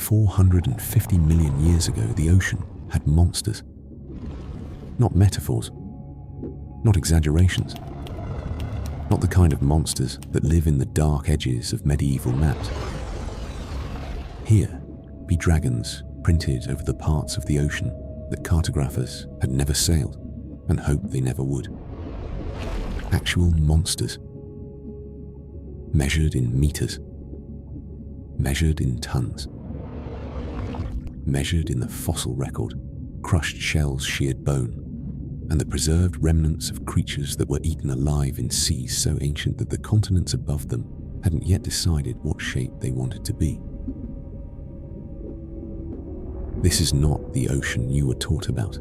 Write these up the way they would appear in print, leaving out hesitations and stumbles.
450 million years ago, the ocean had monsters. Not metaphors, not exaggerations, not the kind of monsters that live in the dark edges of medieval maps. Here be dragons printed over the parts of the ocean that cartographers had never sailed and hoped they never would. Actual monsters, measured in meters, measured in tons, measured in the fossil record, crushed shells, sheared bone, and the preserved remnants of creatures that were eaten alive in seas so ancient that the continents above them hadn't yet decided what shape they wanted to be. This is not the ocean you were taught about.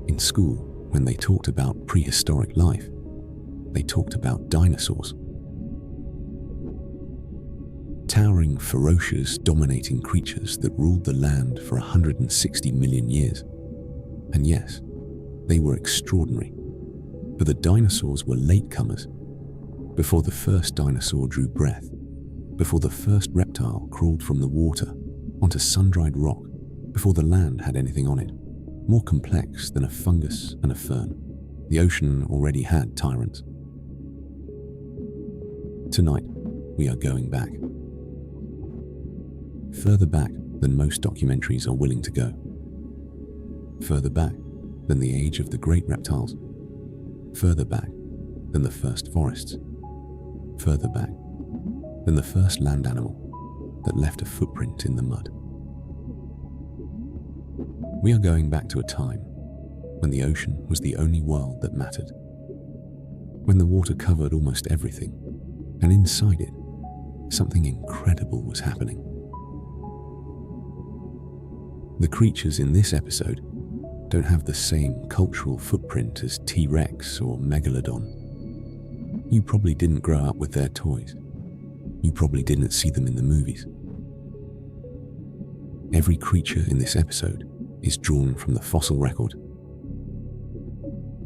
In school, when they talked about prehistoric life, they talked about dinosaurs. Towering, ferocious, dominating creatures that ruled the land for 160 million years. And yes, they were extraordinary, but the dinosaurs were latecomers. Before the first dinosaur drew breath, before the first reptile crawled from the water onto sun-dried rock, before the land had anything on it, more complex than a fungus and a fern, the ocean already had tyrants. Tonight, we are going back. Further back than most documentaries are willing to go. Further back than the age of the great reptiles. Further back than the first forests. Further back than the first land animal that left a footprint in the mud. We are going back to a time when the ocean was the only world that mattered. When the water covered almost everything, and inside it, something incredible was happening. The creatures in this episode don't have the same cultural footprint as T-Rex or Megalodon. You probably didn't grow up with their toys. You probably didn't see them in the movies. Every creature in this episode is drawn from the fossil record.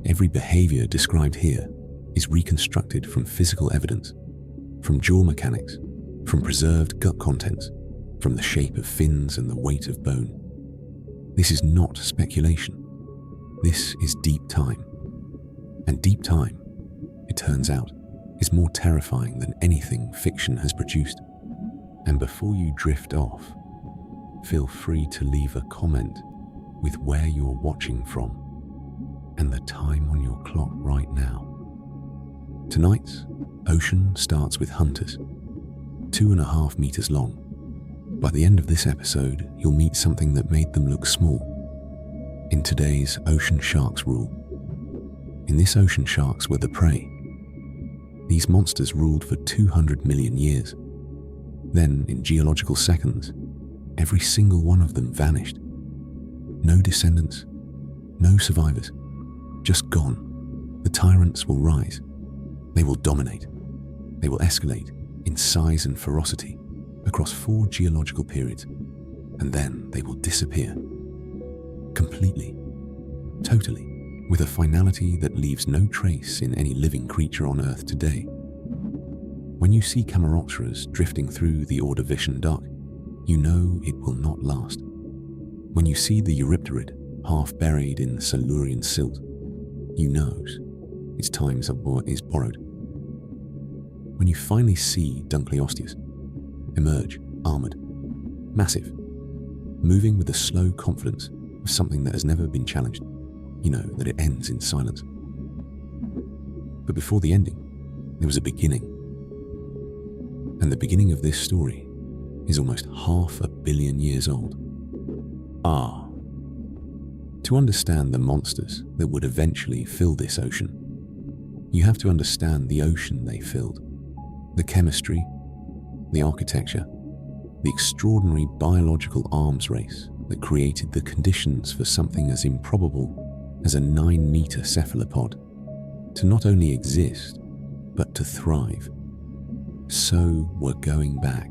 Every behavior described here is reconstructed from physical evidence, from jaw mechanics, from preserved gut contents, from the shape of fins and the weight of bone. This is not speculation. This is deep time. And deep time, it turns out, is more terrifying than anything fiction has produced. And before you drift off, feel free to leave a comment with where you're watching from and the time on your clock right now. Tonight's ocean starts with hunters, 2.5 meters long. By the end of this episode, you'll meet something that made them look small. In today's ocean sharks rule. In this, ocean sharks were the prey. These monsters ruled for 200 million years. Then, in geological seconds, every single one of them vanished. No descendants, no survivors, just gone. The tyrants will rise. They will dominate. They will escalate in size and ferocity across 4 geological periods, and then they will disappear. Completely, totally, with a finality that leaves no trace in any living creature on Earth today. When you see Cameroceras drifting through the Ordovician dock, you know it will not last. When you see the Eurypterid half buried in the Silurian silt, you know its time is borrowed. When you finally see Dunkleosteus emerge, armoured, massive, moving with the slow confidence of something that has never been challenged, you know that it ends in silence. But before the ending, there was a beginning. And the beginning of this story is almost 500 million years old. To understand the monsters that would eventually fill this ocean, you have to understand the ocean they filled, the chemistry, the architecture, the extraordinary biological arms race that created the conditions for something as improbable as a 9-meter cephalopod to not only exist, but to thrive. So we're going back,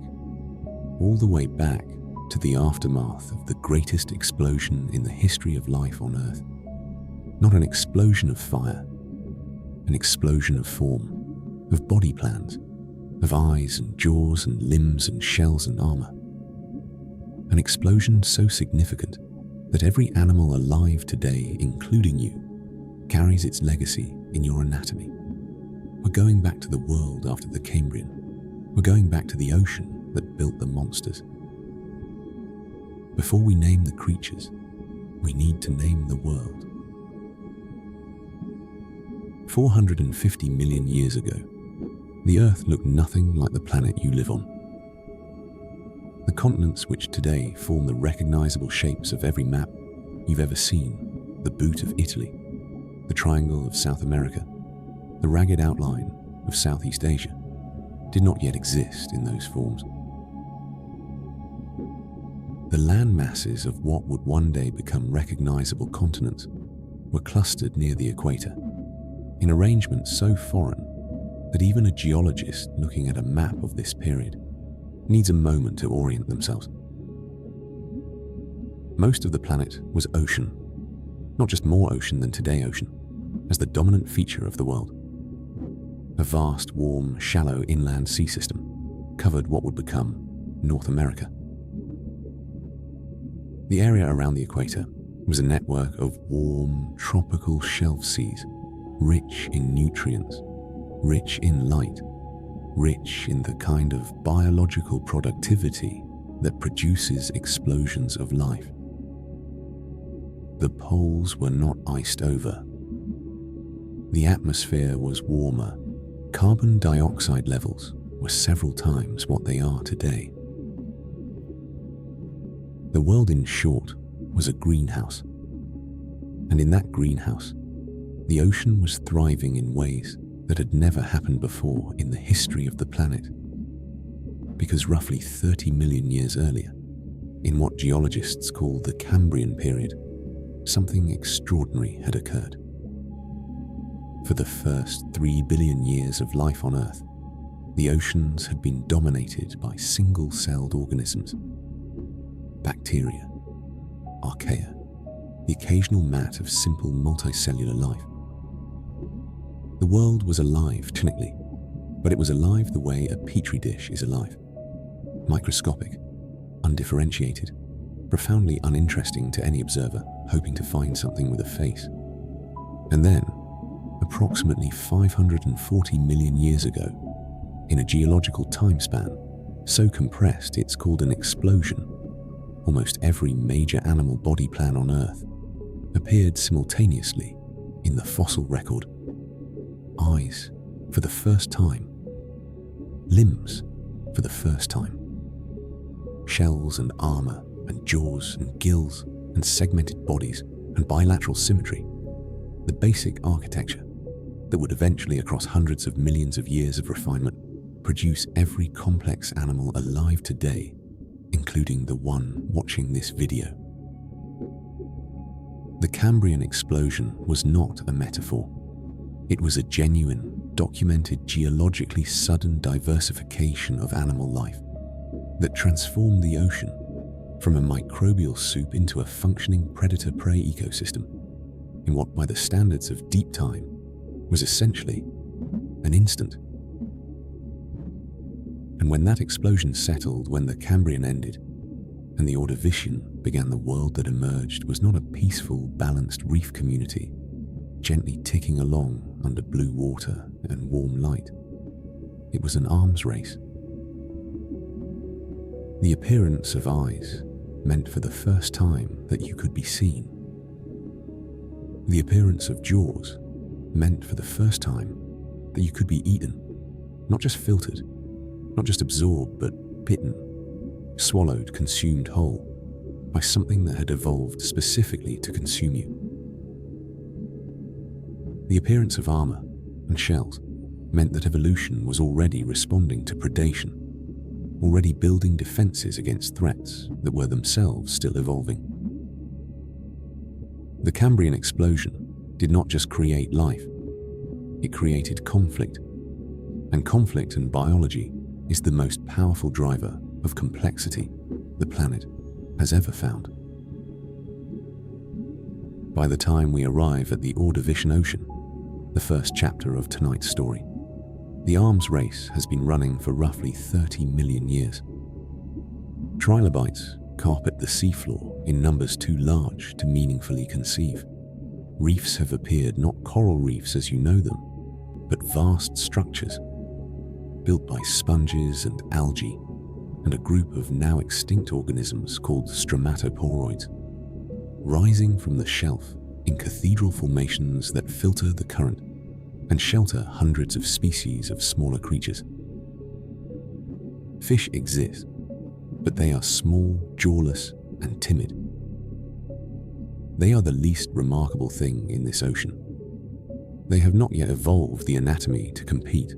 all the way back to the aftermath of the greatest explosion in the history of life on Earth. Not an explosion of fire, an explosion of form, of body plans, of eyes and jaws and limbs and shells and armor. An explosion so significant that every animal alive today, including you, carries its legacy in your anatomy. We're going back to the world after the Cambrian. We're going back to the ocean that built the monsters. Before we name the creatures, we need to name the world. 450 million years ago, the Earth looked nothing like the planet you live on. The continents which today form the recognizable shapes of every map you've ever seen, the boot of Italy, the triangle of South America, the ragged outline of Southeast Asia, did not yet exist in those forms. The land masses of what would one day become recognizable continents were clustered near the equator, in arrangements so foreign that even a geologist looking at a map of this period needs a moment to orient themselves. Most of the planet was ocean, not just more ocean than today ocean, as the dominant feature of the world. A vast, warm, shallow inland sea system covered what would become North America. The area around the equator was a network of warm, tropical shelf seas, rich in nutrients, rich in light, rich in the kind of biological productivity that produces explosions of life. The poles were not iced over. The atmosphere was warmer. Carbon dioxide levels were several times what they are today. The world, in short, was a greenhouse. And in that greenhouse, the ocean was thriving in ways that had never happened before in the history of the planet. Because roughly 30 million years earlier, in what geologists call the Cambrian period, something extraordinary had occurred. For the first 3 billion years of life on Earth, the oceans had been dominated by single-celled organisms. Bacteria, archaea, the occasional mat of simple multicellular life. The world was alive technically, but it was alive the way a petri dish is alive. Microscopic, undifferentiated, profoundly uninteresting to any observer hoping to find something with a face. And then, approximately 540 million years ago, in a geological time span so compressed it's called an explosion, almost every major animal body plan on Earth appeared simultaneously in the fossil record. Eyes for the first time, limbs for the first time, shells and armor and jaws and gills and segmented bodies and bilateral symmetry, the basic architecture that would eventually, across hundreds of millions of years of refinement, produce every complex animal alive today, including the one watching this video. The Cambrian explosion was not a metaphor. It was a genuine, documented, geologically sudden diversification of animal life that transformed the ocean from a microbial soup into a functioning predator-prey ecosystem in what, by the standards of deep time, was essentially an instant. And when that explosion settled, when the Cambrian ended, and the Ordovician began, the world that emerged was not a peaceful, balanced reef community, gently ticking along under blue water and warm light. It was an arms race. The appearance of eyes meant for the first time that you could be seen. The appearance of jaws meant for the first time that you could be eaten, not just filtered, not just absorbed, but bitten, swallowed, consumed whole by something that had evolved specifically to consume you. The appearance of armor and shells meant that evolution was already responding to predation, already building defenses against threats that were themselves still evolving. The Cambrian explosion did not just create life, it created conflict. And conflict in biology is the most powerful driver of complexity the planet has ever found. By the time we arrive at the Ordovician Ocean, the first chapter of tonight's story, the arms race has been running for roughly 30 million years. Trilobites carpet the seafloor in numbers too large to meaningfully conceive. Reefs have appeared, not coral reefs as you know them, but vast structures built by sponges and algae and a group of now extinct organisms called stromatoporoids, rising from the shelf in cathedral formations that filter the current and shelter hundreds of species of smaller creatures. Fish exist, but they are small, jawless, and timid. They are the least remarkable thing in this ocean. They have not yet evolved the anatomy to compete.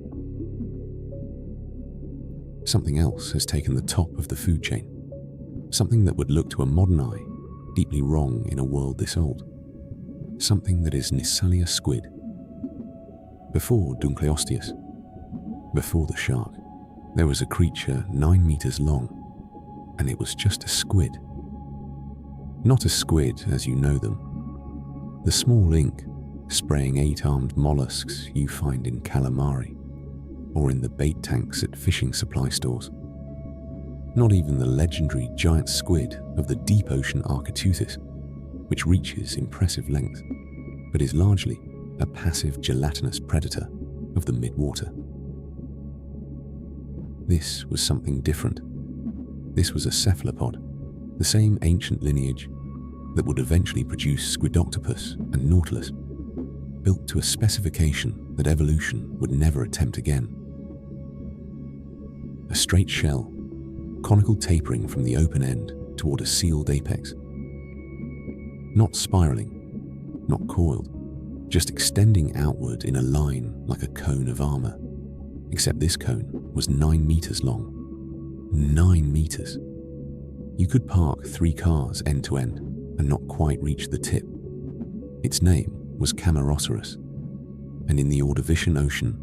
Something else has taken the top of the food chain, something that would look to a modern eye deeply wrong in a world this old, something that is Nissalia squid. Before Dunkleosteus, before the shark, there was a creature 9 meters long, and it was just a squid. Not a squid as you know them. The small ink, spraying 8-armed mollusks you find in calamari, or in the bait tanks at fishing supply stores. Not even the legendary giant squid of the deep ocean Architeuthis, which reaches impressive length, but is largely a passive gelatinous predator of the mid-water. This was something different. This was a cephalopod, the same ancient lineage that would eventually produce Squidoctopus and Nautilus, built to a specification that evolution would never attempt again. A straight shell, conical tapering from the open end toward a sealed apex. Not spiraling, not coiled, just extending outward in a line like a cone of armor, except this cone was 9 meters long. 9 meters. You could park 3 cars end to end and not quite reach the tip. Its name was Cameroceras, and in the Ordovician Ocean,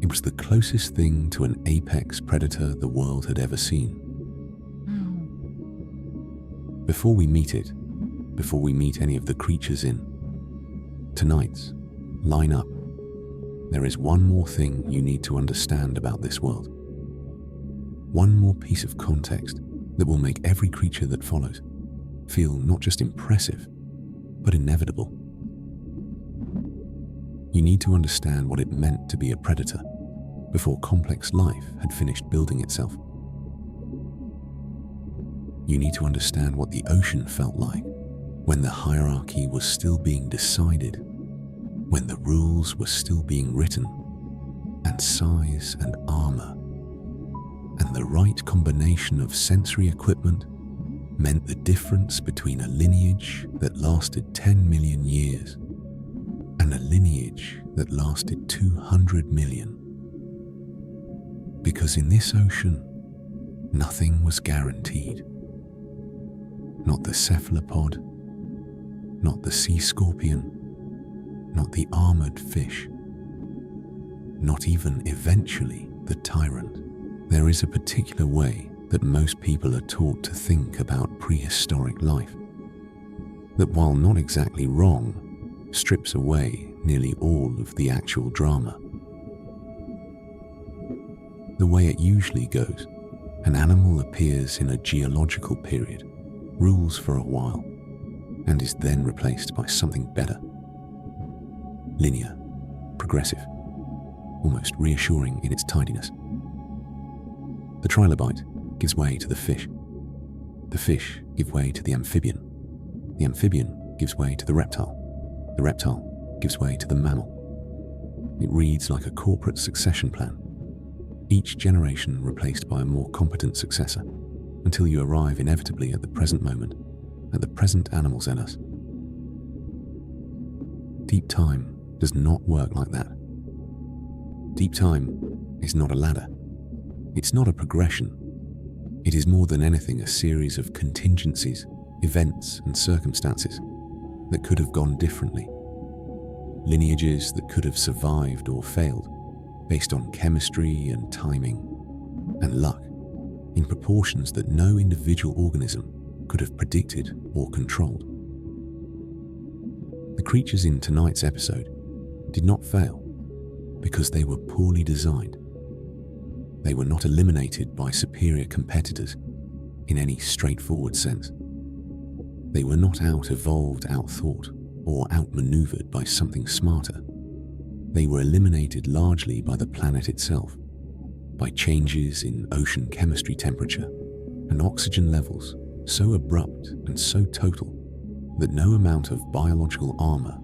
it was the closest thing to an apex predator the world had ever seen. Before we meet it, before we meet any of the creatures in tonight's Line Up, there is one more thing you need to understand about this world. One more piece of context that will make every creature that follows feel not just impressive, but inevitable. You need to understand what it meant to be a predator before complex life had finished building itself. You need to understand what the ocean felt like when the hierarchy was still being decided, when the rules were still being written, and size and armor, and the right combination of sensory equipment meant the difference between a lineage that lasted 10 million years and a lineage that lasted 200 million. Because in this ocean, nothing was guaranteed. Not the cephalopod, not the sea scorpion, not the armored fish, not even eventually the tyrant. There is a particular way that most people are taught to think about prehistoric life, that while not exactly wrong, strips away nearly all of the actual drama. The way it usually goes, an animal appears in a geological period, rules for a while, and is then replaced by something better. Linear, progressive, almost reassuring in its tidiness. The trilobite gives way to the fish. The fish give way to the amphibian. The amphibian gives way to the reptile. The reptile gives way to the mammal. It reads like a corporate succession plan, each generation replaced by a more competent successor, until you arrive inevitably at the present moment, at the present animals in us. Deep time does not work like that. Deep time is not a ladder. It's not a progression. It is more than anything a series of contingencies, events, and circumstances that could have gone differently. Lineages that could have survived or failed based on chemistry and timing and luck in proportions that no individual organism could have predicted or controlled. The creatures in tonight's episode did not fail because they were poorly designed. They were not eliminated by superior competitors. in any straightforward sense. They were not out-evolved, out-thought, or out-maneuvered by something smarter. They were eliminated largely by the planet itself, by changes in ocean chemistry temperature and oxygen levels so abrupt and so total that no amount of biological armor,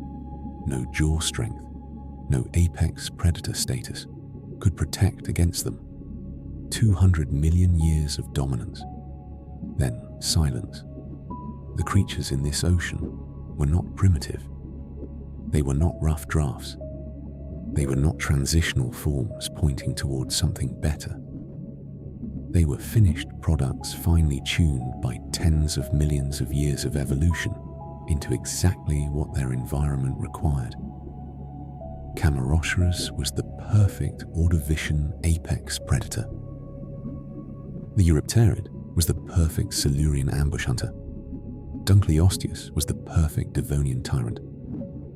no jaw strength, no apex predator status could protect against them. 200 million years of dominance, then silence. The creatures in this ocean were not primitive. They were not rough drafts. They were not transitional forms pointing towards something better. They were finished products finely tuned by tens of millions of years of evolution into exactly what their environment required. Cameroceras was the perfect Ordovician apex predator. The Eurypterid was the perfect Silurian ambush hunter. Dunkleosteus was the perfect Devonian tyrant.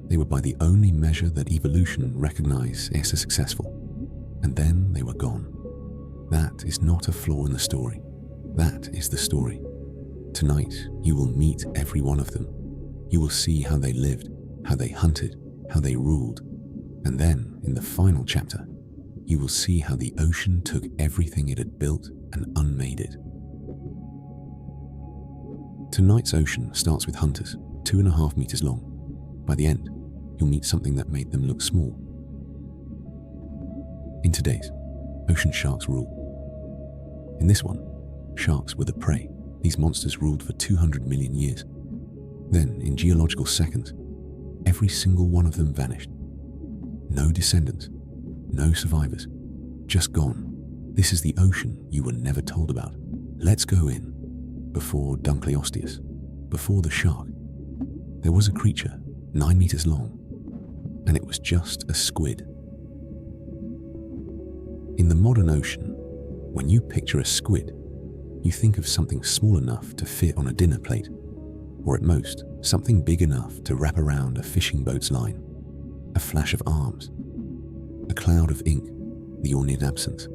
They were by the only measure that evolution recognized as successful, and then they were gone. That is not a flaw in the story. That is the story. Tonight, you will meet every one of them. You will see how they lived, how they hunted, how they ruled, and then, in the final chapter, you will see how the ocean took everything it had built and unmade it. Tonight's ocean starts with hunters, 2.5 meters long. By the end, you'll meet something that made them look small. In today's, ocean sharks rule. In this one, sharks were the prey. These monsters ruled for 200 million years. Then, in geological seconds, every single one of them vanished. No descendants, no survivors, just gone. This is the ocean you were never told about. Let's go in. Before Dunkleosteus, before the shark, there was a creature 9 meters long, and it was just a squid. In the modern ocean, when you picture a squid, you think of something small enough to fit on a dinner plate, or at most, something big enough to wrap around a fishing boat's line. A flash of arms, a cloud of ink, the Ornid absence.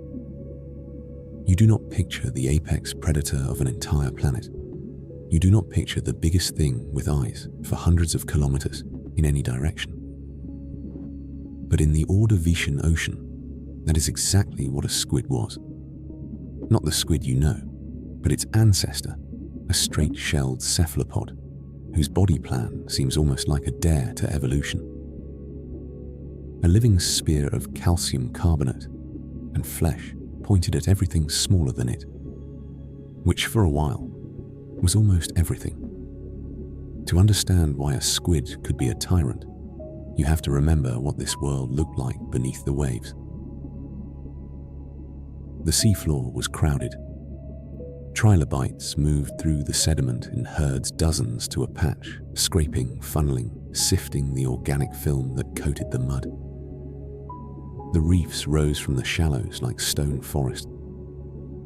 You do not picture the apex predator of an entire planet. You do not picture the biggest thing with eyes for hundreds of kilometers in any direction. But in the Ordovician ocean, that is exactly what a squid was. Not the squid you know, but its ancestor, a straight-shelled cephalopod, whose body plan seems almost like a dare to evolution. A living spear of calcium carbonate and flesh pointed at everything smaller than it, which for a while was almost everything. To understand why a squid could be a tyrant, you have to remember what this world looked like beneath the waves. The seafloor was crowded. Trilobites moved through the sediment in herds dozens to a patch, scraping, funneling, sifting the organic film that coated the mud. The reefs rose from the shallows like stone forest.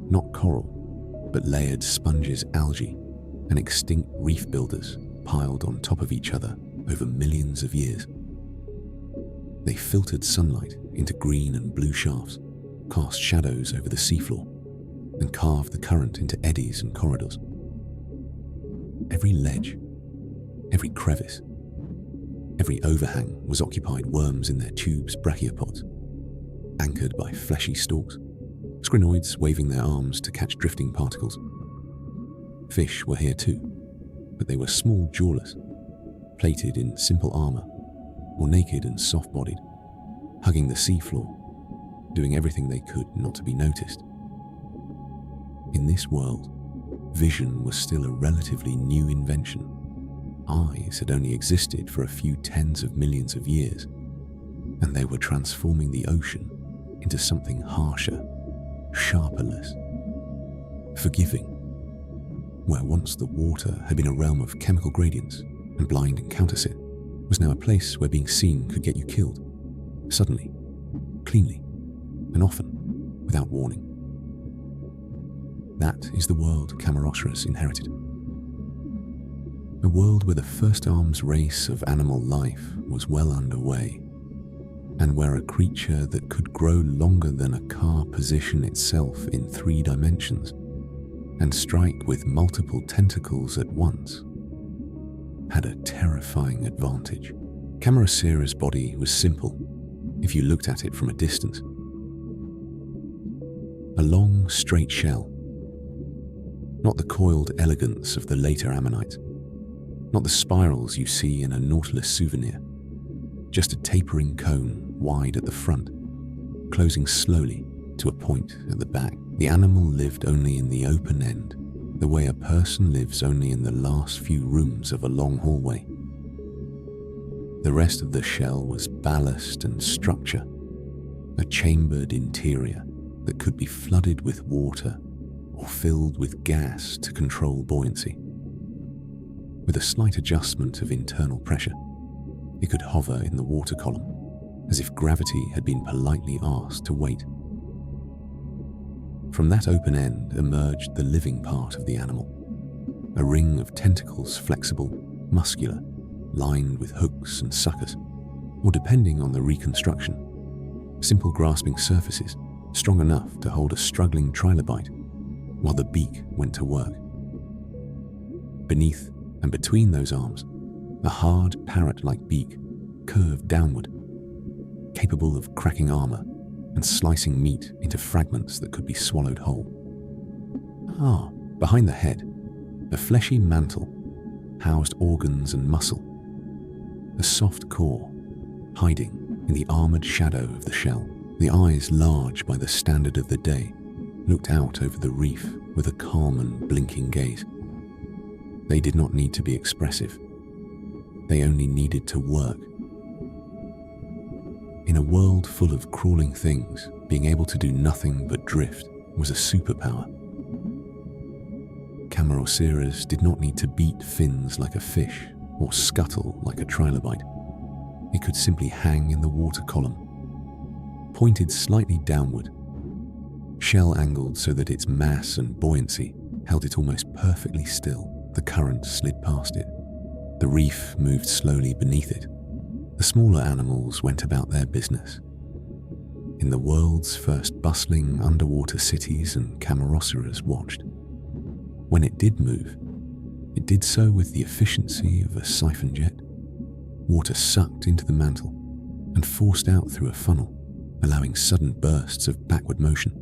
Not coral, but layered sponges, algae, and extinct reef builders piled on top of each other over millions of years. They filtered sunlight into green and blue shafts, cast shadows over the seafloor, and carved the current into eddies and corridors. Every ledge, every crevice, every overhang was occupied worms in their tubes, brachiopods, anchored by fleshy stalks, scrinoids waving their arms to catch drifting particles. Fish were here too, but they were small, jawless, plated in simple armor, or naked and soft-bodied, hugging the seafloor, doing everything they could not to be noticed. In this world, vision was still a relatively new invention. Eyes had only existed for a few tens of millions of years, and they were transforming the ocean into something harsher, sharperless, forgiving. Where once the water had been a realm of chemical gradients and blind and counterfeit, was now a place where being seen could get you killed, suddenly, cleanly, and often without warning. That is the world Cameroceras inherited. A world where the first arms race of animal life was well underway, and where a creature that could grow longer than a car position itself in 3 dimensions and strike with multiple tentacles at once, had a terrifying advantage. Cameroceras' body was simple if you looked at it from a distance. A long, straight shell, not the coiled elegance of the later ammonites, not the spirals you see in a Nautilus souvenir, just a tapering cone wide at the front, closing slowly to a point at the back. The animal lived only in the open end, the way a person lives only in the last few rooms of a long hallway. The rest of the shell was ballast and structure, a chambered interior that could be flooded with water or filled with gas to control buoyancy. With a slight adjustment of internal pressure, it could hover in the water column, as if gravity had been politely asked to wait. From that open end emerged the living part of the animal, a ring of tentacles, flexible, muscular, lined with hooks and suckers, or depending on the reconstruction, simple grasping surfaces strong enough to hold a struggling trilobite while the beak went to work. Beneath and between those arms, a hard parrot-like beak curved downward, capable of cracking armor and slicing meat into fragments that could be swallowed whole. Behind the head, a fleshy mantle housed organs and muscle, a soft core hiding in the armored shadow of the shell. The eyes, large by the standard of the day, looked out over the reef with a calm and blinking gaze. They did not need to be expressive. They only needed to work. In a world full of crawling things, being able to do nothing but drift was a superpower. Cameroceras did not need to beat fins like a fish or scuttle like a trilobite. It could simply hang in the water column, pointed slightly downward, shell angled so that its mass and buoyancy held it almost perfectly still. The current slid past it. The reef moved slowly beneath it. The smaller animals went about their business. In the world's first bustling underwater cities, and Cameroceras watched. When it did move, it did so with the efficiency of a siphon jet. Water sucked into the mantle and forced out through a funnel, allowing sudden bursts of backward motion,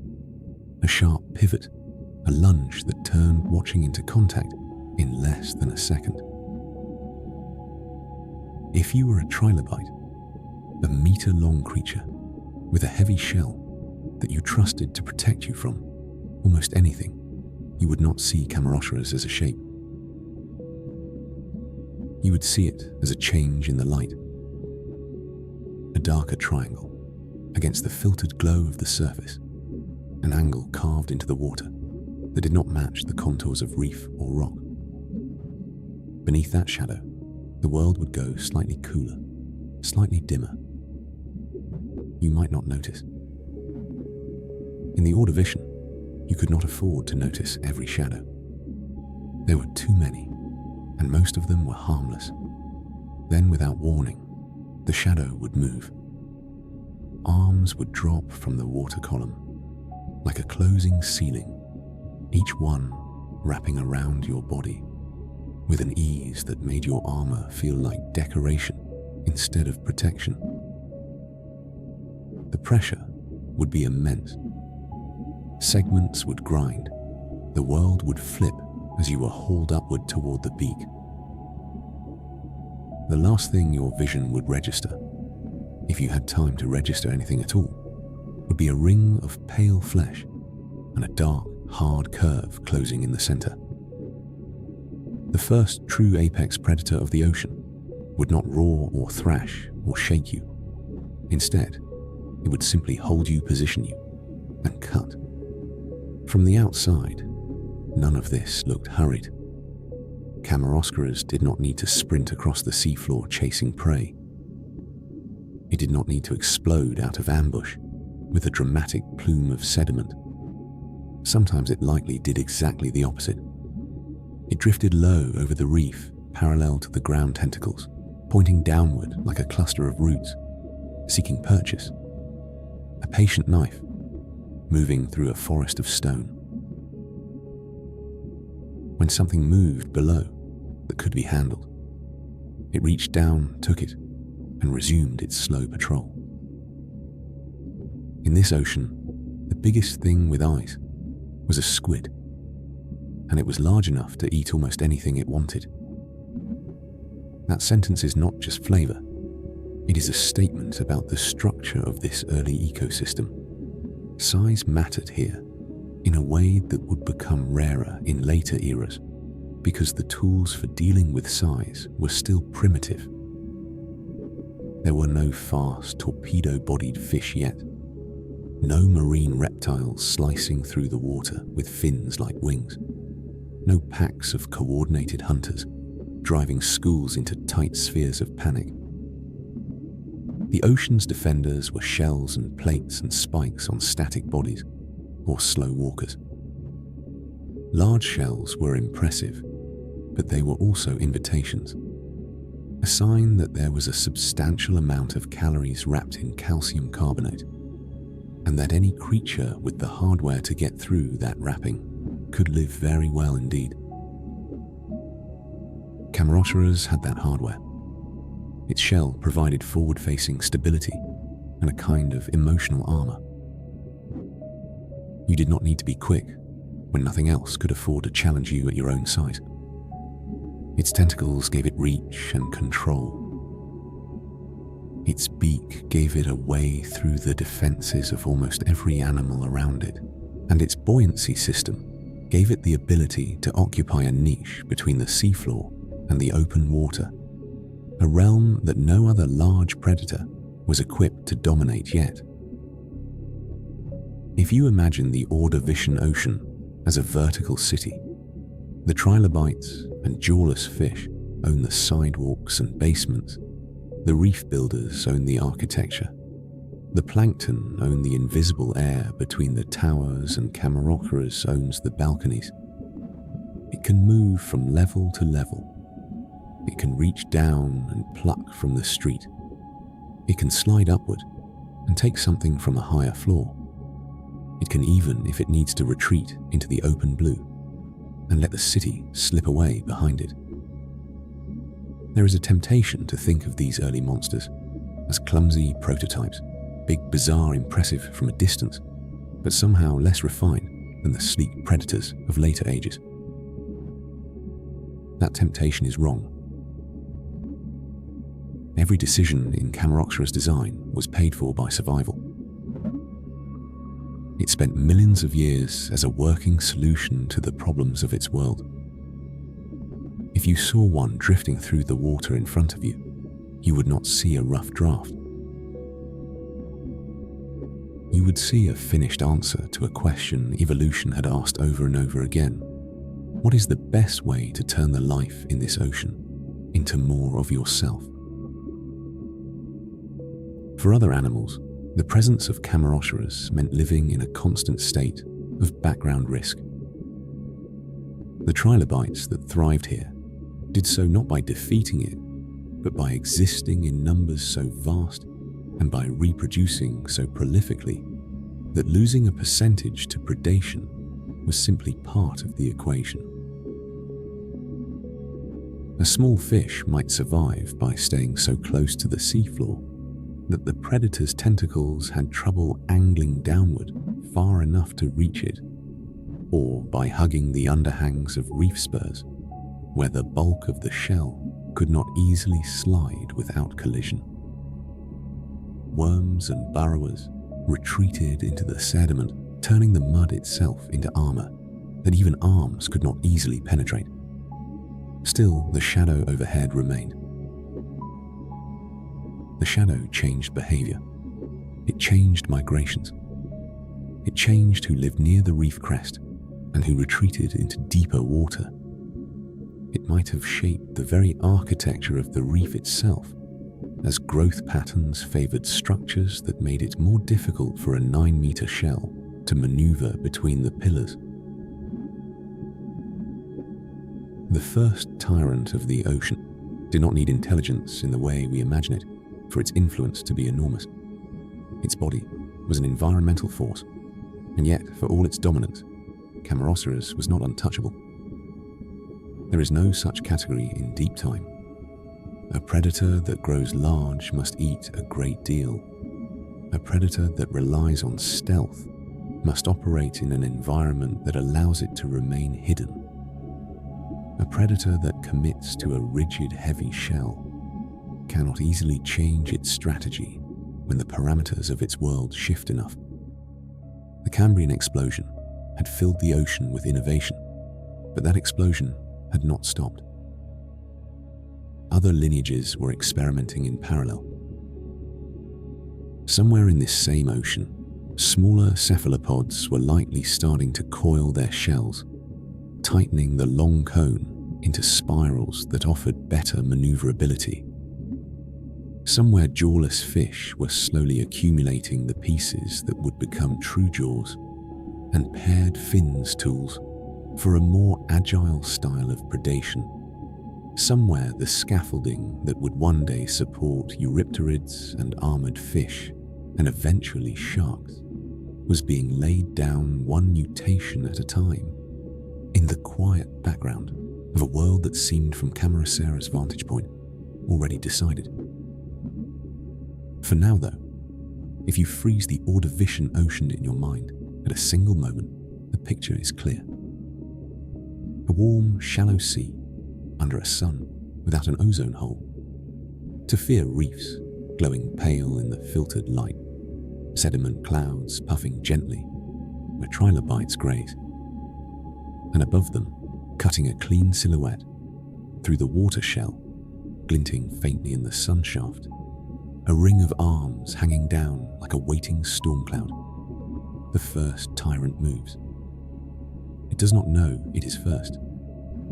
a sharp pivot, a lunge that turned watching into contact in less than a second. If you were a trilobite, a meter-long creature with a heavy shell that you trusted to protect you from almost anything, you would not see Cameroceras as a shape. You would see it as a change in the light, a darker triangle against the filtered glow of the surface, an angle carved into the water that did not match the contours of reef or rock. Beneath that shadow, the world would go slightly cooler, slightly dimmer. You might not notice. In the Ordovician, you could not afford to notice every shadow. There were too many, and most of them were harmless. Then, without warning, the shadow would move. Arms would drop from the water column, like a closing ceiling, each one wrapping around your body, with an ease that made your armor feel like decoration instead of protection. The pressure would be immense. Segments would grind. The world would flip as you were hauled upward toward the beak. The last thing your vision would register, if you had time to register anything at all, would be a ring of pale flesh and a dark, hard curve closing in the center. The first true apex predator of the ocean would not roar or thrash or shake you. Instead, it would simply hold you, position you, and cut. From the outside, none of this looked hurried. Cameroceras did not need to sprint across the seafloor chasing prey. It did not need to explode out of ambush with a dramatic plume of sediment. Sometimes it likely did exactly the opposite. It drifted low over the reef, parallel to the ground tentacles, pointing downward like a cluster of roots, seeking purchase. A patient knife, moving through a forest of stone. when something moved below that could be handled. It reached down, took it, and resumed its slow patrol. In this ocean, the biggest thing with eyes was a squid, and it was large enough to eat almost anything it wanted. That sentence is not just flavor, it is a statement about the structure of this early ecosystem. Size mattered here in a way that would become rarer in later eras because the tools for dealing with size were still primitive. There were no fast, torpedo-bodied fish yet, no marine reptiles slicing through the water with fins like wings, no packs of coordinated hunters driving schools into tight spheres of panic. The ocean's defenders were shells and plates and spikes on static bodies, or slow walkers. Large shells were impressive, but they were also invitations, a sign that there was a substantial amount of calories wrapped in calcium carbonate, and that any creature with the hardware to get through that wrapping could live very well indeed. Cameroceras had that hardware. Its shell provided forward-facing stability and a kind of emotional armor. You did not need to be quick when nothing else could afford to challenge you at your own size. Its tentacles gave it reach and control. Its beak gave it a way through the defenses of almost every animal around it, and its buoyancy system gave it the ability to occupy a niche between the seafloor and the open water, a realm that no other large predator was equipped to dominate yet. If you imagine the Ordovician Ocean as a vertical city, the trilobites and jawless fish own the sidewalks and basements, the reef builders own the architecture, the plankton own the invisible air between the towers, and Cameroceras owns the balconies. It can move from level to level. It can reach down and pluck from the street. It can slide upward and take something from a higher floor. It can even, if it needs to, retreat into the open blue and let the city slip away behind it. There is a temptation to think of these early monsters as clumsy prototypes, big, bizarre, impressive from a distance, but somehow less refined than the sleek predators of later ages. That temptation is wrong. Every decision in Cameroceras' design was paid for by survival. It spent millions of years as a working solution to the problems of its world. If you saw one drifting through the water in front of you, you would not see a rough draft. You would see a finished answer to a question evolution had asked over and over again. What is the best way to turn the life in this ocean into more of yourself? For other animals, the presence of Cameroceras meant living in a constant state of background risk. The trilobites that thrived here did so not by defeating it, but by existing in numbers so vast and by reproducing so prolifically that losing a percentage to predation was simply part of the equation. A small fish might survive by staying so close to the seafloor that the predator's tentacles had trouble angling downward far enough to reach it, or by hugging the underhangs of reef spurs, where the bulk of the shell could not easily slide without collision. Worms and burrowers retreated into the sediment, turning the mud itself into armor that even arms could not easily penetrate. Still, the shadow overhead remained. The shadow changed behavior. It changed migrations. It changed who lived near the reef crest and who retreated into deeper water. It might have shaped the very architecture of the reef itself, as growth patterns favored structures that made it more difficult for a 9-meter shell to maneuver between the pillars. The first tyrant of the ocean did not need intelligence in the way we imagine it for its influence to be enormous. Its body was an environmental force, and yet, for all its dominance, Cameroceras was not untouchable. There is no such category in deep time. A predator that grows large must eat a great deal. A predator that relies on stealth must operate in an environment that allows it to remain hidden. A predator that commits to a rigid, heavy shell cannot easily change its strategy when the parameters of its world shift enough. The Cambrian explosion had filled the ocean with innovation, but that explosion had not stopped. Other lineages were experimenting in parallel. Somewhere in this same ocean, smaller cephalopods were likely starting to coil their shells, tightening the long cone into spirals that offered better maneuverability. Somewhere jawless fish were slowly accumulating the pieces that would become true jaws and paired fins tools for a more agile style of predation. Somewhere the scaffolding that would one day support eurypterids and armoured fish, and eventually sharks, was being laid down one mutation at a time, in the quiet background of a world that seemed, from Cameroceras' vantage point, already decided. For now though, if you freeze the Ordovician ocean in your mind at a single moment, the picture is clear. A warm, shallow sea under a sun without an ozone hole. To fear reefs glowing pale in the filtered light, sediment clouds puffing gently where trilobites graze, and above them, cutting a clean silhouette through the water shell, glinting faintly in the sun shaft, a ring of arms hanging down like a waiting storm cloud. The first tyrant moves. It does not know it is first.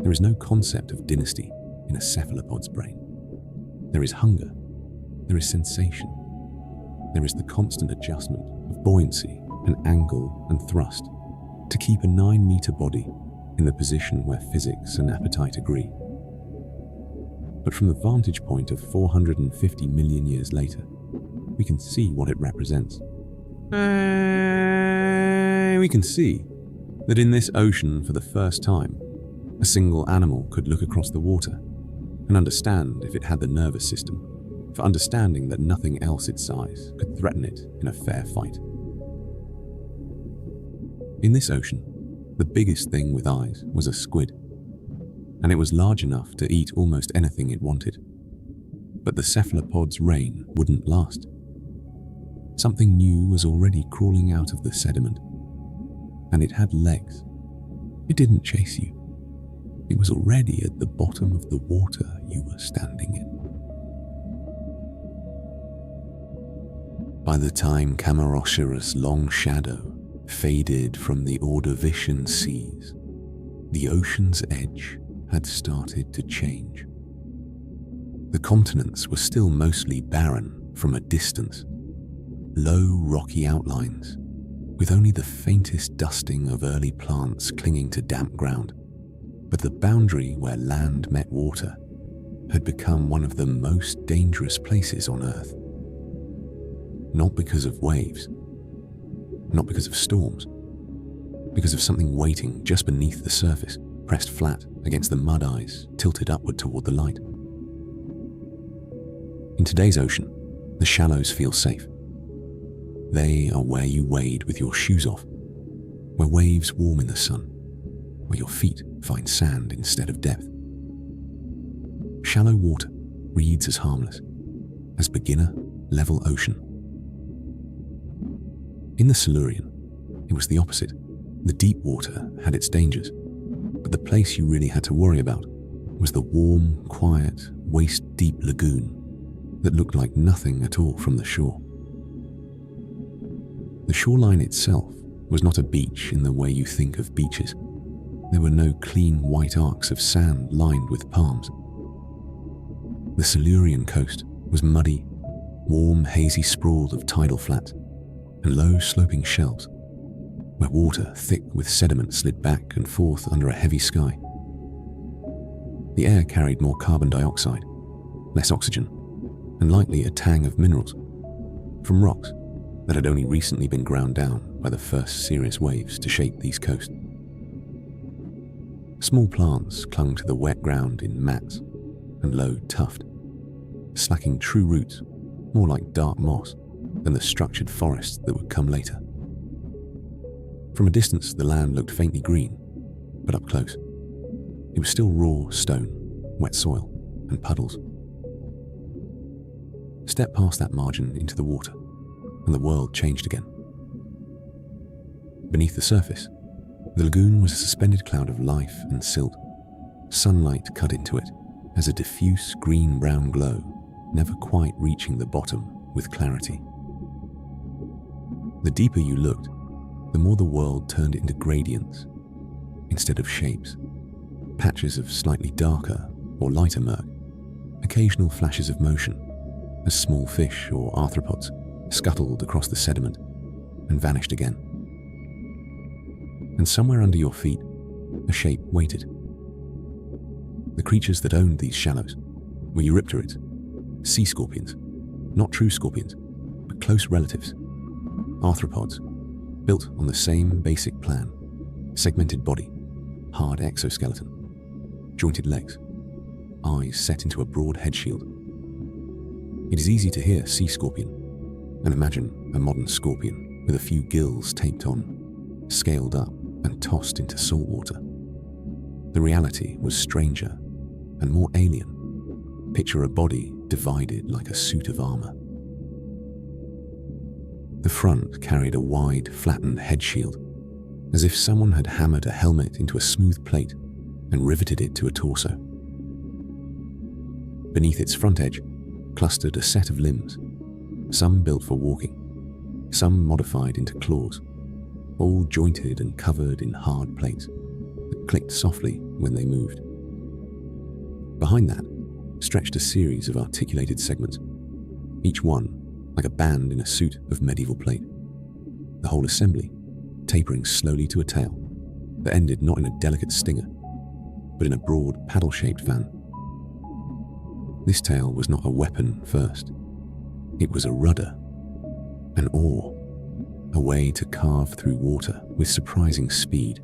There is no concept of dynasty in a cephalopod's brain. There is hunger. There is sensation. There is the constant adjustment of buoyancy and angle and thrust to keep a 9-meter body in the position where physics and appetite agree. But from the vantage point of 450 million years later, we can see what it represents. We can see that in this ocean, for the first time, a single animal could look across the water and understand, if it had the nervous system, for understanding that nothing else its size could threaten it in a fair fight. In this ocean, the biggest thing with eyes was a squid, and it was large enough to eat almost anything it wanted. But the cephalopod's reign wouldn't last. Something new was already crawling out of the sediment, and it had legs. It didn't chase you. It was already at the bottom of the water you were standing in. By the time Cameroceras' long shadow faded from the Ordovician seas, the ocean's edge had started to change. The continents were still mostly barren from a distance, low rocky outlines, with only the faintest dusting of early plants clinging to damp ground. But the boundary where land met water had become one of the most dangerous places on Earth. Not because of waves, not because of storms, because of something waiting just beneath the surface, pressed flat against the mud eyes tilted upward toward the light. In today's ocean, the shallows feel safe. They are where you wade with your shoes off, where waves warm in the sun, where your feet find sand instead of depth. Shallow water reads as harmless as beginner level ocean. In the Silurian, it was the opposite. The deep water had its dangers, but the place you really had to worry about was the warm, quiet, waist-deep lagoon that looked like nothing at all from the shore. The shoreline itself was not a beach in the way you think of beaches. There were no clean white arcs of sand lined with palms. The Silurian coast was muddy, warm, hazy sprawl of tidal flats and low sloping shelves, where water thick with sediment slid back and forth under a heavy sky. The air carried more carbon dioxide, less oxygen, and likely a tang of minerals from rocks that had only recently been ground down by the first serious waves to shape these coasts. Small plants clung to the wet ground in mats and low tuft, slacking true roots more like dark moss than the structured forests that would come later. From a distance, the land looked faintly green, but up close, it was still raw stone, wet soil, and puddles. Step past that margin into the water, and the world changed again. Beneath the surface, the lagoon was a suspended cloud of life and silt. Sunlight cut into it as a diffuse green-brown glow, never quite reaching the bottom with clarity. The deeper you looked, the more the world turned into gradients instead of shapes, patches of slightly darker or lighter murk, occasional flashes of motion as small fish or arthropods scuttled across the sediment and vanished again. And somewhere under your feet, a shape waited. The creatures that owned these shallows were eurypterids, sea scorpions, not true scorpions, but close relatives, arthropods, built on the same basic plan: segmented body, hard exoskeleton, jointed legs, eyes set into a broad head shield. It is easy to hear sea scorpion and imagine a modern scorpion with a few gills taped on, scaled up and tossed into salt water. The reality was stranger and more alien. Picture a body divided like a suit of armor. The front carried a wide, flattened head shield, as if someone had hammered a helmet into a smooth plate and riveted it to a torso. Beneath its front edge clustered a set of limbs, some built for walking, some modified into claws, all jointed and covered in hard plates that clicked softly when they moved. Behind that stretched a series of articulated segments, each one like a band in a suit of medieval plate, the whole assembly tapering slowly to a tail that ended not in a delicate stinger, but in a broad paddle-shaped fan. This tail was not a weapon first. It was a rudder, an oar, a way to carve through water with surprising speed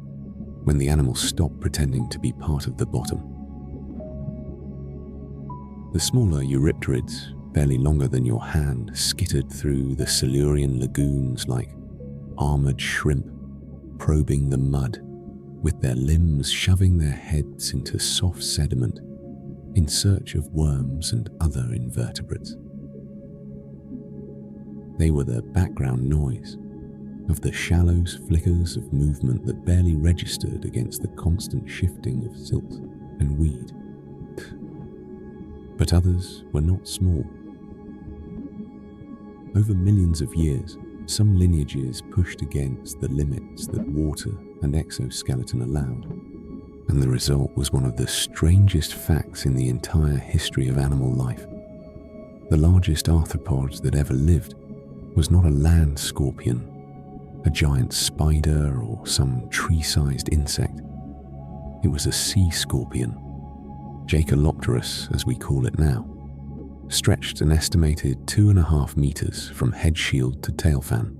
when the animal stopped pretending to be part of the bottom. The smaller eurypterids, barely longer than your hand, skittered through the Silurian lagoons like armoured shrimp, probing the mud, with their limbs shoving their heads into soft sediment in search of worms and other invertebrates. They were the background noise of the shallows' flickers of movement that barely registered against the constant shifting of silt and weed. But others were not small. Over millions of years, some lineages pushed against the limits that water and exoskeleton allowed, and the result was one of the strangest facts in the entire history of animal life. The largest arthropod that ever lived was not a land scorpion, a giant spider or some tree-sized insect. It was a sea scorpion, Jaekelopterus as we call it now, stretched an estimated 2.5 meters from head shield to tail fan.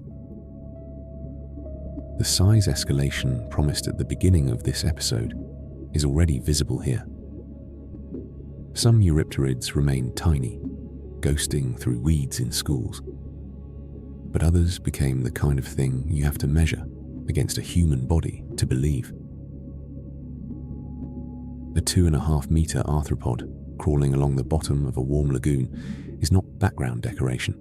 The size escalation promised at the beginning of this episode is already visible here. Some eurypterids remain tiny, ghosting through weeds in schools, but others became the kind of thing you have to measure against a human body to believe. A 2.5 meter arthropod crawling along the bottom of a warm lagoon is not background decoration.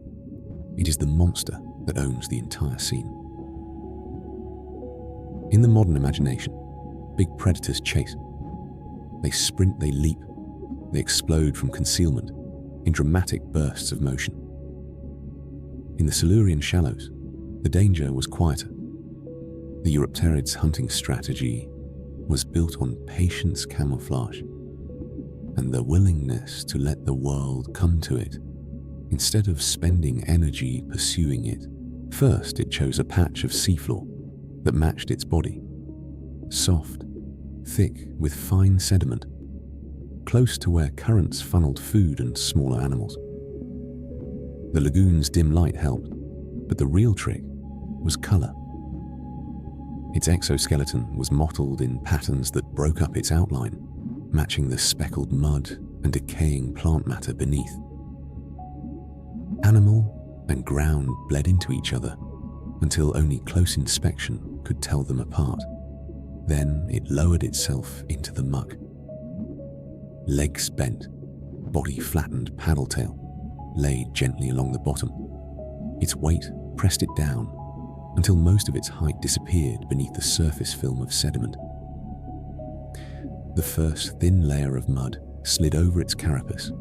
It is the monster that owns the entire scene. In the modern imagination, big predators chase. They sprint, they leap, they explode from concealment in dramatic bursts of motion. In the Silurian shallows, the danger was quieter. The eurypterid's hunting strategy was built on patience camouflage and the willingness to let the world come to it instead of spending energy pursuing it. First, it chose a patch of seafloor that matched its body, soft, thick with fine sediment, close to where currents funneled food and smaller animals. The lagoon's dim light helped, but the real trick was color. Its exoskeleton was mottled in patterns that broke up its outline, matching the speckled mud and decaying plant matter beneath. Animal and ground bled into each other until only close inspection could tell them apart. Then it lowered itself into the muck. Legs bent, body flattened paddle tail, laid gently along the bottom. Its weight pressed it down until most of its height disappeared beneath the surface film of sediment. The first thin layer of mud slid over its carapace,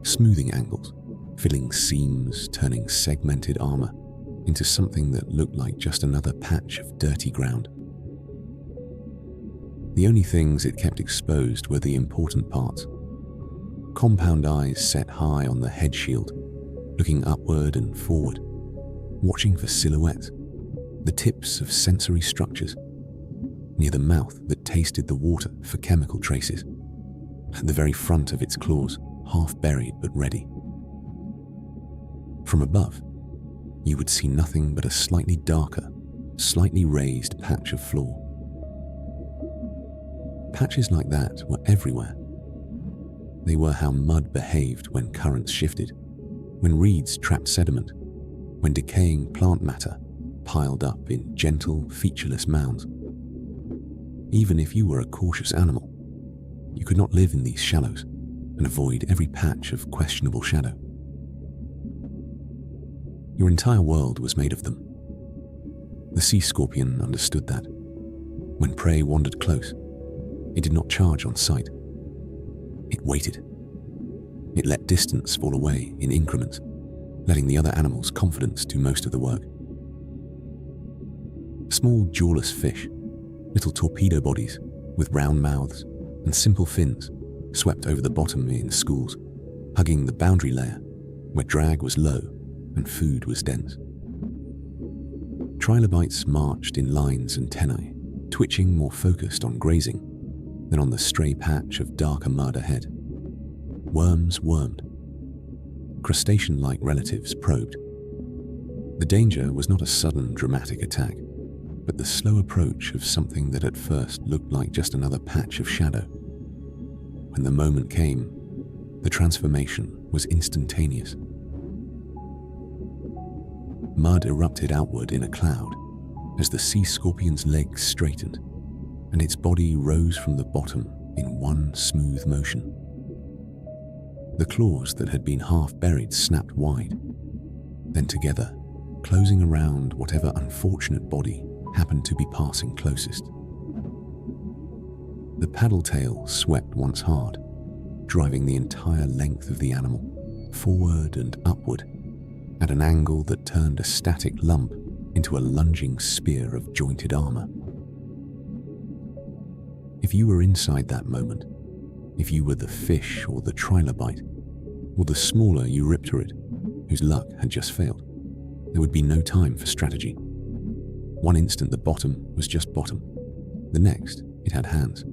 smoothing angles, filling seams, turning segmented armor into something that looked like just another patch of dirty ground. The only things it kept exposed were the important parts. Compound eyes set high on the head shield, looking upward and forward, watching for silhouettes, the tips of sensory structures, near the mouth that tasted the water for chemical traces, at the very front of its claws, half buried but ready. From above, you would see nothing but a slightly darker, slightly raised patch of floor. Patches like that were everywhere. They were how mud behaved when currents shifted, when reeds trapped sediment, when decaying plant matter piled up in gentle, featureless mounds. Even if you were a cautious animal, you could not live in these shallows and avoid every patch of questionable shadow. Your entire world was made of them. The sea scorpion understood that. When prey wandered close, it did not charge on sight. It waited. It let distance fall away in increments, letting the other animals' confidence do most of the work. Small jawless fish, little torpedo bodies with round mouths and simple fins, swept over the bottom in schools, hugging the boundary layer where drag was low and food was dense. Trilobites marched in lines and tenae, twitching more focused on grazing than on the stray patch of darker mud ahead. Worms wormed. Crustacean-like relatives probed. The danger was not a sudden dramatic attack, but the slow approach of something that at first looked like just another patch of shadow. When the moment came, the transformation was instantaneous. Mud erupted outward in a cloud as the sea scorpion's legs straightened, and its body rose from the bottom in one smooth motion. The claws that had been half buried snapped wide, then together, closing around whatever unfortunate body happened to be passing closest. The paddle tail swept once hard, driving the entire length of the animal forward and upward at an angle that turned a static lump into a lunging spear of jointed armor. If you were inside that moment, if you were the fish or the trilobite, or the smaller Eurypterid whose luck had just failed, there would be no time for strategy. One instant the bottom was just bottom, the next it had hands.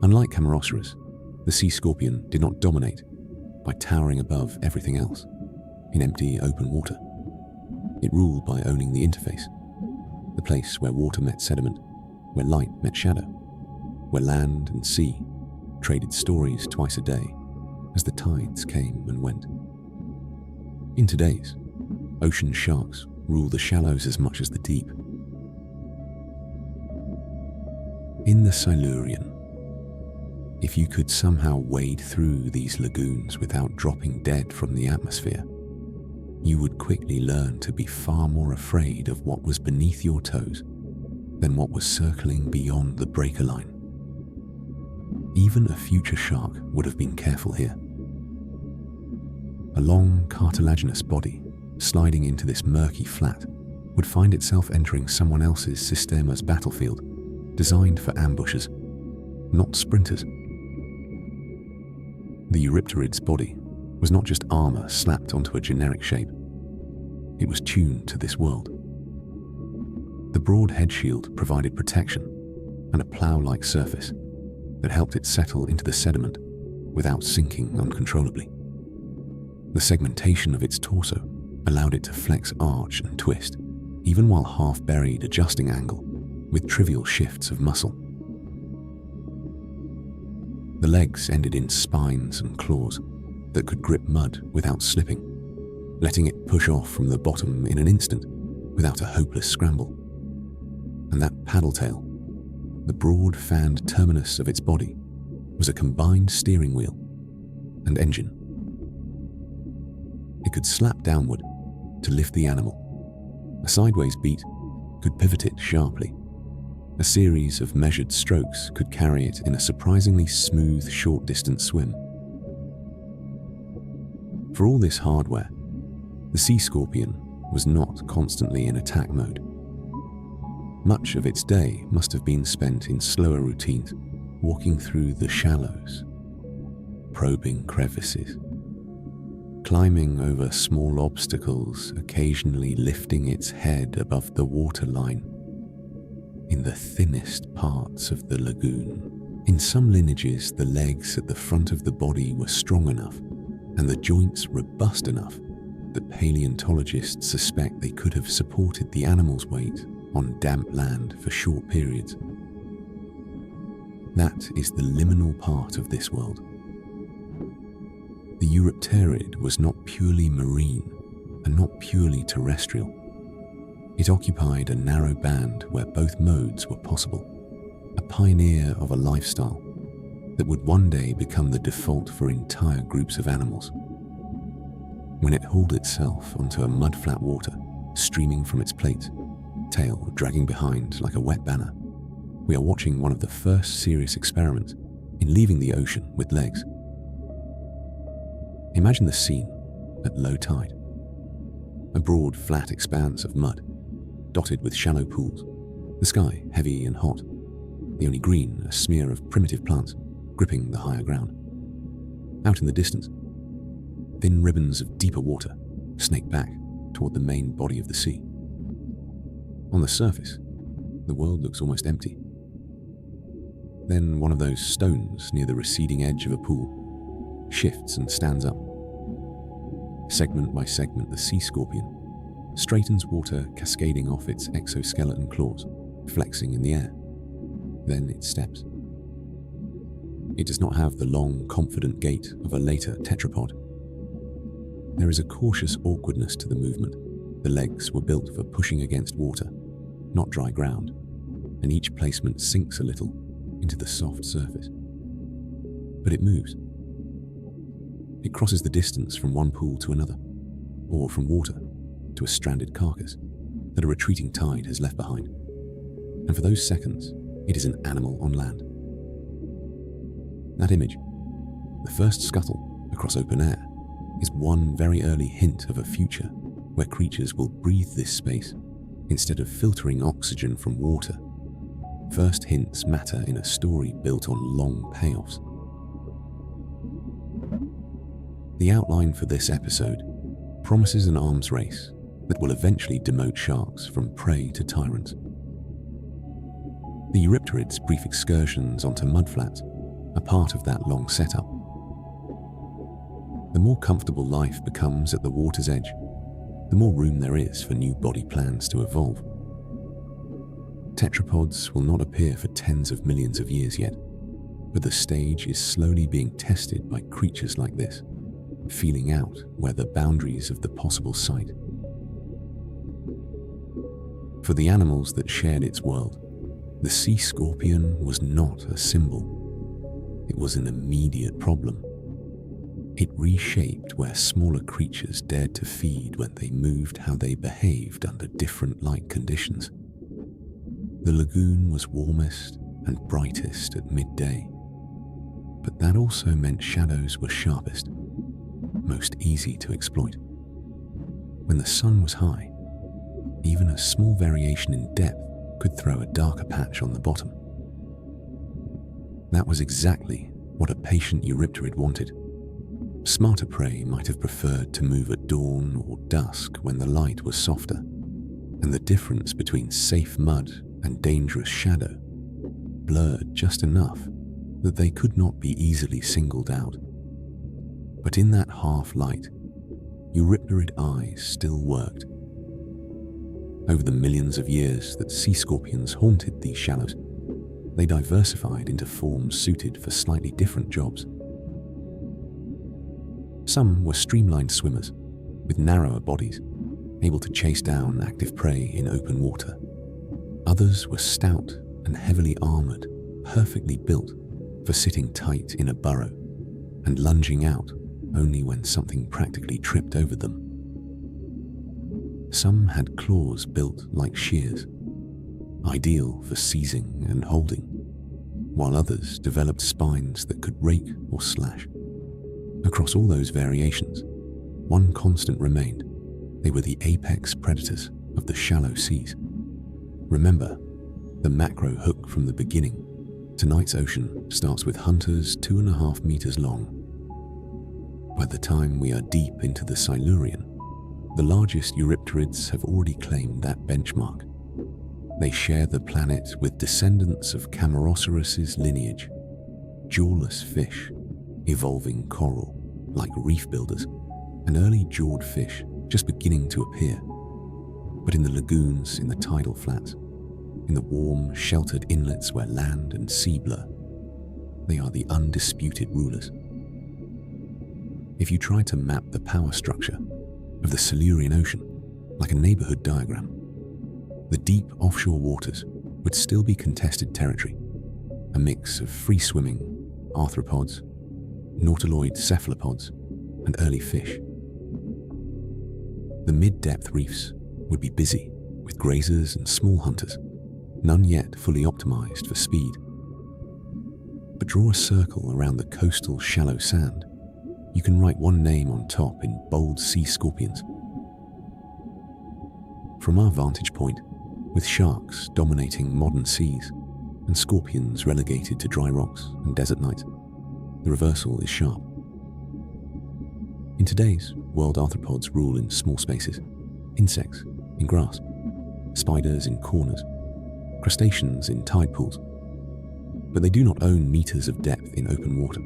Unlike Cameroceras, the sea scorpion did not dominate by towering above everything else in empty open water. It ruled by owning the interface, the place where water met sediment, where light met shadow, where land and sea traded stories twice a day as the tides came and went. In today's, ocean sharks rule the shallows as much as the deep. In the Silurian, if you could somehow wade through these lagoons without dropping dead from the atmosphere, you would quickly learn to be far more afraid of what was beneath your toes than what was circling beyond the breaker line. Even a future shark would have been careful here. A long, cartilaginous body sliding into this murky flat would find itself entering someone else's Systema's battlefield, designed for ambushers, not sprinters. The Eurypterid's body was not just armor slapped onto a generic shape. It was tuned to this world. The broad head shield provided protection and a plow-like surface that helped it settle into the sediment without sinking uncontrollably. The segmentation of its torso allowed it to flex, arch, and twist, even while half-buried adjusting angle with trivial shifts of muscle. The legs ended in spines and claws that could grip mud without slipping, letting it push off from the bottom in an instant without a hopeless scramble. And that paddle tail, the broad fanned terminus of its body, was a combined steering wheel and engine. It could slap downward to lift the animal. A sideways beat could pivot it sharply. A series of measured strokes could carry it in a surprisingly smooth short-distance swim. For all this hardware, the sea scorpion was not constantly in attack mode. Much of its day must have been spent in slower routines, walking through the shallows, probing crevices, climbing over small obstacles, occasionally lifting its head above the waterline in the thinnest parts of the lagoon. In some lineages, the legs at the front of the body were strong enough and the joints robust enough that paleontologists suspect they could have supported the animal's weight on damp land for short periods. That is the liminal part of this world. The Eurypterid was not purely marine and not purely terrestrial. It occupied a narrow band where both modes were possible, a pioneer of a lifestyle that would one day become the default for entire groups of animals. When it hauled itself onto a mud-flat water, streaming from its plate, tail dragging behind like a wet banner, we are watching one of the first serious experiments in leaving the ocean with legs. Imagine the scene at low tide. A broad, flat expanse of mud, dotted with shallow pools, the sky heavy and hot, the only green a smear of primitive plants gripping the higher ground. Out in the distance, thin ribbons of deeper water snake back toward the main body of the sea. On the surface, the world looks almost empty. Then one of those stones near the receding edge of a pool shifts and stands up. Segment by segment, the sea scorpion straightens, water cascading off its exoskeleton claws, flexing in the air. Then it steps. It does not have the long, confident gait of a later tetrapod. There is a cautious awkwardness to the movement. The legs were built for pushing against water, not dry ground, and each placement sinks a little into the soft surface. But it moves. It crosses the distance from one pool to another, or from water to a stranded carcass that a retreating tide has left behind. And for those seconds, it is an animal on land. That image, the first scuttle across open air, is one very early hint of a future where creatures will breathe this space instead of filtering oxygen from water. First hints matter in a story built on long payoffs. The outline for this episode promises an arms race that will eventually demote sharks from prey to tyrants. The Eurypterid's brief excursions onto mudflats are part of that long setup. The more comfortable life becomes at the water's edge, the more room there is for new body plans to evolve. Tetrapods will not appear for tens of millions of years yet, but the stage is slowly being tested by creatures like this, feeling out where the boundaries of the possible sight. For the animals that shared its world, the sea scorpion was not a symbol. It was an immediate problem. It reshaped where smaller creatures dared to feed when they moved how they behaved under different light conditions. The lagoon was warmest and brightest at midday, but that also meant shadows were sharpest, most easy to exploit. When the sun was high, even a small variation in depth could throw a darker patch on the bottom. That was exactly what a patient Eurypterid wanted. Smarter prey might have preferred to move at dawn or dusk when the light was softer, and the difference between safe mud and dangerous shadow blurred just enough that they could not be easily singled out. But in that half light, Eurypterid eyes still worked. Over the millions of years that sea scorpions haunted these shallows, they diversified into forms suited for slightly different jobs. Some were streamlined swimmers, with narrower bodies, able to chase down active prey in open water. Others were stout and heavily armoured, perfectly built for sitting tight in a burrow and lunging out only when something practically tripped over them. Some had claws built like shears, ideal for seizing and holding, while others developed spines that could rake or slash. Across all those variations, one constant remained. They were the apex predators of the shallow seas. Remember, the macro hook from the beginning. Tonight's ocean starts with hunters 2.5 meters long. By the time we are deep into the Silurian, the largest eurypterids have already claimed that benchmark. They share the planet with descendants of Cameroceras' lineage, jawless fish, evolving coral, like reef builders, and early jawed fish just beginning to appear. But in the lagoons, in the tidal flats, in the warm, sheltered inlets where land and sea blur, they are the undisputed rulers. If you try to map the power structure of the Silurian Ocean like a neighborhood diagram, the deep offshore waters would still be contested territory, a mix of free-swimming arthropods, nautiloid cephalopods, and early fish. The mid-depth reefs would be busy with grazers and small hunters, none yet fully optimized for speed. But draw a circle around the coastal shallow sand. You can write one name on top in bold sea scorpions. From our vantage point, with sharks dominating modern seas and scorpions relegated to dry rocks and desert nights, the reversal is sharp. In today's world, arthropods rule in small spaces, insects in grass, spiders in corners, crustaceans in tide pools. But they do not own meters of depth in open water.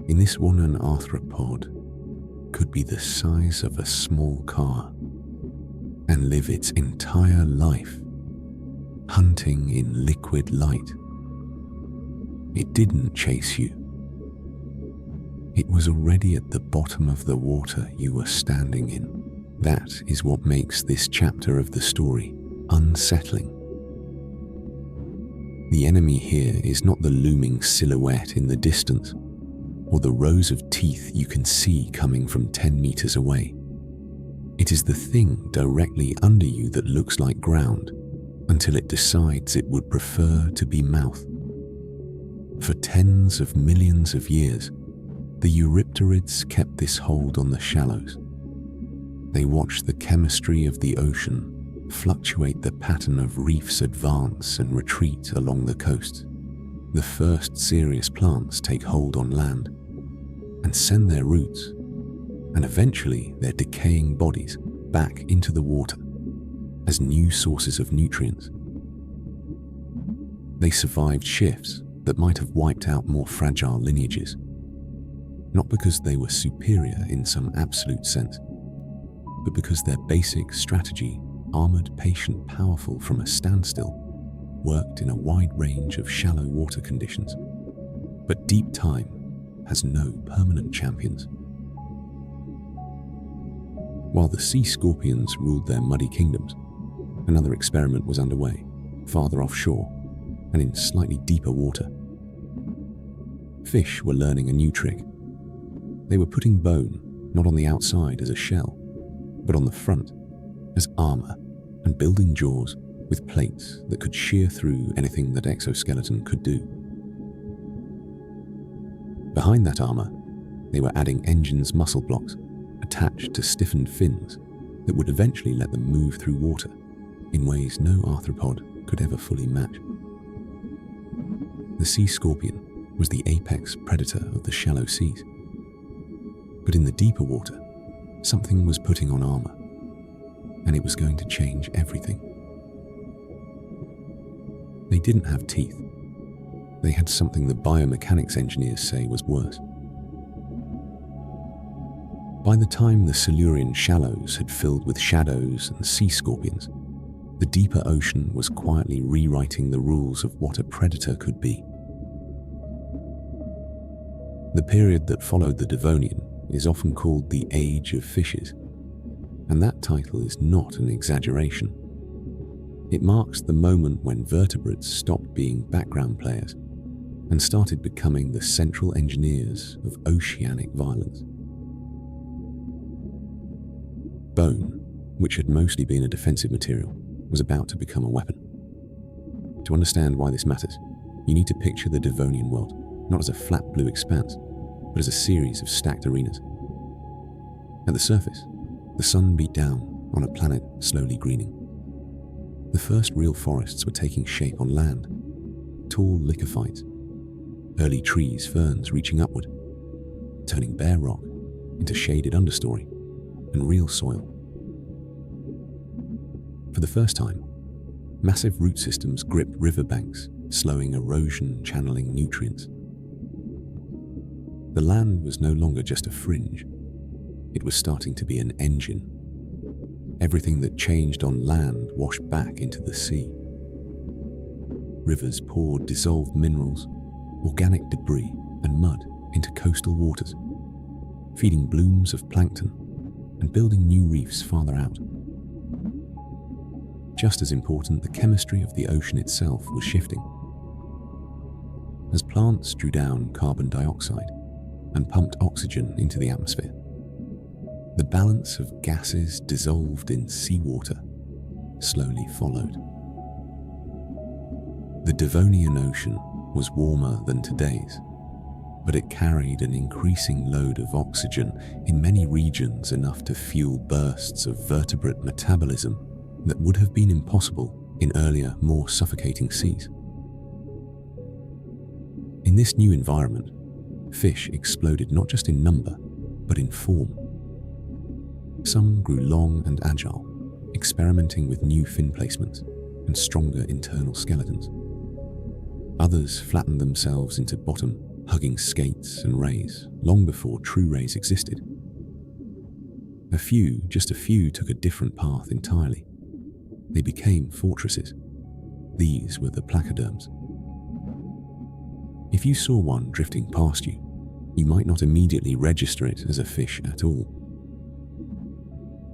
In this one, an arthropod could be the size of a small car and live its entire life hunting in liquid light. It didn't chase you. It was already at the bottom of the water you were standing in. That is what makes this chapter of the story unsettling. The enemy here is not the looming silhouette in the distance, or the rows of teeth you can see coming from 10 meters away. It is the thing directly under you that looks like ground until it decides it would prefer to be mouth. For tens of millions of years, the eurypterids kept this hold on the shallows. They watched the chemistry of the ocean fluctuate the pattern of reefs advance and retreat along the coast. The first serious plants take hold on land and send their roots, and eventually their decaying bodies, back into the water as new sources of nutrients. They survived shifts that might have wiped out more fragile lineages, not because they were superior in some absolute sense, but because their basic strategy, armoured, patient, powerful from a standstill, worked in a wide range of shallow water conditions. But deep time has no permanent champions. While the sea scorpions ruled their muddy kingdoms, another experiment was underway, farther offshore and in slightly deeper water. Fish were learning a new trick. They were putting bone not on the outside as a shell, but on the front as armor, and building jaws with plates that could shear through anything that exoskeleton could do. Behind that armor, they were adding engines' muscle blocks attached to stiffened fins that would eventually let them move through water in ways no arthropod could ever fully match. The sea scorpion was the apex predator of the shallow seas. But in the deeper water, something was putting on armor, and it was going to change everything. They didn't have teeth. They had something the biomechanics engineers say was worse. By the time the Silurian shallows had filled with shadows and sea scorpions, the deeper ocean was quietly rewriting the rules of what a predator could be. The period that followed the Devonian is often called the Age of Fishes, and that title is not an exaggeration. It marks the moment when vertebrates stopped being background players and started becoming the central engineers of oceanic violence. Bone, which had mostly been a defensive material, was about to become a weapon. To understand why this matters, you need to picture the Devonian world not as a flat blue expanse, but as a series of stacked arenas. At the surface, the sun beat down on a planet slowly greening. The first real forests were taking shape on land, tall lycophytes, early trees, ferns reaching upward, turning bare rock into shaded understory and real soil. For the first time, massive root systems gripped riverbanks, slowing erosion, channeling nutrients. The land was no longer just a fringe. It was starting to be an engine. Everything that changed on land washed back into the sea. Rivers poured dissolved minerals, organic debris, and mud into coastal waters, feeding blooms of plankton and building new reefs farther out. Just as important, the chemistry of the ocean itself was shifting. As plants drew down carbon dioxide and pumped oxygen into the atmosphere, the balance of gases dissolved in seawater slowly followed. The Devonian Ocean was warmer than today's, but it carried an increasing load of oxygen in many regions, enough to fuel bursts of vertebrate metabolism that would have been impossible in earlier, more suffocating seas. In this new environment, fish exploded not just in number, but in form. Some grew long and agile, experimenting with new fin placements and stronger internal skeletons. Others flattened themselves into bottom-hugging skates and rays long before true rays existed. Just a few took a different path entirely. They became fortresses. These were the placoderms. If you saw one drifting past you, you might not immediately register it as a fish at all.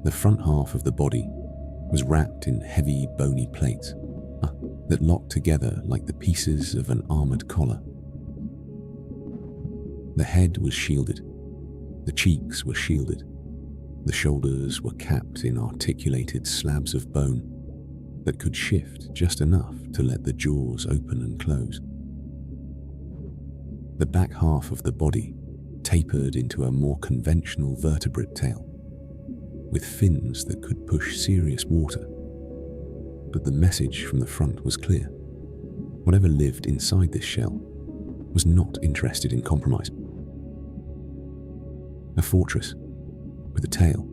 The front half of the body was wrapped in heavy, bony plates that locked together like the pieces of an armoured collar. The head was shielded, the cheeks were shielded, the shoulders were capped in articulated slabs of bone that could shift just enough to let the jaws open and close. The back half of the body tapered into a more conventional vertebrate tail, with fins that could push serious water. But the message from the front was clear. Whatever lived inside this shell was not interested in compromise. A fortress with a tail,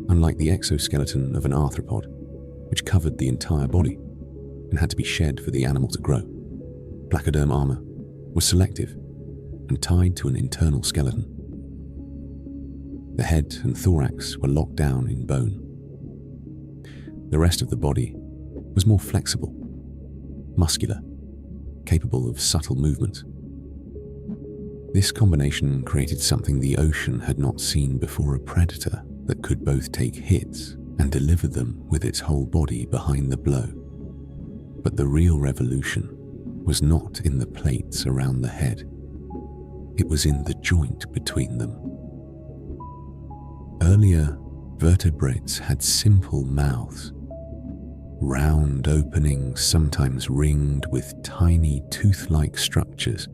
unlike the exoskeleton of an arthropod, which covered the entire body and had to be shed for the animal to grow. Placoderm armor was selective and tied to an internal skeleton. The head and thorax were locked down in bone. The rest of the body was more flexible, muscular, capable of subtle movements. This combination created something the ocean had not seen before: a predator that could both take hits and deliver them with its whole body behind the blow. But the real revolution was not in the plates around the head. It was in the joint between them. Earlier, vertebrates had simple mouths, round openings sometimes ringed with tiny tooth-like structures,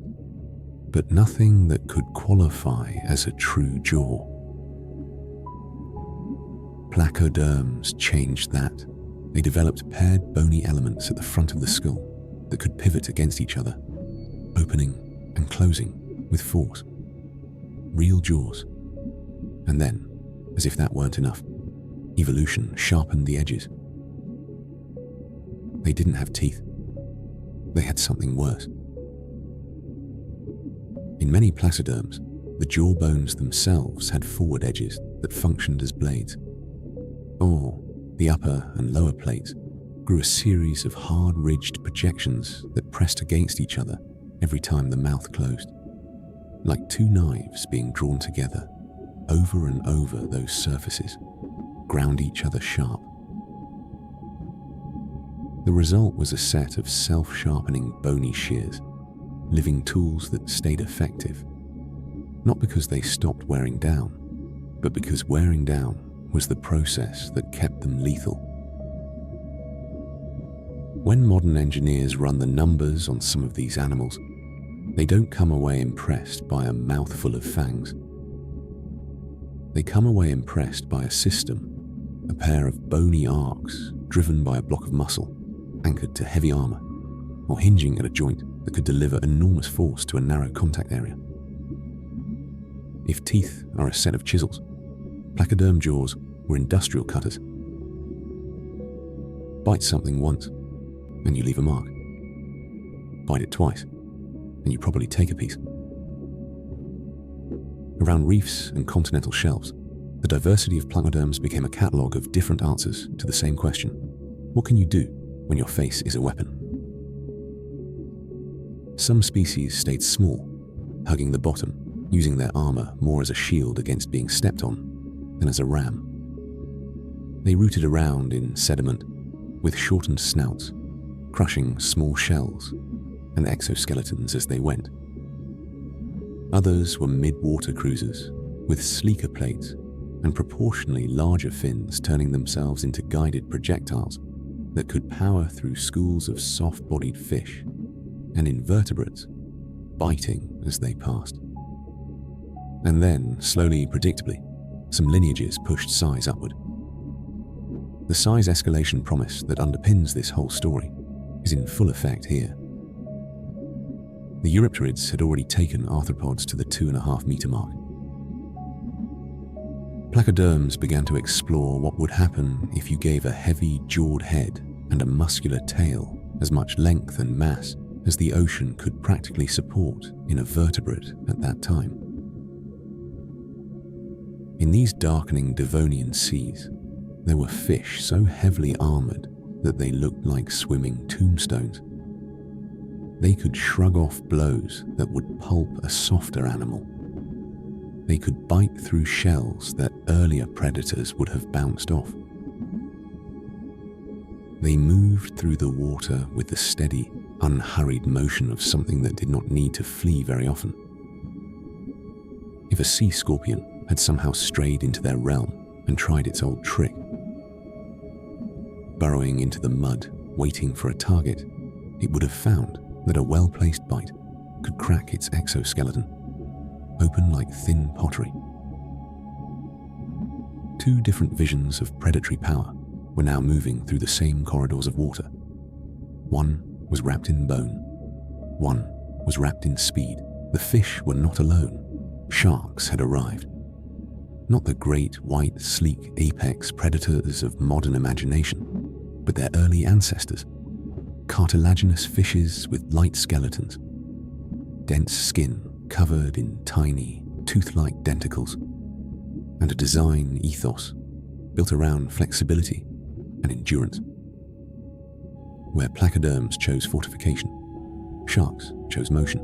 but nothing that could qualify as a true jaw. Placoderms changed that. They developed paired bony elements at the front of the skull that could pivot against each other, opening and closing with force. Real jaws. And then, as if that weren't enough, evolution sharpened the edges. They didn't have teeth. They had something worse. In many placoderms, the jaw bones themselves had forward edges that functioned as blades, or the upper and lower plates grew a series of hard-ridged projections that pressed against each other every time the mouth closed, like two knives being drawn together over and over those surfaces, ground each other sharp. The result was a set of self-sharpening bony shears, living tools that stayed effective, not because they stopped wearing down, but because wearing down was the process that kept them lethal. When modern engineers run the numbers on some of these animals, they don't come away impressed by a mouthful of fangs. They come away impressed by a system, a pair of bony arcs driven by a block of muscle, anchored to heavy armor, or hinging at a joint that could deliver enormous force to a narrow contact area. If teeth are a set of chisels, placoderm jaws were industrial cutters. Bite something once, and you leave a mark. Bite it twice, and you probably take a piece. Around reefs and continental shelves, the diversity of placoderms became a catalogue of different answers to the same question: what can you do when your face is a weapon? Some species stayed small, hugging the bottom, using their armor more as a shield against being stepped on than as a ram. They rooted around in sediment with shortened snouts, crushing small shells and exoskeletons as they went. Others were mid-water cruisers with sleeker plates and proportionally larger fins, turning themselves into guided projectiles that could power through schools of soft-bodied fish and invertebrates, biting as they passed. And then, slowly, predictably, some lineages pushed size upward. The size escalation promise that underpins this whole story is in full effect here. The Eurypterids had already taken arthropods to the 2.5 meter mark. Placoderms began to explore what would happen if you gave a heavy jawed head and a muscular tail as much length and mass as the ocean could practically support in a vertebrate at that time. In these darkening Devonian seas, there were fish so heavily armored that they looked like swimming tombstones. They could shrug off blows that would pulp a softer animal. They could bite through shells that earlier predators would have bounced off. They moved through the water with the steady, unhurried motion of something that did not need to flee very often. If a sea scorpion had somehow strayed into their realm and tried its old trick, burrowing into the mud, waiting for a target, it would have found that a well-placed bite could crack its exoskeleton, open like thin pottery. Two different visions of predatory power were now moving through the same corridors of water. One was wrapped in bone. One was wrapped in speed. The fish were not alone. Sharks had arrived. Not the great, white, sleek apex predators of modern imagination, but their early ancestors. Cartilaginous fishes with light skeletons, dense skin covered in tiny, tooth-like denticles, and a design ethos built around flexibility and endurance. Where placoderms chose fortification, sharks chose motion.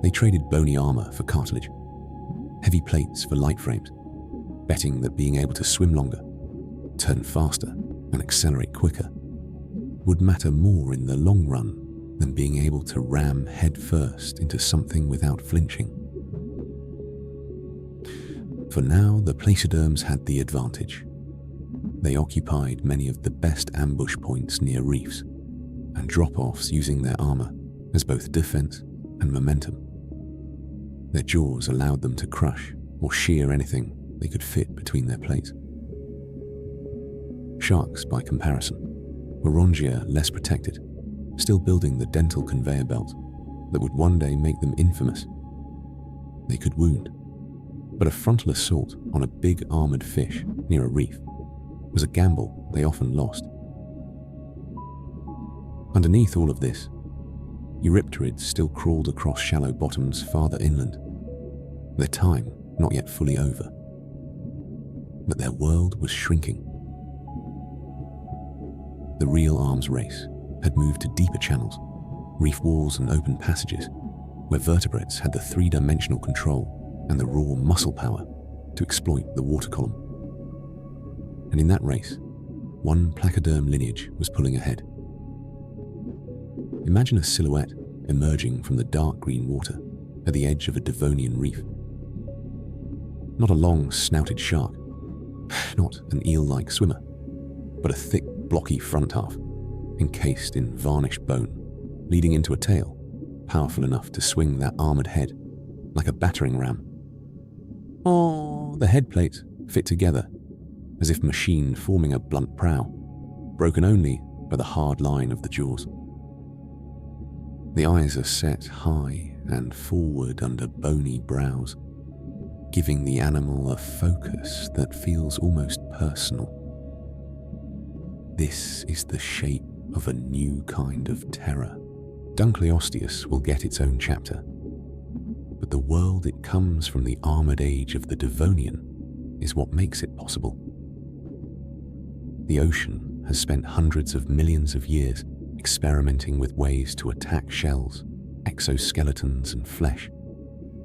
They traded bony armor for cartilage, heavy plates for light frames, betting that being able to swim longer, turn faster, and accelerate quicker would matter more in the long run than being able to ram headfirst into something without flinching. For now, the placoderms had the advantage. They occupied many of the best ambush points near reefs and drop-offs, using their armor as both defense and momentum. Their jaws allowed them to crush or shear anything they could fit between their plates. Sharks, by comparison, were rongier, less protected, still building the dental conveyor belt that would one day make them infamous. They could wound, but a frontal assault on a big armored fish near a reef was a gamble they often lost. Underneath all of this, Eurypterids still crawled across shallow bottoms farther inland, their time not yet fully over. But their world was shrinking. The real arms race had moved to deeper channels, reef walls and open passages, where vertebrates had the three-dimensional control and the raw muscle power to exploit the water column. And in that race, one placoderm lineage was pulling ahead. Imagine a silhouette emerging from the dark green water at the edge of a Devonian reef. Not a long, snouted shark, not an eel-like swimmer, but a thick, blocky front half, encased in varnished bone, leading into a tail, powerful enough to swing that armoured head like a battering ram. The head plates fit together, as if machined, forming a blunt prow, broken only by the hard line of the jaws. The eyes are set high and forward under bony brows, giving the animal a focus that feels almost personal. This is the shape of a new kind of terror. Dunkleosteus will get its own chapter, but the world it comes from, the armoured age of the Devonian, is what makes it possible. The ocean has spent hundreds of millions of years experimenting with ways to attack shells, exoskeletons and flesh.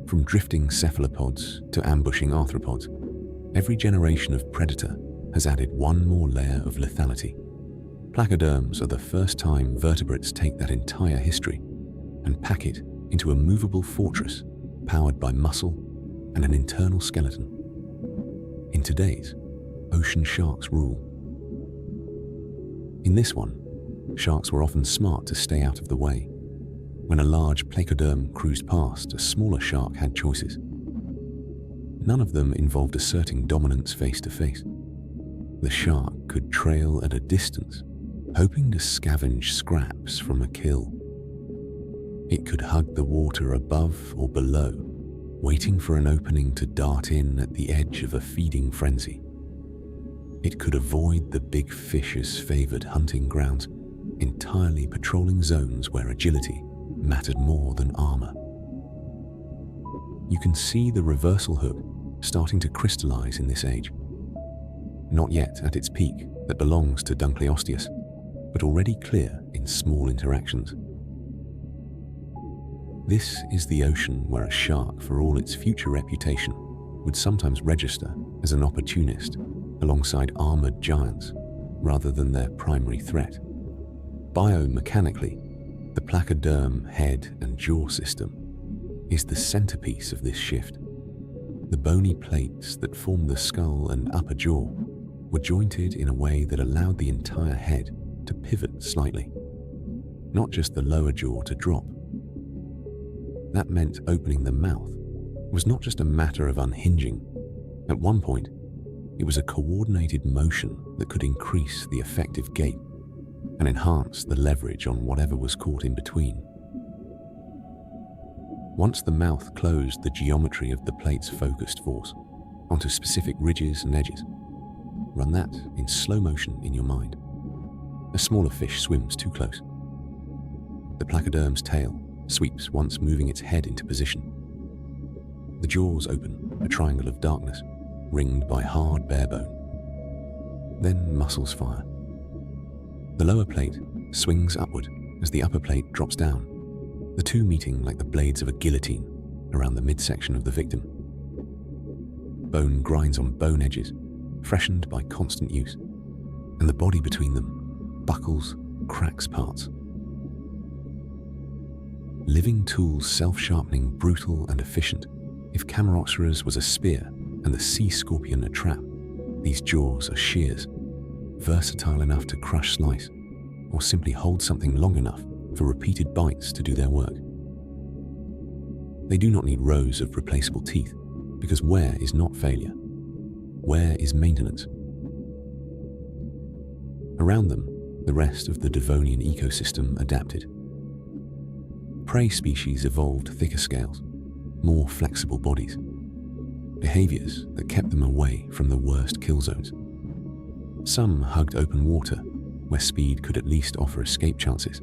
From drifting cephalopods to ambushing arthropods, every generation of predator has added one more layer of lethality. Placoderms are the first time vertebrates take that entire history and pack it into a movable fortress powered by muscle and an internal skeleton. In today's, ocean sharks rule. In this one, sharks were often smart to stay out of the way. When a large placoderm cruised past, a smaller shark had choices. None of them involved asserting dominance face to face. The shark could trail at a distance, hoping to scavenge scraps from a kill. It could hug the water above or below, waiting for an opening to dart in at the edge of a feeding frenzy. It could avoid the big fish's favoured hunting grounds, entirely patrolling zones where agility mattered more than armour. You can see the reversal hook starting to crystallise in this age. Not yet at its peak that belongs to Dunkleosteus, but already clear in small interactions. This is the ocean where a shark, for all its future reputation, would sometimes register as an opportunist alongside armoured giants rather than their primary threat. Biomechanically, the placoderm head and jaw system is the centerpiece of this shift. The bony plates that form the skull and upper jaw were jointed in a way that allowed the entire head to pivot slightly, not just the lower jaw to drop. That meant opening the mouth was not just a matter of unhinging. At one point, it was a coordinated motion that could increase the effective gape and enhance the leverage on whatever was caught in between. Once the mouth closed, the geometry of the plates focused force onto specific ridges and edges. Run that in slow motion in your mind. A smaller fish swims too close. The placoderm's tail sweeps once moving its head into position. The jaws open, a triangle of darkness, ringed by hard bare bone. Then muscles fire. The lower plate swings upward as the upper plate drops down, the two meeting like the blades of a guillotine around the midsection of the victim. Bone grinds on bone edges, freshened by constant use, and the body between them buckles, cracks parts. Living tools, self-sharpening, brutal and efficient. If Cameroceras was a spear and the sea scorpion a trap, these jaws are shears, versatile enough to crush, slice, or simply hold something long enough for repeated bites to do their work. They do not need rows of replaceable teeth, because wear is not failure. Wear is maintenance. Around them, the rest of the Devonian ecosystem adapted. Prey species evolved thicker scales, more flexible bodies, behaviours that kept them away from the worst kill zones. Some hugged open water, where speed could at least offer escape chances.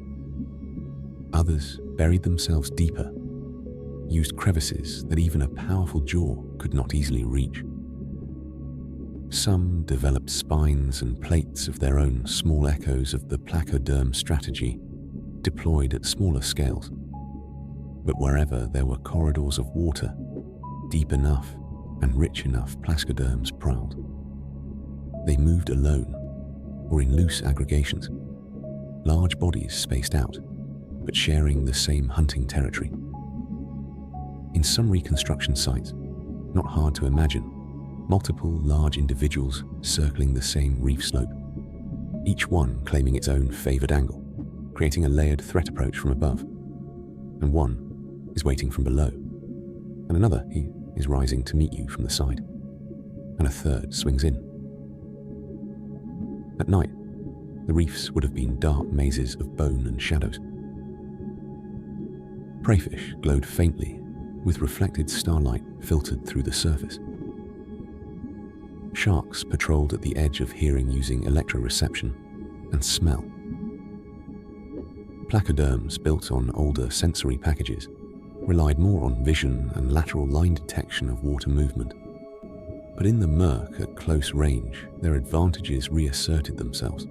Others buried themselves deeper, used crevices that even a powerful jaw could not easily reach. Some developed spines and plates of their own, small echoes of the placoderm strategy, deployed at smaller scales. But wherever there were corridors of water, deep enough and rich enough placoderms prowled. They moved alone or in loose aggregations, large bodies spaced out, but sharing the same hunting territory. In some reconstruction sites, not hard to imagine, multiple large individuals circling the same reef slope, each one claiming its own favored angle, creating a layered threat approach from above. And one is waiting from below, and another is rising to meet you from the side, and a third swings in. At night, the reefs would have been dark mazes of bone and shadows. Preyfish glowed faintly, with reflected starlight filtered through the surface. Sharks patrolled at the edge of hearing using electroreception and smell. Placoderms built on older sensory packages relied more on vision and lateral line detection of water movement. But in the murk at close range, their advantages reasserted themselves.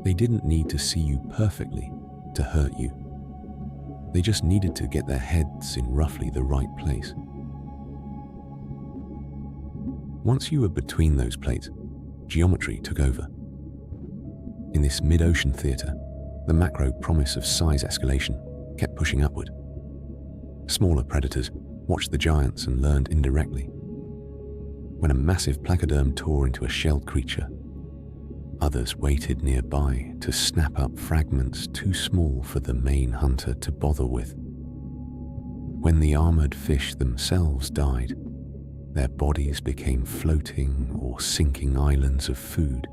They didn't need to see you perfectly to hurt you. They just needed to get their heads in roughly the right place. Once you were between those plates, geometry took over. In this mid-ocean theatre, the macro promise of size escalation kept pushing upward. Smaller predators watched the giants and learned indirectly. When a massive placoderm tore into a shelled creature, others waited nearby to snap up fragments too small for the main hunter to bother with. When the armoured fish themselves died, their bodies became floating or sinking islands of food,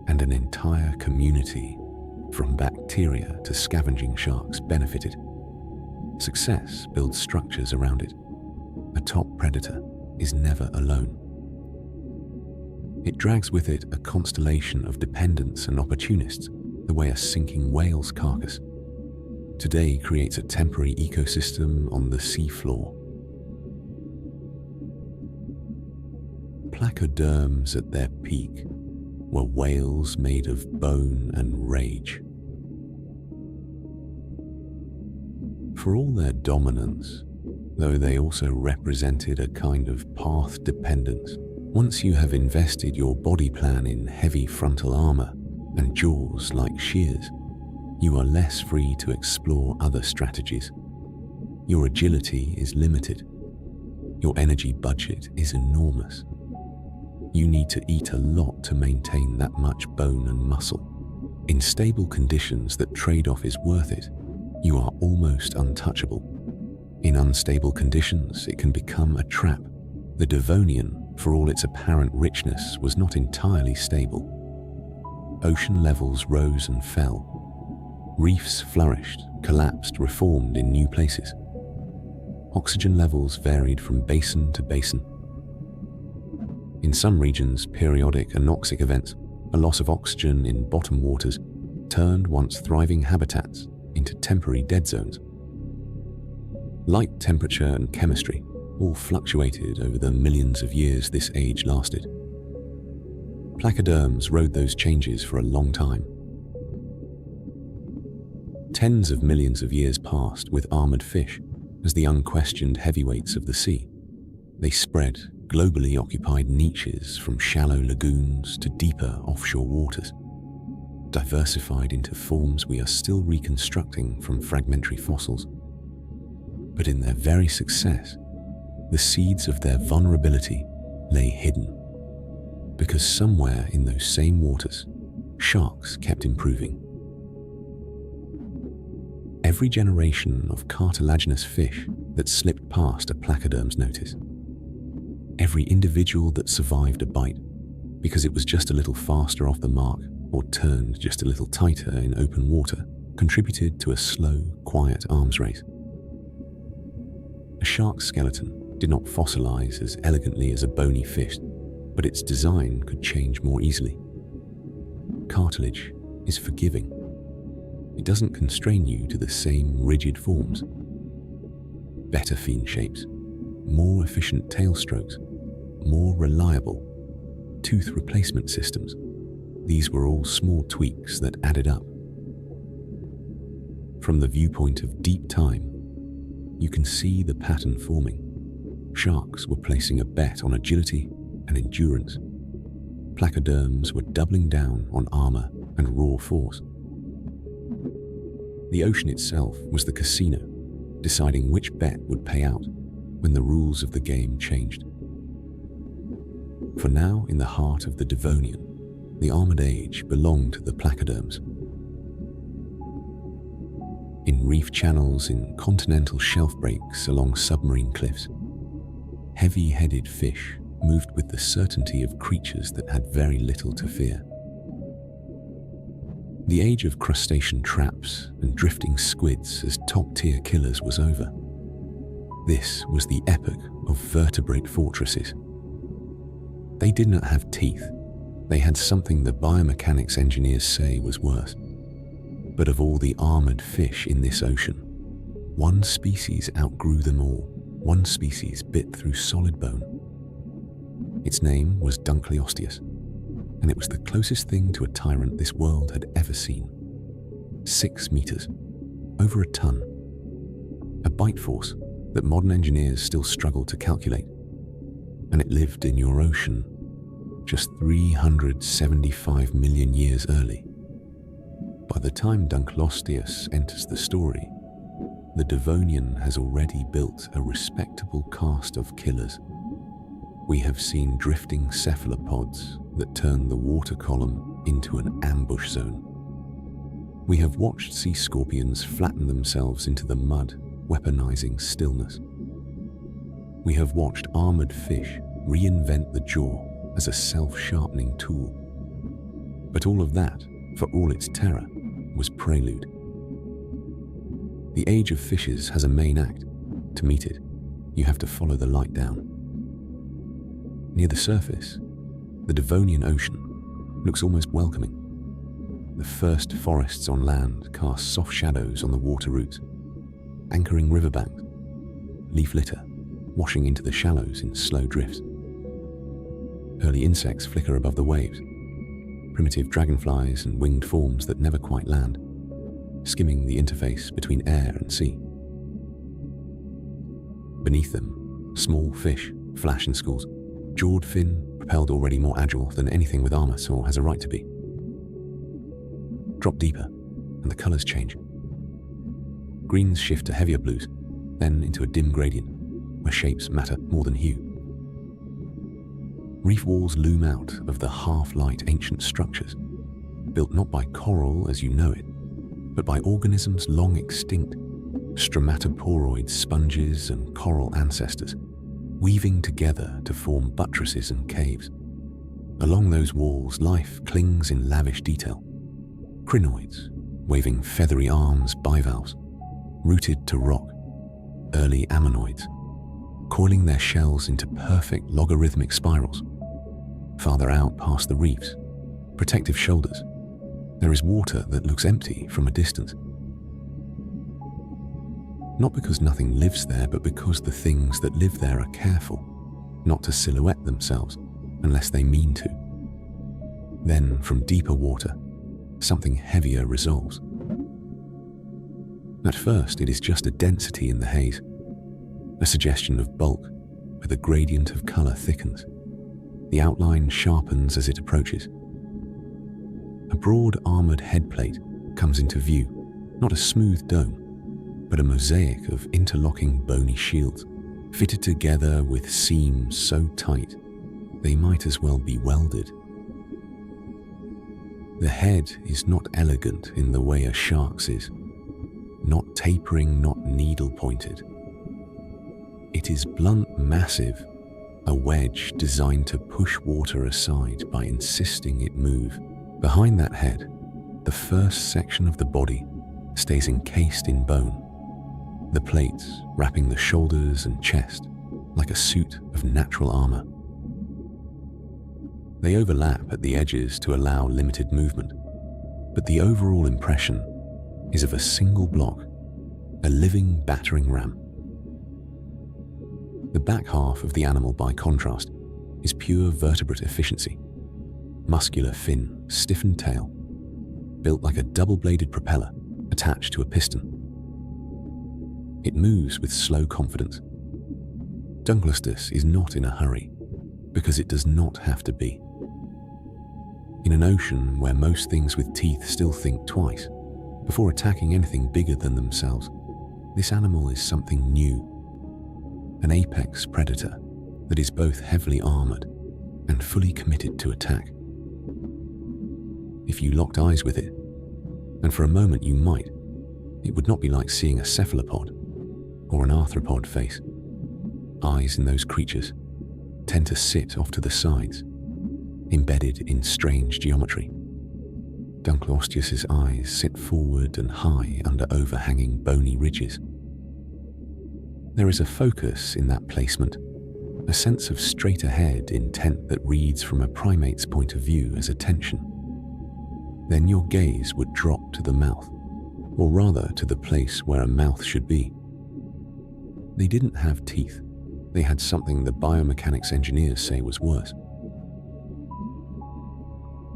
and an entire community, from bacteria to scavenging sharks, benefited. Success builds structures around it. A top predator is never alone. It drags with it a constellation of dependents and opportunists, the way a sinking whale's carcass today creates a temporary ecosystem on the seafloor. Placoderms at their peak were whales made of bone and rage. For all their dominance, though they also represented a kind of path dependence, once you have invested your body plan in heavy frontal armor and jaws like shears, you are less free to explore other strategies. Your agility is limited. Your energy budget is enormous. You need to eat a lot to maintain that much bone and muscle. In stable conditions that trade-off is worth it, you are almost untouchable. In unstable conditions, it can become a trap. The Devonian, for all its apparent richness, was not entirely stable. Ocean levels rose and fell. Reefs flourished, collapsed, reformed in new places. Oxygen levels varied from basin to basin. In some regions, periodic anoxic events, a loss of oxygen in bottom waters, turned once thriving habitats into temporary dead zones. Light, temperature, and chemistry all fluctuated over the millions of years this age lasted. Placoderms rode those changes for a long time. Tens of millions of years passed with armoured fish as the unquestioned heavyweights of the sea. They spread, globally occupied niches from shallow lagoons to deeper offshore waters, diversified into forms we are still reconstructing from fragmentary fossils. But in their very success, the seeds of their vulnerability lay hidden, because somewhere in those same waters, sharks kept improving. Every generation of cartilaginous fish that slipped past a placoderm's notice, every individual that survived a bite because it was just a little faster off the mark or turned just a little tighter in open water, contributed to a slow, quiet arms race. A shark's skeleton did not fossilize as elegantly as a bony fish, but its design could change more easily. Cartilage is forgiving. It doesn't constrain you to the same rigid forms. better fin shapes, more efficient tail strokes, more reliable tooth replacement systems. These were all small tweaks that added up. From the viewpoint of deep time, you can see the pattern forming. Sharks were placing a bet on agility and endurance. Placoderms were doubling down on armor and raw force. The ocean itself was the casino, deciding which bet would pay out when the rules of the game changed. For now, in the heart of the Devonian, the Armoured Age belonged to the placoderms. In reef channels, in continental shelf breaks along submarine cliffs, heavy-headed fish moved with the certainty of creatures that had very little to fear. The age of crustacean traps and drifting squids as top-tier killers was over. This was the epoch of vertebrate fortresses. They did not have teeth. They had something the biomechanics engineers say was worse. But of all the armored fish in this ocean, one species outgrew them all. One species bit through solid bone. Its name was Dunkleosteus, and it was the closest thing to a tyrant this world had ever seen. 6 meters, over a ton. A bite force that modern engineers still struggle to calculate. And it lived in your ocean just 375 million years early. By the time Dunkleosteus enters the story, the Devonian has already built a respectable cast of killers. We have seen drifting cephalopods that turn the water column into an ambush zone. We have watched sea scorpions flatten themselves into the mud, weaponizing stillness. We have watched armored fish reinvent the jaw as a self-sharpening tool. But all of that, for all its terror, was prelude. The age of fishes has a main act. To meet it, you have to follow the light down. Near the surface, the Devonian Ocean looks almost welcoming. The first forests on land cast soft shadows on the water roots, anchoring riverbanks, leaf litter washing into the shallows in slow drifts. Early insects flicker above the waves, primitive dragonflies and winged forms that never quite land, skimming the interface between air and sea. Beneath them, small fish flash in schools, jawed fin, propelled already more agile than anything with armor or has a right to be. Drop deeper, and the colors change. Greens shift to heavier blues, then into a dim gradient, where shapes matter more than hue. Reef walls loom out of the half-light ancient structures, built not by coral as you know it, but by organisms long extinct, stromatoporoid sponges and coral ancestors, weaving together to form buttresses and caves. Along those walls, life clings in lavish detail. Crinoids, waving feathery arms, bivalves, rooted to rock, early ammonoids, coiling their shells into perfect logarithmic spirals. Farther out past the reefs, protective shoulders, there is water that looks empty from a distance. Not because nothing lives there, but because the things that live there are careful not to silhouette themselves unless they mean to. Then, from deeper water, something heavier resolves. At first, it is just a density in the haze, a suggestion of bulk where the gradient of color thickens. The outline sharpens as it approaches. A broad armored headplate comes into view, not a smooth dome, but a mosaic of interlocking bony shields, fitted together with seams so tight they might as well be welded. The head is not elegant in the way a shark's is, not tapering, not needle-pointed. It is blunt, massive, a wedge designed to push water aside by insisting it move. Behind that head, the first section of the body stays encased in bone, the plates wrapping the shoulders and chest like a suit of natural armor. They overlap at the edges to allow limited movement, but the overall impression is of a single block, a living battering ram. The back half of the animal, by contrast, is pure vertebrate efficiency. Muscular fin, stiffened tail, built like a double-bladed propeller attached to a piston. It moves with slow confidence. Dunkleosteus is not in a hurry because it does not have to be. In an ocean where most things with teeth still think twice before attacking anything bigger than themselves, this animal is something new. An apex predator that is both heavily armoured and fully committed to attack. If you locked eyes with it, and for a moment you might, it would not be like seeing a cephalopod or an arthropod face. Eyes in those creatures tend to sit off to the sides, embedded in strange geometry. Dunkleosteus's eyes sit forward and high under overhanging bony ridges. There is a focus in that placement, a sense of straight ahead intent that reads from a primate's point of view as attention. Then your gaze would drop to the mouth, or rather to the place where a mouth should be. They didn't have teeth. They had something the biomechanics engineers say was worse.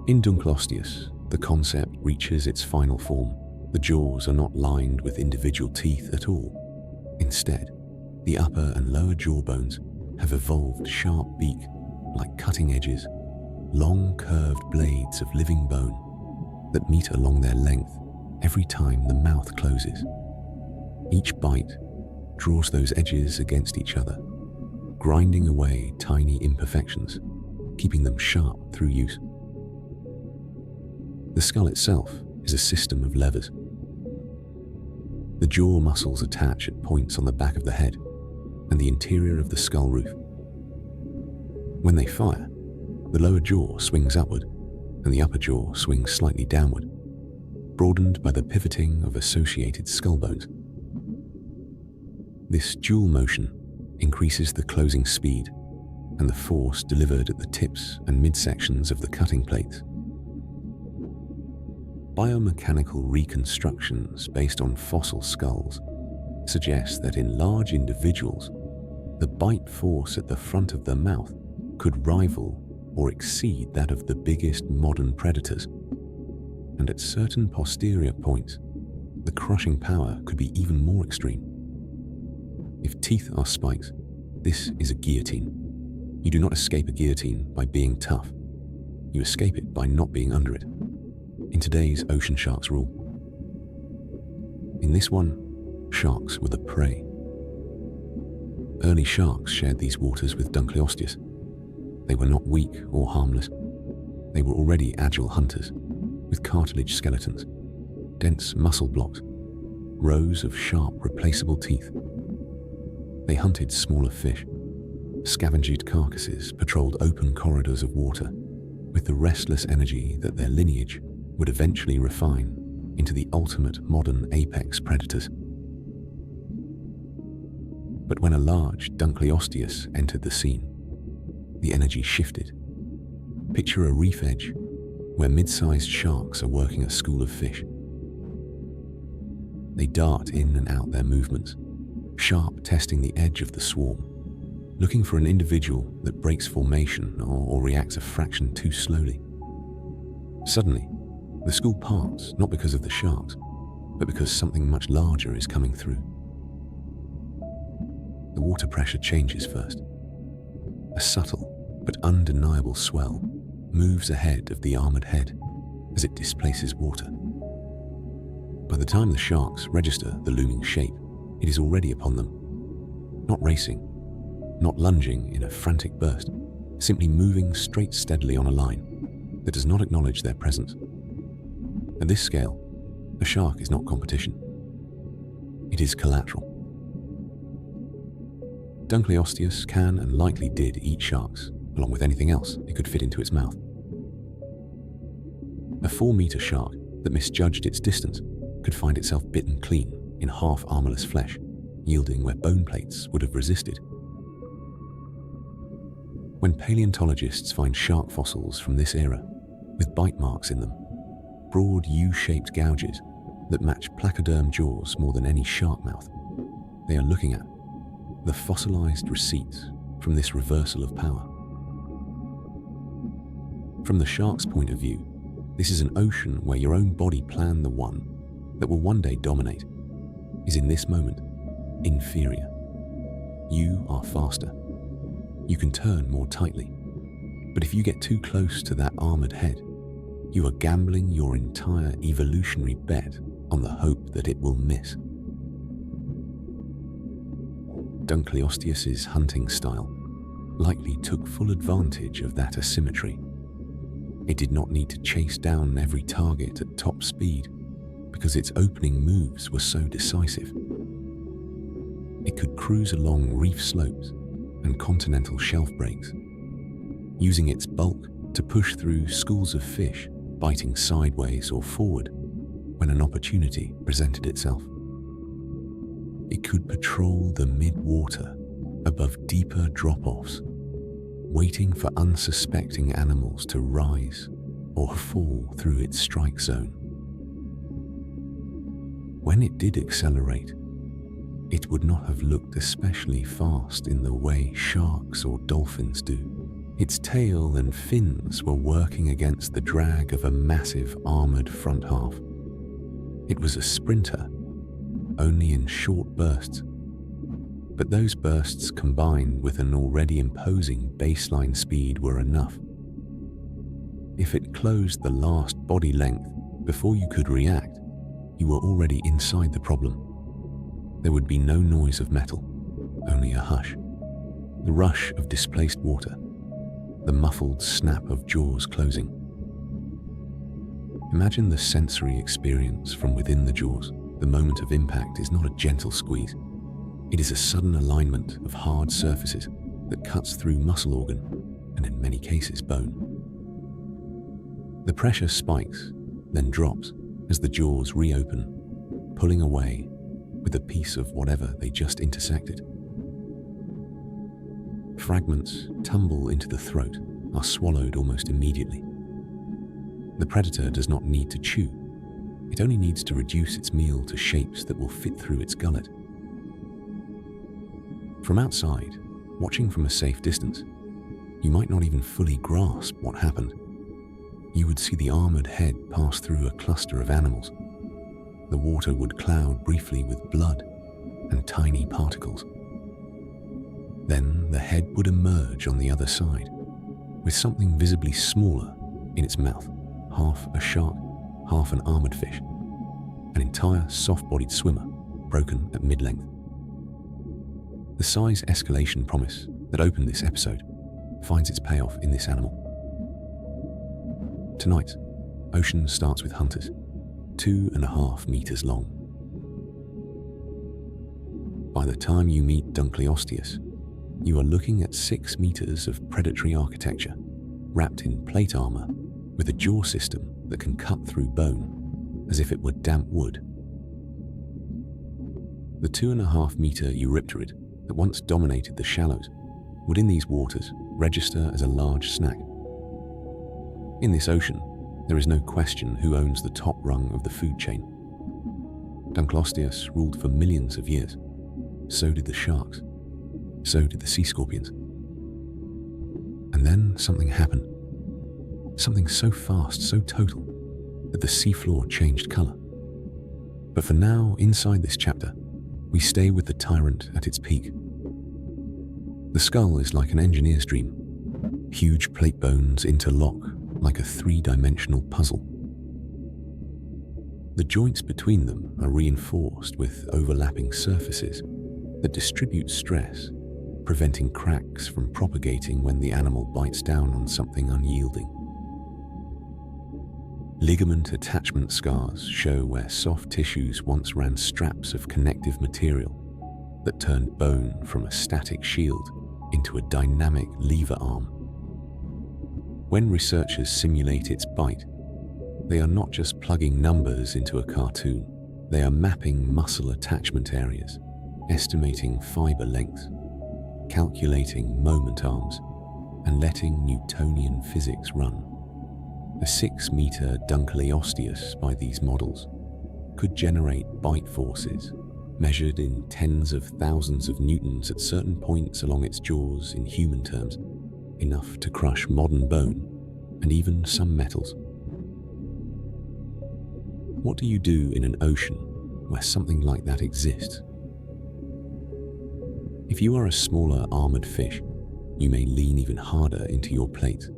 In Dunkleosteus, the concept reaches its final form. The jaws are not lined with individual teeth at all. Instead, the upper and lower jawbones have evolved sharp beak, like cutting edges, long curved blades of living bone that meet along their length every time the mouth closes. Each bite draws those edges against each other, grinding away tiny imperfections, keeping them sharp through use. The skull itself is a system of levers. The jaw muscles attach at points on the back of the head and the interior of the skull roof. When they fire, the lower jaw swings upward and the upper jaw swings slightly downward, broadened by the pivoting of associated skull bones. This dual motion increases the closing speed and the force delivered at the tips and midsections of the cutting plates. Biomechanical reconstructions based on fossil skulls suggest that in large individuals, the bite force at the front of the mouth could rival or exceed that of the biggest modern predators, and at certain posterior points, the crushing power could be even more extreme. If teeth are spikes, this is a guillotine. You do not escape a guillotine by being tough. You escape it by not being under it. In today's ocean sharks rule. In this one, sharks were the prey. Early sharks shared these waters with Dunkleosteus. They were not weak or harmless. They were already agile hunters, with cartilage skeletons, dense muscle blocks, rows of sharp replaceable teeth. They hunted smaller fish, scavenged carcasses, patrolled open corridors of water, with the restless energy that their lineage would eventually refine into the ultimate modern apex predators. But when a large Dunkleosteus entered the scene, the energy shifted. Picture a reef edge where mid-sized sharks are working a school of fish. They dart in and out their movements, sharp testing the edge of the swarm, looking for an individual that breaks formation or reacts a fraction too slowly. Suddenly, the school parts not because of the sharks, but because something much larger is coming through. The water pressure changes first. A subtle but undeniable swell moves ahead of the armoured head as it displaces water. By the time the sharks register the looming shape, it is already upon them. Not racing, not lunging in a frantic burst, simply moving straight steadily on a line that does not acknowledge their presence. At this scale, a shark is not competition. It is collateral. Dunkleosteus can and likely did eat sharks, along with anything else it could fit into its mouth. A 4-meter shark that misjudged its distance could find itself bitten clean in half-armorless flesh, yielding where bone plates would have resisted. When paleontologists find shark fossils from this era, with bite marks in them, broad U-shaped gouges that match placoderm jaws more than any shark mouth, they are looking at the fossilized receipts from this reversal of power. From the shark's point of view, this is an ocean where your own body plan, the one that will one day dominate, is in this moment inferior. You are faster. You can turn more tightly. But if you get too close to that armoured head, you are gambling your entire evolutionary bet on the hope that it will miss. Dunkleosteus's hunting style likely took full advantage of that asymmetry. It did not need to chase down every target at top speed because its opening moves were so decisive. It could cruise along reef slopes and continental shelf breaks, using its bulk to push through schools of fish biting sideways or forward when an opportunity presented itself. It could patrol the mid-water above deeper drop-offs, waiting for unsuspecting animals to rise or fall through its strike zone. When it did accelerate, it would not have looked especially fast in the way sharks or dolphins do. Its tail and fins were working against the drag of a massive armoured front half. It was a sprinter, only in short bursts, but those bursts combined with an already imposing baseline speed were enough. If it closed the last body length before you could react, you were already inside the problem. There would be no noise of metal, only a hush. The rush of displaced water, the muffled snap of jaws closing. Imagine the sensory experience from within the jaws. The moment of impact is not a gentle squeeze. It is a sudden alignment of hard surfaces that cuts through muscle organ and in many cases bone. The pressure spikes, then drops as the jaws reopen, pulling away with a piece of whatever they just intersected. Fragments tumble into the throat, are swallowed almost immediately. The predator does not need to chew. It only needs to reduce its meal to shapes that will fit through its gullet. From outside, watching from a safe distance, you might not even fully grasp what happened. You would see the armoured head pass through a cluster of animals. The water would cloud briefly with blood and tiny particles. Then the head would emerge on the other side, with something visibly smaller in its mouth, half a shark, half an armoured fish, an entire soft-bodied swimmer, broken at mid-length. The size escalation promise that opened this episode finds its payoff in this animal. Tonight, Ocean starts with hunters, 2.5 meters long. By the time you meet Dunkleosteus, you are looking at 6 meters of predatory architecture, wrapped in plate armor, with a jaw system that can cut through bone, as if it were damp wood. The 2.5 meter Eurypterid that once dominated the shallows would in these waters register as a large snack. In this ocean, there is no question who owns the top rung of the food chain. Dunkleosteus ruled for millions of years. So did the sharks. So did the sea scorpions. And then something happened. Something so fast, so total, that the seafloor changed color. But for now, inside this chapter, we stay with the tyrant at its peak. The skull is like an engineer's dream. Huge plate bones interlock like a 3-dimensional puzzle. The joints between them are reinforced with overlapping surfaces that distribute stress, preventing cracks from propagating when the animal bites down on something unyielding. Ligament attachment scars show where soft tissues once ran straps of connective material that turned bone from a static shield into a dynamic lever arm. When researchers simulate its bite, they are not just plugging numbers into a cartoon, they are mapping muscle attachment areas, estimating fiber lengths, calculating moment arms, and letting Newtonian physics run. A 6-meter Dunkleosteus by these models could generate bite forces measured in tens of thousands of newtons at certain points along its jaws in human terms, enough to crush modern bone and even some metals. What do you do in an ocean where something like that exists? If you are a smaller armoured fish, you may lean even harder into your plate,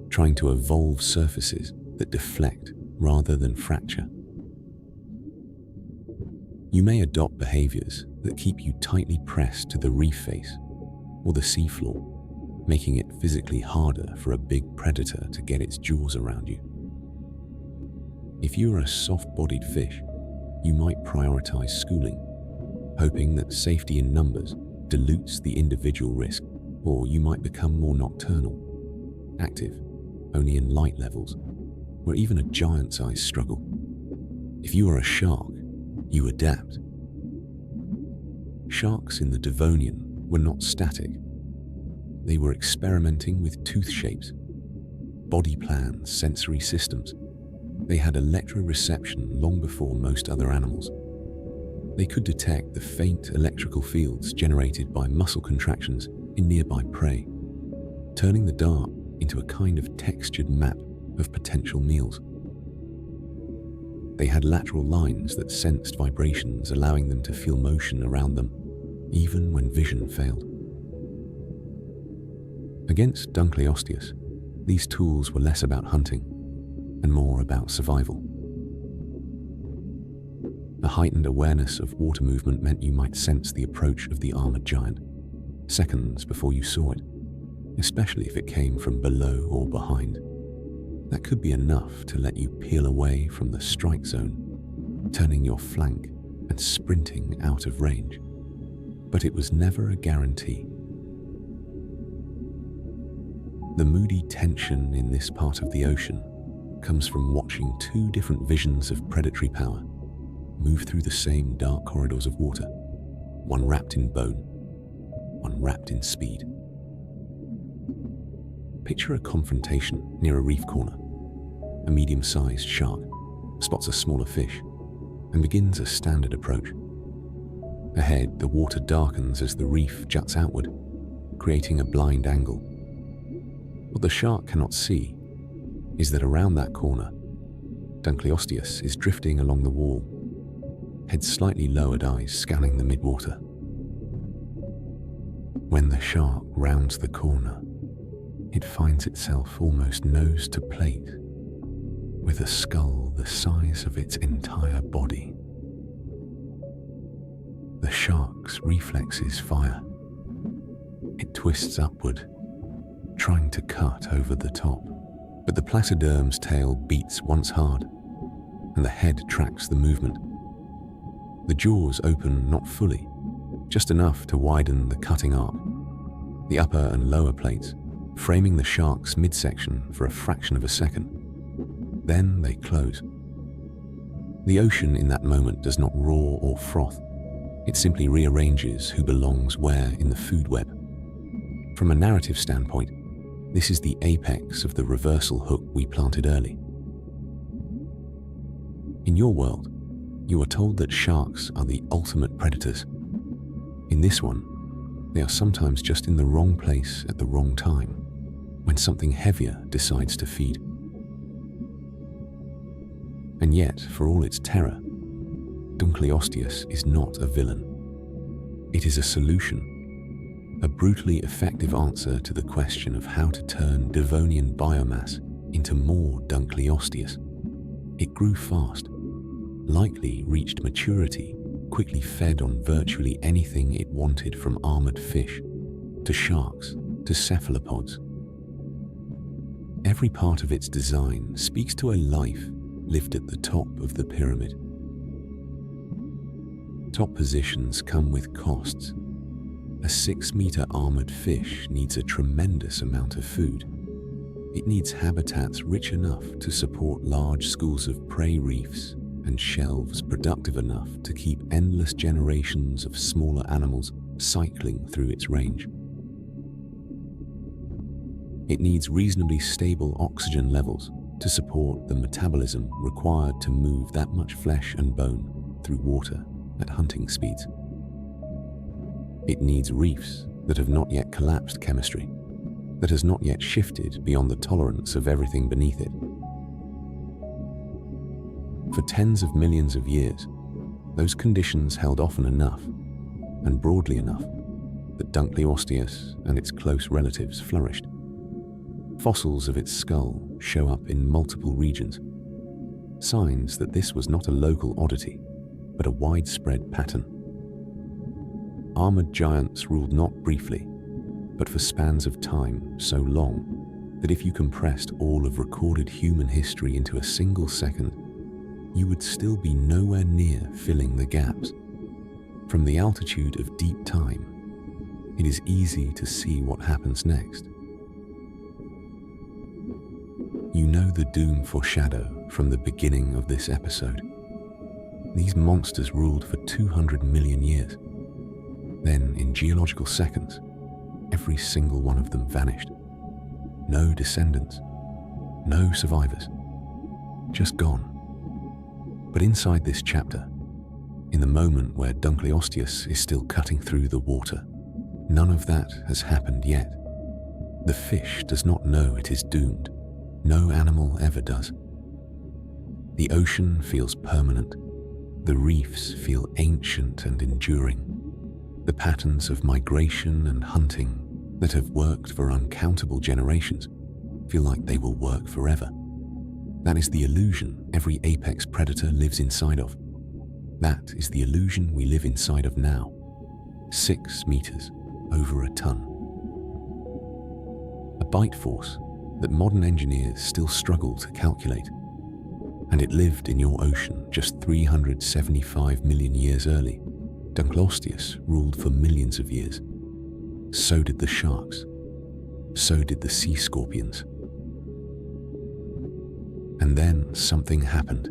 trying to evolve surfaces that deflect rather than fracture. You may adopt behaviours that keep you tightly pressed to the reef face or the seafloor, making it physically harder for a big predator to get its jaws around you. If you are a soft-bodied fish, you might prioritise schooling, hoping that safety in numbers dilutes the individual risk, or you might become more nocturnal, active only in light levels, where even a giant-sized struggle. If you are a shark, you adapt. Sharks in the Devonian were not static. They were experimenting with tooth shapes, body plans, sensory systems. They had electroreception long before most other animals. They could detect the faint electrical fields generated by muscle contractions in nearby prey, turning the dark into a kind of textured map of potential meals. They had lateral lines that sensed vibrations, allowing them to feel motion around them, even when vision failed. Against Dunkleosteus, these tools were less about hunting and more about survival. A heightened awareness of water movement meant you might sense the approach of the armoured giant seconds before you saw it, especially if it came from below or behind. That could be enough to let you peel away from the strike zone, turning your flank and sprinting out of range. But it was never a guarantee. The moody tension in this part of the ocean comes from watching two different visions of predatory power move through the same dark corridors of water, one wrapped in bone, one wrapped in speed. Picture a confrontation near a reef corner. A medium-sized shark spots a smaller fish and begins a standard approach. Ahead, the water darkens as the reef juts outward, creating a blind angle. What the shark cannot see is that around that corner, Dunkleosteus is drifting along the wall, head slightly lowered, eyes scanning the midwater. When the shark rounds the corner, it finds itself almost nose to plate, with a skull the size of its entire body. The shark's reflexes fire. It twists upward, trying to cut over the top, but the placoderm's tail beats once hard, and the head tracks the movement. The jaws open not fully, just enough to widen the cutting arc, the upper and lower plates, framing the shark's midsection for a fraction of a second. Then they close. The ocean in that moment does not roar or froth. It simply rearranges who belongs where in the food web. From a narrative standpoint, this is the apex of the reversal hook we planted early. In your world, you are told that sharks are the ultimate predators. In this one, they are sometimes just in the wrong place at the wrong time, when something heavier decides to feed. And yet, for all its terror, Dunkleosteus is not a villain. It is a solution, a brutally effective answer to the question of how to turn Devonian biomass into more Dunkleosteus. It grew fast, likely reached maturity, quickly fed on virtually anything it wanted, from armoured fish to sharks to cephalopods. Every part of its design speaks to a life lived at the top of the pyramid. Top positions come with costs. A 6-meter armoured fish needs a tremendous amount of food. It needs habitats rich enough to support large schools of prey reefs and shelves productive enough to keep endless generations of smaller animals cycling through its range. It needs reasonably stable oxygen levels to support the metabolism required to move that much flesh and bone through water at hunting speeds. It needs reefs that have not yet collapsed chemistry, that has not yet shifted beyond the tolerance of everything beneath it. For tens of millions of years, those conditions held often enough, and broadly enough, that Dunkleosteus and its close relatives flourished. Fossils of its skull show up in multiple regions, signs that this was not a local oddity, but a widespread pattern. Armoured giants ruled not briefly, but for spans of time so long that if you compressed all of recorded human history into a single second, you would still be nowhere near filling the gaps. From the altitude of deep time, it is easy to see what happens next. You know the doom foreshadow from the beginning of this episode. These monsters ruled for 200 million years. Then, in geological seconds, every single one of them vanished. No descendants, no survivors, just gone. But inside this chapter, in the moment where Dunkleosteus is still cutting through the water, none of that has happened yet. The fish does not know it is doomed. No animal ever does. The ocean feels permanent. The reefs feel ancient and enduring. The patterns of migration and hunting that have worked for uncountable generations feel like they will work forever. That is the illusion every apex predator lives inside of. That is the illusion we live inside of now. 6 meters, over a ton. A bite force that modern engineers still struggle to calculate. And it lived in your ocean just 375 million years early. Dunkleosteus ruled for millions of years. So did the sharks. So did the sea scorpions. And then something happened.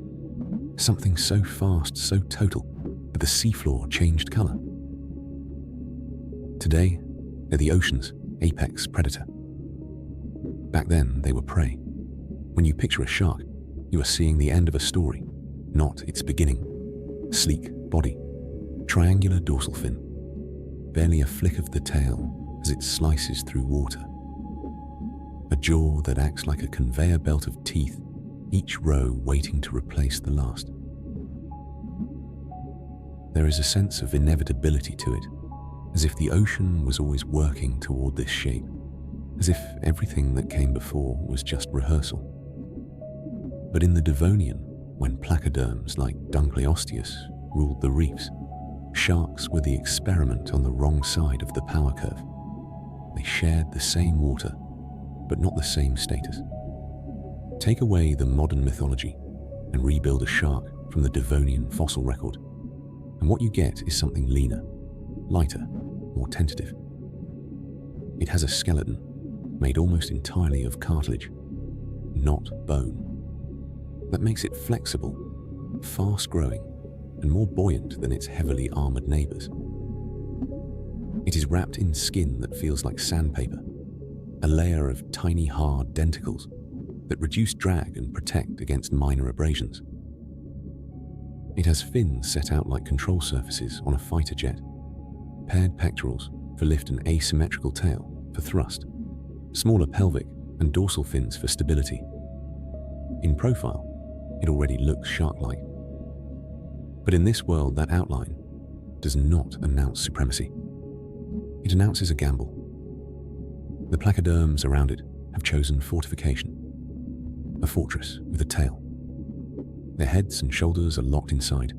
Something so fast, so total, that the seafloor changed color. Today, they're the ocean's apex predator. Back then, they were prey. When you picture a shark, you are seeing the end of a story, not its beginning. Sleek body, triangular dorsal fin, barely a flick of the tail as it slices through water. A jaw that acts like a conveyor belt of teeth, each row waiting to replace the last. There is a sense of inevitability to it, as if the ocean was always working toward this shape, as if everything that came before was just rehearsal. But in the Devonian, when placoderms like Dunkleosteus ruled the reefs, sharks were the experiment on the wrong side of the power curve. They shared the same water, but not the same status. Take away the modern mythology and rebuild a shark from the Devonian fossil record, and what you get is something leaner, lighter, more tentative. It has a skeleton made almost entirely of cartilage, not bone. That makes it flexible, fast-growing, and more buoyant than its heavily armored neighbors. It is wrapped in skin that feels like sandpaper, a layer of tiny hard denticles that reduce drag and protect against minor abrasions. It has fins set out like control surfaces on a fighter jet, paired pectorals for lift and asymmetrical tail for thrust, smaller pelvic and dorsal fins for stability. In profile, it already looks shark-like. But in this world, that outline does not announce supremacy. It announces a gamble. The placoderms around it have chosen fortification, a fortress with a tail. Their heads and shoulders are locked inside,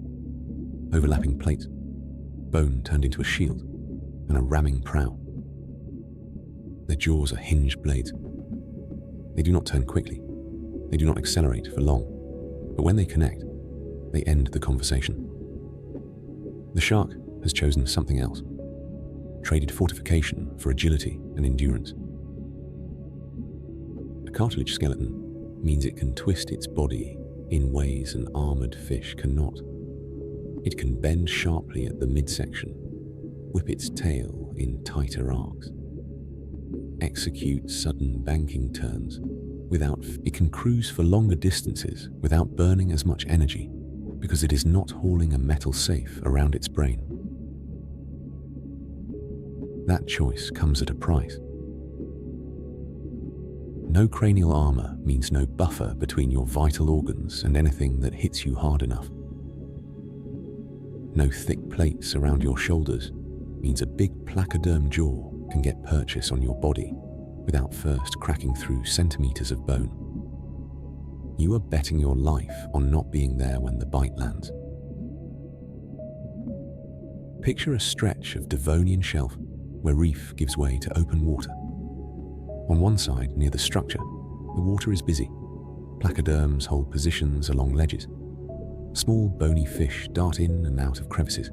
overlapping plates, bone turned into a shield, and a ramming prow. Their jaws are hinged blades. They do not turn quickly. They do not accelerate for long. But when they connect, they end the conversation. The shark has chosen something else, traded fortification for agility and endurance. A cartilage skeleton means it can twist its body in ways an armored fish cannot. It can bend sharply at the midsection, whip its tail in tighter arcs, execute sudden banking turns. It can cruise for longer distances without burning as much energy, because it is not hauling a metal safe around its brain. That choice comes at a price. No cranial armor means no buffer between your vital organs and anything that hits you hard enough. No thick plates around your shoulders means a big placoderm jaw can get purchase on your body without first cracking through centimeters of bone. You are betting your life on not being there when the bite lands. Picture a stretch of Devonian shelf where reef gives way to open water. On one side, near the structure, the water is busy. Placoderms hold positions along ledges. Small bony fish dart in and out of crevices.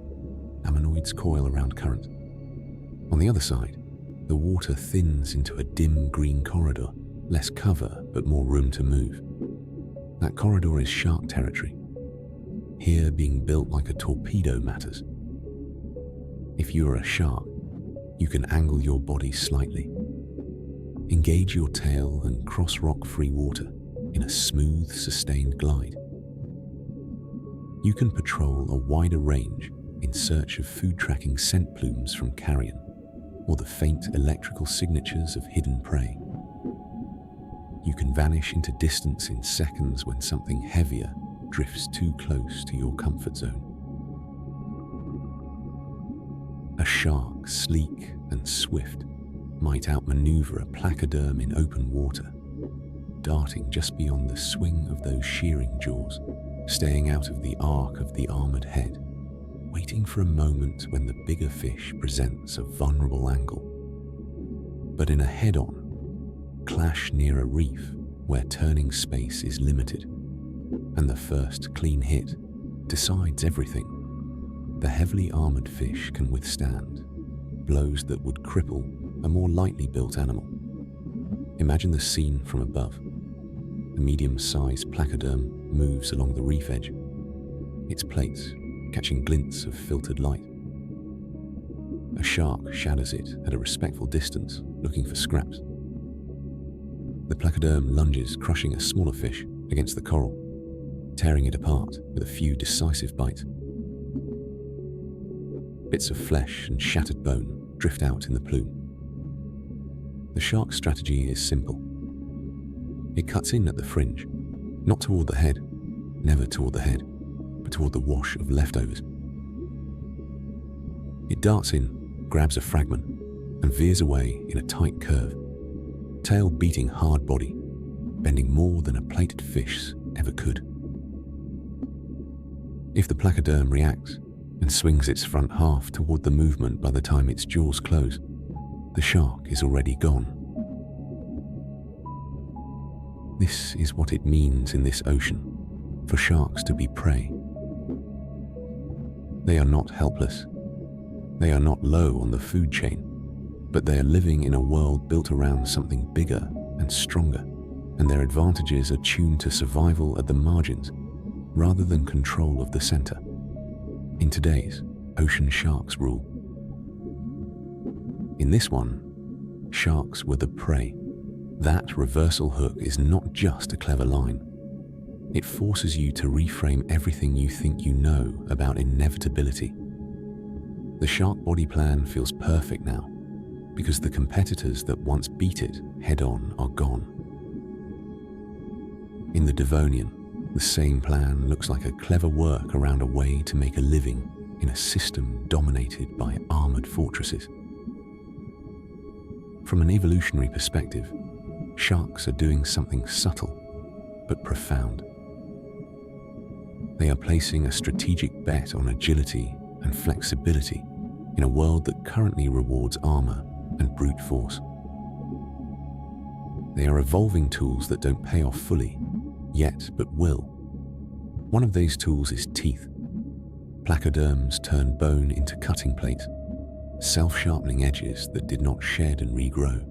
Ammonoids coil around currents. On the other side, the water thins into a dim green corridor, less cover but more room to move. That corridor is shark territory. Here, being built like a torpedo matters. If you are a shark, you can angle your body slightly. Engage your tail and cross rock-free water in a smooth, sustained glide. You can patrol a wider range in search of food-tracking scent plumes from carrion or the faint electrical signatures of hidden prey. You can vanish into distance in seconds when something heavier drifts too close to your comfort zone. A shark, sleek and swift, might outmaneuver a placoderm in open water, darting just beyond the swing of those shearing jaws, staying out of the arc of the armoured head, waiting for a moment when the bigger fish presents a vulnerable angle. But in a head-on, clash near a reef where turning space is limited, and the first clean hit decides everything, the heavily armoured fish can withstand blows that would cripple a more lightly built animal. Imagine the scene from above. A medium-sized placoderm moves along the reef edge, its plates catching glints of filtered light. A shark shadows it at a respectful distance, looking for scraps. The placoderm lunges, crushing a smaller fish against the coral, tearing it apart with a few decisive bites. Bits of flesh and shattered bone drift out in the plume. The shark's strategy is simple. It cuts in at the fringe, not toward the head, never toward the head, but toward the wash of leftovers. It darts in, grabs a fragment, and veers away in a tight curve, tail beating hard body, bending more than a plated fish ever could. If the placoderm reacts and swings its front half toward the movement by the time its jaws close, the shark is already gone. This is what it means in this ocean, for sharks to be prey. They are not helpless. They are not low on the food chain, but they are living in a world built around something bigger and stronger, and their advantages are tuned to survival at the margins rather than control of the center. In today's, ocean sharks rule. In this one, sharks were the prey. That reversal hook is not just a clever line. It forces you to reframe everything you think you know about inevitability. The shark body plan feels perfect now, because the competitors that once beat it head-on are gone. In the Devonian, the same plan looks like a clever work around a way to make a living in a system dominated by armoured fortresses. From an evolutionary perspective, sharks are doing something subtle but profound. They are placing a strategic bet on agility and flexibility in a world that currently rewards armour and brute force. They are evolving tools that don't pay off fully, yet but will. One of these tools is teeth. Placoderms turn bone into cutting plates, self-sharpening edges that did not shed and regrow.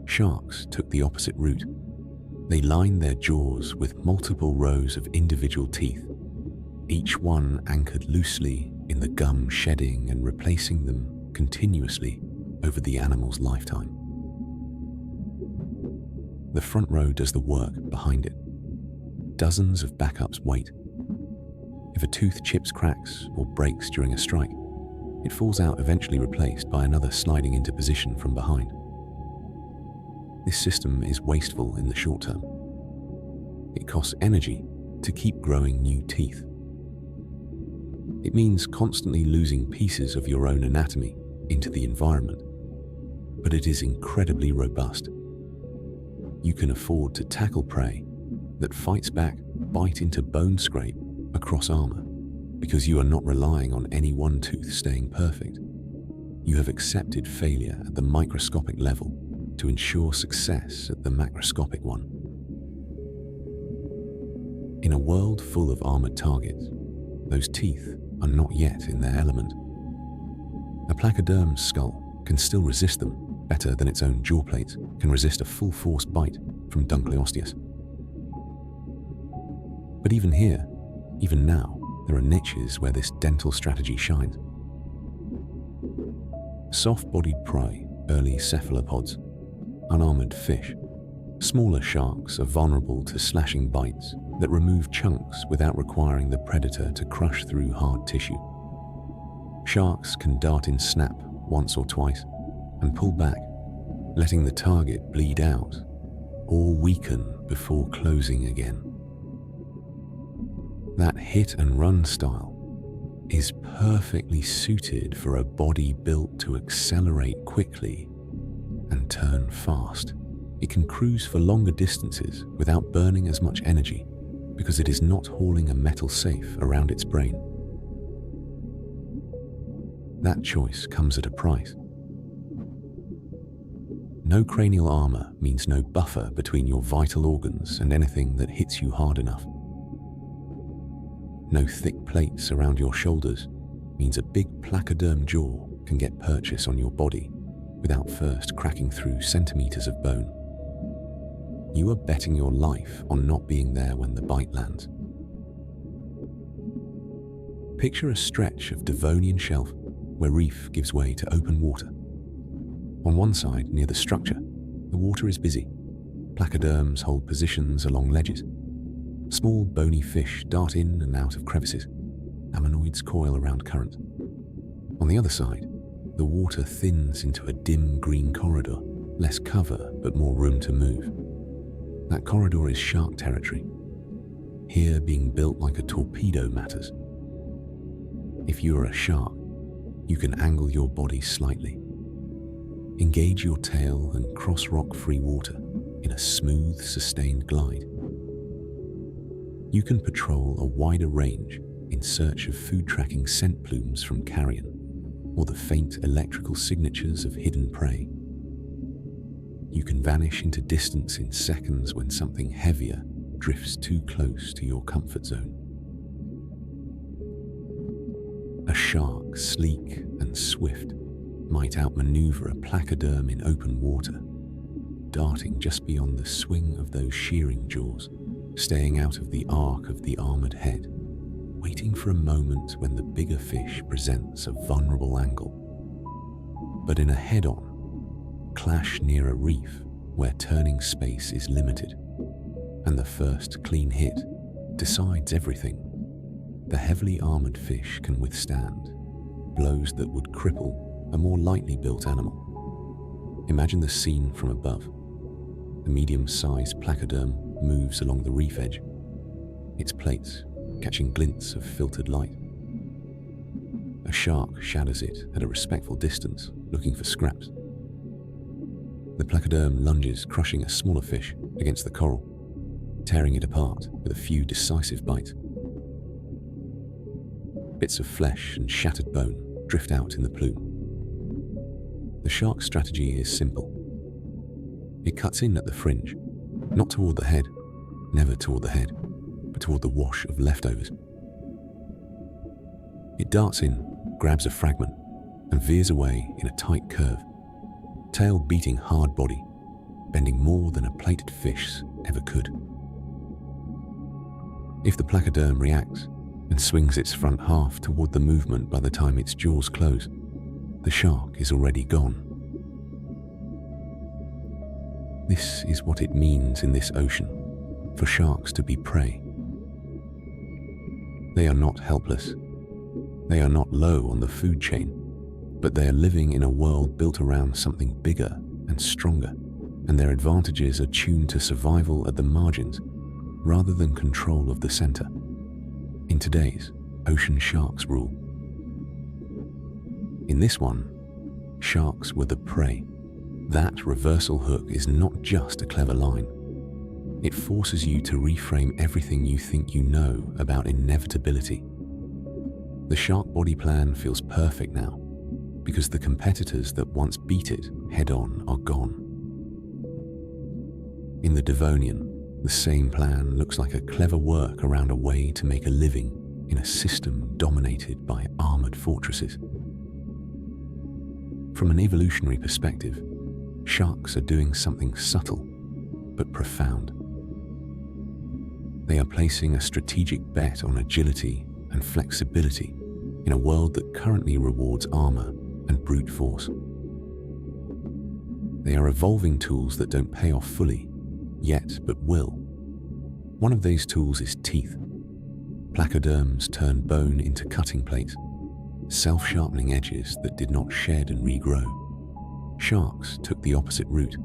Sharks took the opposite route. They lined their jaws with multiple rows of individual teeth, each one anchored loosely in the gum shedding and replacing them continuously over the animal's lifetime. The front row does the work behind it. Dozens of backups wait. If a tooth chips, cracks, or breaks during a strike, it falls out, eventually replaced by another sliding into position from behind. This system is wasteful in the short term. It costs energy to keep growing new teeth. It means constantly losing pieces of your own anatomy into the environment, but it is incredibly robust. You can afford to tackle prey that fights back, bite into bone scrape across armor, because you are not relying on any one tooth staying perfect. You have accepted failure at the microscopic level to ensure success at the macroscopic one. In a world full of armored targets, those teeth are not yet in their element. A placoderm's skull can still resist them better than its own jaw plates can resist a full-force bite from Dunkleosteus. But even here, even now, there are niches where this dental strategy shines. Soft-bodied prey, early cephalopods, unarmored fish, smaller sharks are vulnerable to slashing bites that remove chunks without requiring the predator to crush through hard tissue. Sharks can dart in snap once or twice and pull back, letting the target bleed out or weaken before closing again. That hit and run style is perfectly suited for a body built to accelerate quickly and turn fast. It can cruise for longer distances without burning as much energy because it is not hauling a metal safe around its brain. That choice comes at a price. No cranial armor means no buffer between your vital organs and anything that hits you hard enough. No thick plates around your shoulders means a big placoderm jaw can get purchase on your body without first cracking through centimeters of bone. You are betting your life on not being there when the bite lands. Picture a stretch of Devonian shelf where reef gives way to open water. On one side, near the structure, the water is busy. Placoderms hold positions along ledges. Small bony fish dart in and out of crevices. Ammonoids coil around currents. On the other side, the water thins into a dim green corridor, less cover but more room to move. That corridor is shark territory. Here, being built like a torpedo matters. If you are a shark, you can angle your body slightly. Engage your tail and cross rock-free water in a smooth, sustained glide. You can patrol a wider range in search of food-tracking scent plumes from carrion or the faint electrical signatures of hidden prey. You can vanish into distance in seconds when something heavier drifts too close to your comfort zone. A shark, sleek and swift, might outmaneuver a placoderm in open water, darting just beyond the swing of those shearing jaws, staying out of the arc of the armored head, waiting for a moment when the bigger fish presents a vulnerable angle. But in a head-on, clash near a reef where turning space is limited, and the first clean hit decides everything, the heavily armored fish can withstand blows that would cripple a more lightly built animal. Imagine the scene from above. The medium-sized placoderm moves along the reef edge, its plates catching glints of filtered light. A shark shadows it at a respectful distance, looking for scraps. The placoderm lunges, crushing a smaller fish against the coral, tearing it apart with a few decisive bites. Bits of flesh and shattered bone drift out in the plume. The shark's strategy is simple. It cuts in at the fringe, not toward the head, never toward the head, but toward the wash of leftovers. It darts in, grabs a fragment, and veers away in a tight curve, tail beating hard body, bending more than a plated fish ever could. If the placoderm reacts and swings its front half toward the movement by the time its jaws close, the shark is already gone. This is what it means in this ocean, for sharks to be prey. They are not helpless. They are not low on the food chain, but they are living in a world built around something bigger and stronger, and their advantages are tuned to survival at the margins rather than control of the center. In today's, ocean sharks rule. In this one, sharks were the prey. That reversal hook is not just a clever line. It forces you to reframe everything you think you know about inevitability. The shark body plan feels perfect now, because the competitors that once beat it head-on are gone. In the Devonian, the same plan looks like a clever work around a way to make a living in a system dominated by armoured fortresses. From an evolutionary perspective, sharks are doing something subtle but profound. They are placing a strategic bet on agility and flexibility in a world that currently rewards armour and brute force. They are evolving tools that don't pay off fully, yet but will. One of these tools is teeth. Placoderms turn bone into cutting plates, self-sharpening edges that did not shed and regrow. Sharks took the opposite route.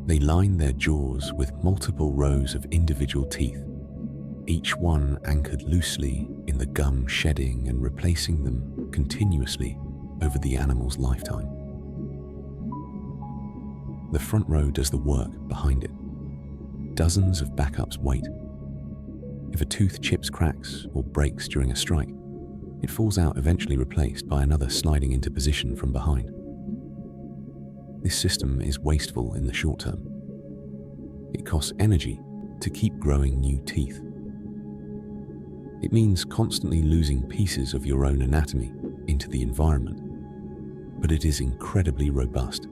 They lined their jaws with multiple rows of individual teeth, each one anchored loosely in the gum shedding and replacing them continuously over the animal's lifetime. The front row does the work behind it. Dozens of backups wait. If a tooth chips, cracks, or breaks during a strike, it falls out, eventually replaced by another sliding into position from behind. This system is wasteful in the short term. It costs energy to keep growing new teeth. It means constantly losing pieces of your own anatomy into the environment, but it is incredibly robust.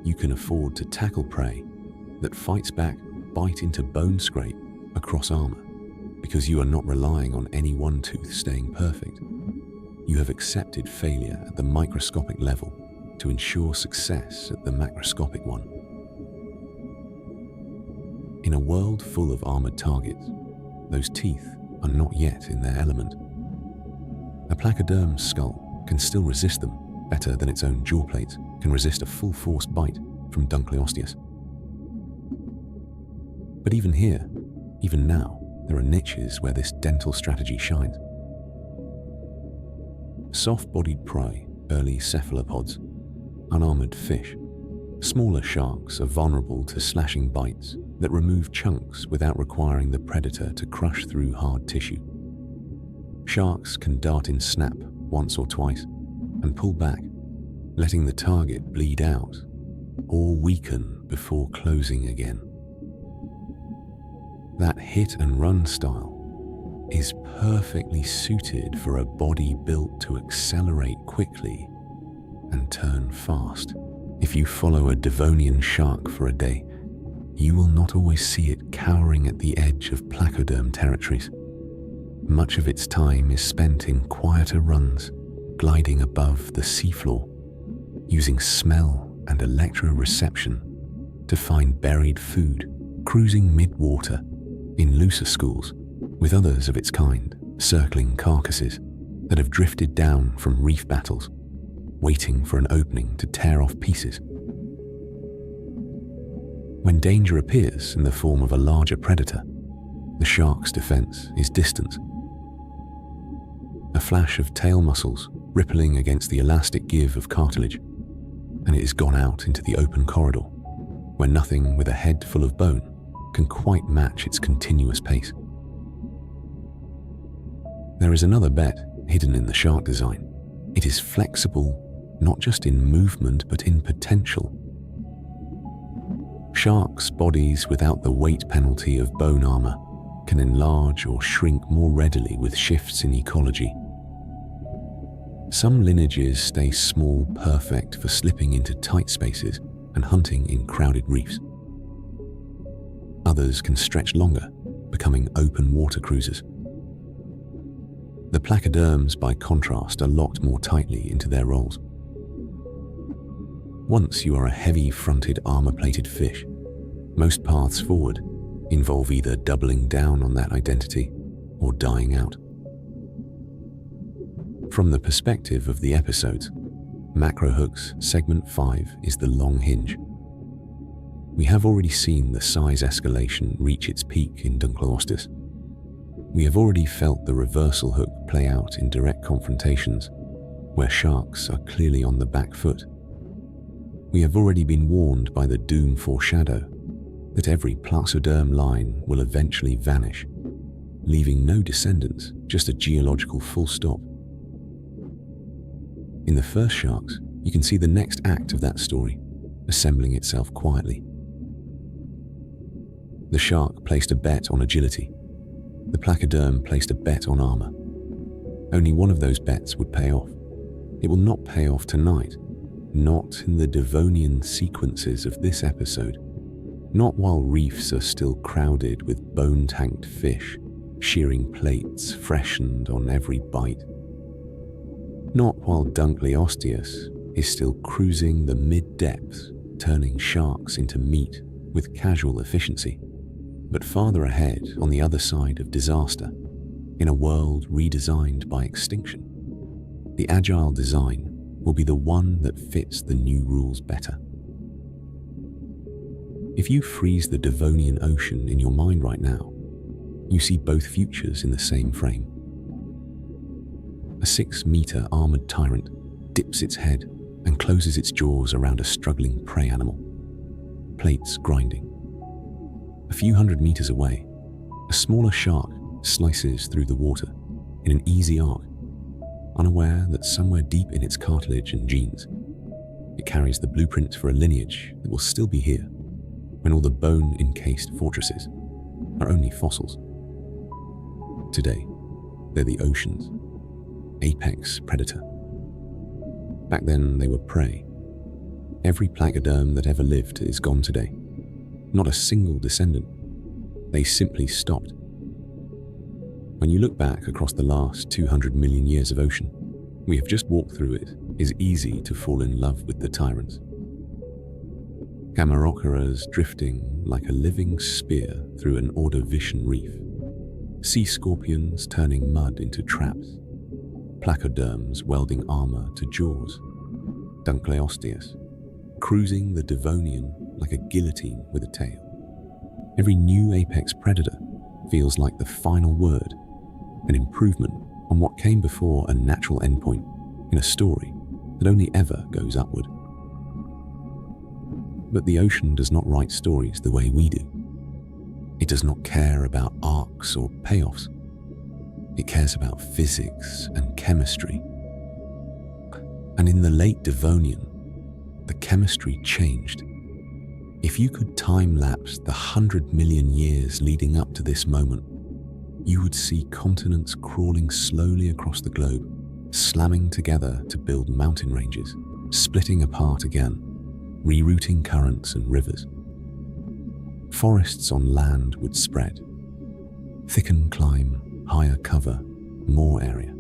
You can afford to tackle prey that fights back, bite into bone scrape across armor, because you are not relying on any one tooth staying perfect. You have accepted failure at the microscopic level to ensure success at the macroscopic one. In a world full of armored targets, those teeth are not yet in their element. A placoderm's skull can still resist them better than its own jaw plates can resist a full-force bite from Dunkleosteus. But even here, even now, there are niches where this dental strategy shines. Soft-bodied prey, early cephalopods, unarmored fish, smaller sharks are vulnerable to slashing bites that remove chunks without requiring the predator to crush through hard tissue. Sharks can dart in snap once or twice and pull back, letting the target bleed out or weaken before closing again. That hit and run style is perfectly suited for a body built to accelerate quickly and turn fast. If you follow a Devonian shark for a day, you will not always see it cowering at the edge of placoderm territories. Much of its time is spent in quieter runs, gliding above the seafloor, using smell and electroreception to find buried food, cruising mid-water in looser schools with others of its kind circling carcasses that have drifted down from reef battles, waiting for an opening to tear off pieces. When danger appears in the form of a larger predator, the shark's defense is distance. A flash of tail muscles rippling against the elastic give of cartilage, and it is gone out into the open corridor, where nothing with a head full of bone can quite match its continuous pace. There is another bet hidden in the shark design. It is flexible, not just in movement, but in potential. Sharks' bodies without the weight penalty of bone armor can enlarge or shrink more readily with shifts in ecology. Some lineages stay small, perfect for slipping into tight spaces and hunting in crowded reefs. Others can stretch longer, becoming open water cruisers. The placoderms, by contrast, are locked more tightly into their roles. Once you are a heavy-fronted, armor-plated fish, most paths forward involve either doubling down on that identity or dying out. From the perspective of the episodes, Macrohook's Segment 5 is the long hinge. We have already seen the size escalation reach its peak in Dunkleosteus. We have already felt the reversal hook play out in direct confrontations, where sharks are clearly on the back foot. We have already been warned by the doom foreshadow that every placoderm line will eventually vanish, leaving no descendants, just a geological full stop. In the first sharks, you can see the next act of that story, assembling itself quietly. The shark placed a bet on agility. The placoderm placed a bet on armor. Only one of those bets would pay off. It will not pay off tonight, not in the Devonian sequences of this episode, not while reefs are still crowded with bone-tanked fish, shearing plates freshened on every bite. Not while Dunkleosteus is still cruising the mid-depths, turning sharks into meat with casual efficiency, but farther ahead on the other side of disaster, in a world redesigned by extinction. The agile design will be the one that fits the new rules better. If you freeze the Devonian Ocean in your mind right now, you see both futures in the same frame. A 6-meter armoured tyrant dips its head and closes its jaws around a struggling prey animal, plates grinding. A few hundred meters away, a smaller shark slices through the water in an easy arc, unaware that somewhere deep in its cartilage and genes, it carries the blueprint for a lineage that will still be here when all the bone-encased fortresses are only fossils. Today, they're the ocean's apex predator. Back then, they were prey. Every placoderm that ever lived is gone today. Not a single descendant. They simply stopped. When you look back across the last 200 million years of ocean we have just walked through, it is easy to fall in love with the tyrants. Cameroceras drifting like a living spear through an Ordovician reef. Sea scorpions turning mud into traps. Placoderms welding armor to jaws. Dunkleosteus cruising the Devonian like a guillotine with a tail. Every new apex predator feels like the final word, an improvement on what came before a natural endpoint in a story that only ever goes upward. But the ocean does not write stories the way we do. It does not care about arcs or payoffs. It cares about physics and chemistry. And in the late Devonian, the chemistry changed. If you could time-lapse the 100 million years leading up to this moment, you would see continents crawling slowly across the globe, slamming together to build mountain ranges, splitting apart again, rerouting currents and rivers. Forests on land would spread. Thicken climb, higher cover, more area.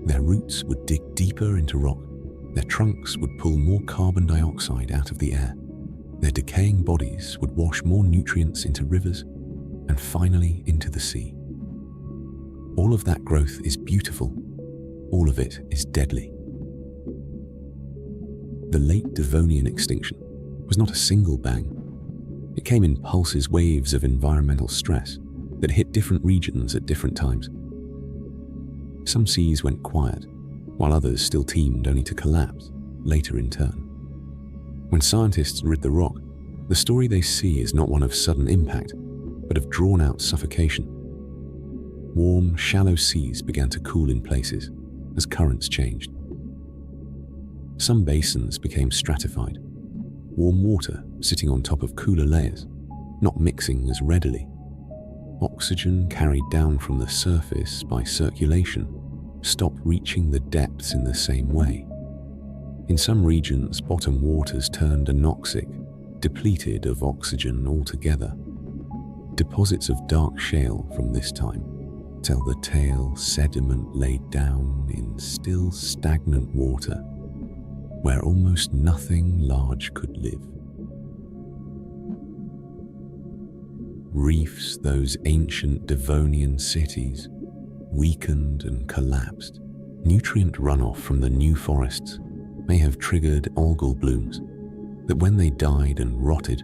Their roots would dig deeper into rock. Their trunks would pull more carbon dioxide out of the air. Their decaying bodies would wash more nutrients into rivers and finally into the sea. All of that growth is beautiful. All of it is deadly. The Late Devonian Extinction was not a single bang. It came in pulses, waves of environmental stress that hit different regions at different times. Some seas went quiet, while others still teemed only to collapse later in turn. When scientists rid the rock, the story they see is not one of sudden impact, but of drawn-out suffocation. Warm, shallow seas began to cool in places as currents changed. Some basins became stratified, warm water sitting on top of cooler layers, not mixing as readily. Oxygen carried down from the surface by circulation stopped reaching the depths in the same way. In some regions, bottom waters turned anoxic, depleted of oxygen altogether. Deposits of dark shale from this time tell the tale, sediment laid down in still stagnant water, where almost nothing large could live. Reefs, those ancient Devonian cities, weakened and collapsed, nutrient runoff from the new forests may have triggered algal blooms that, when they died and rotted,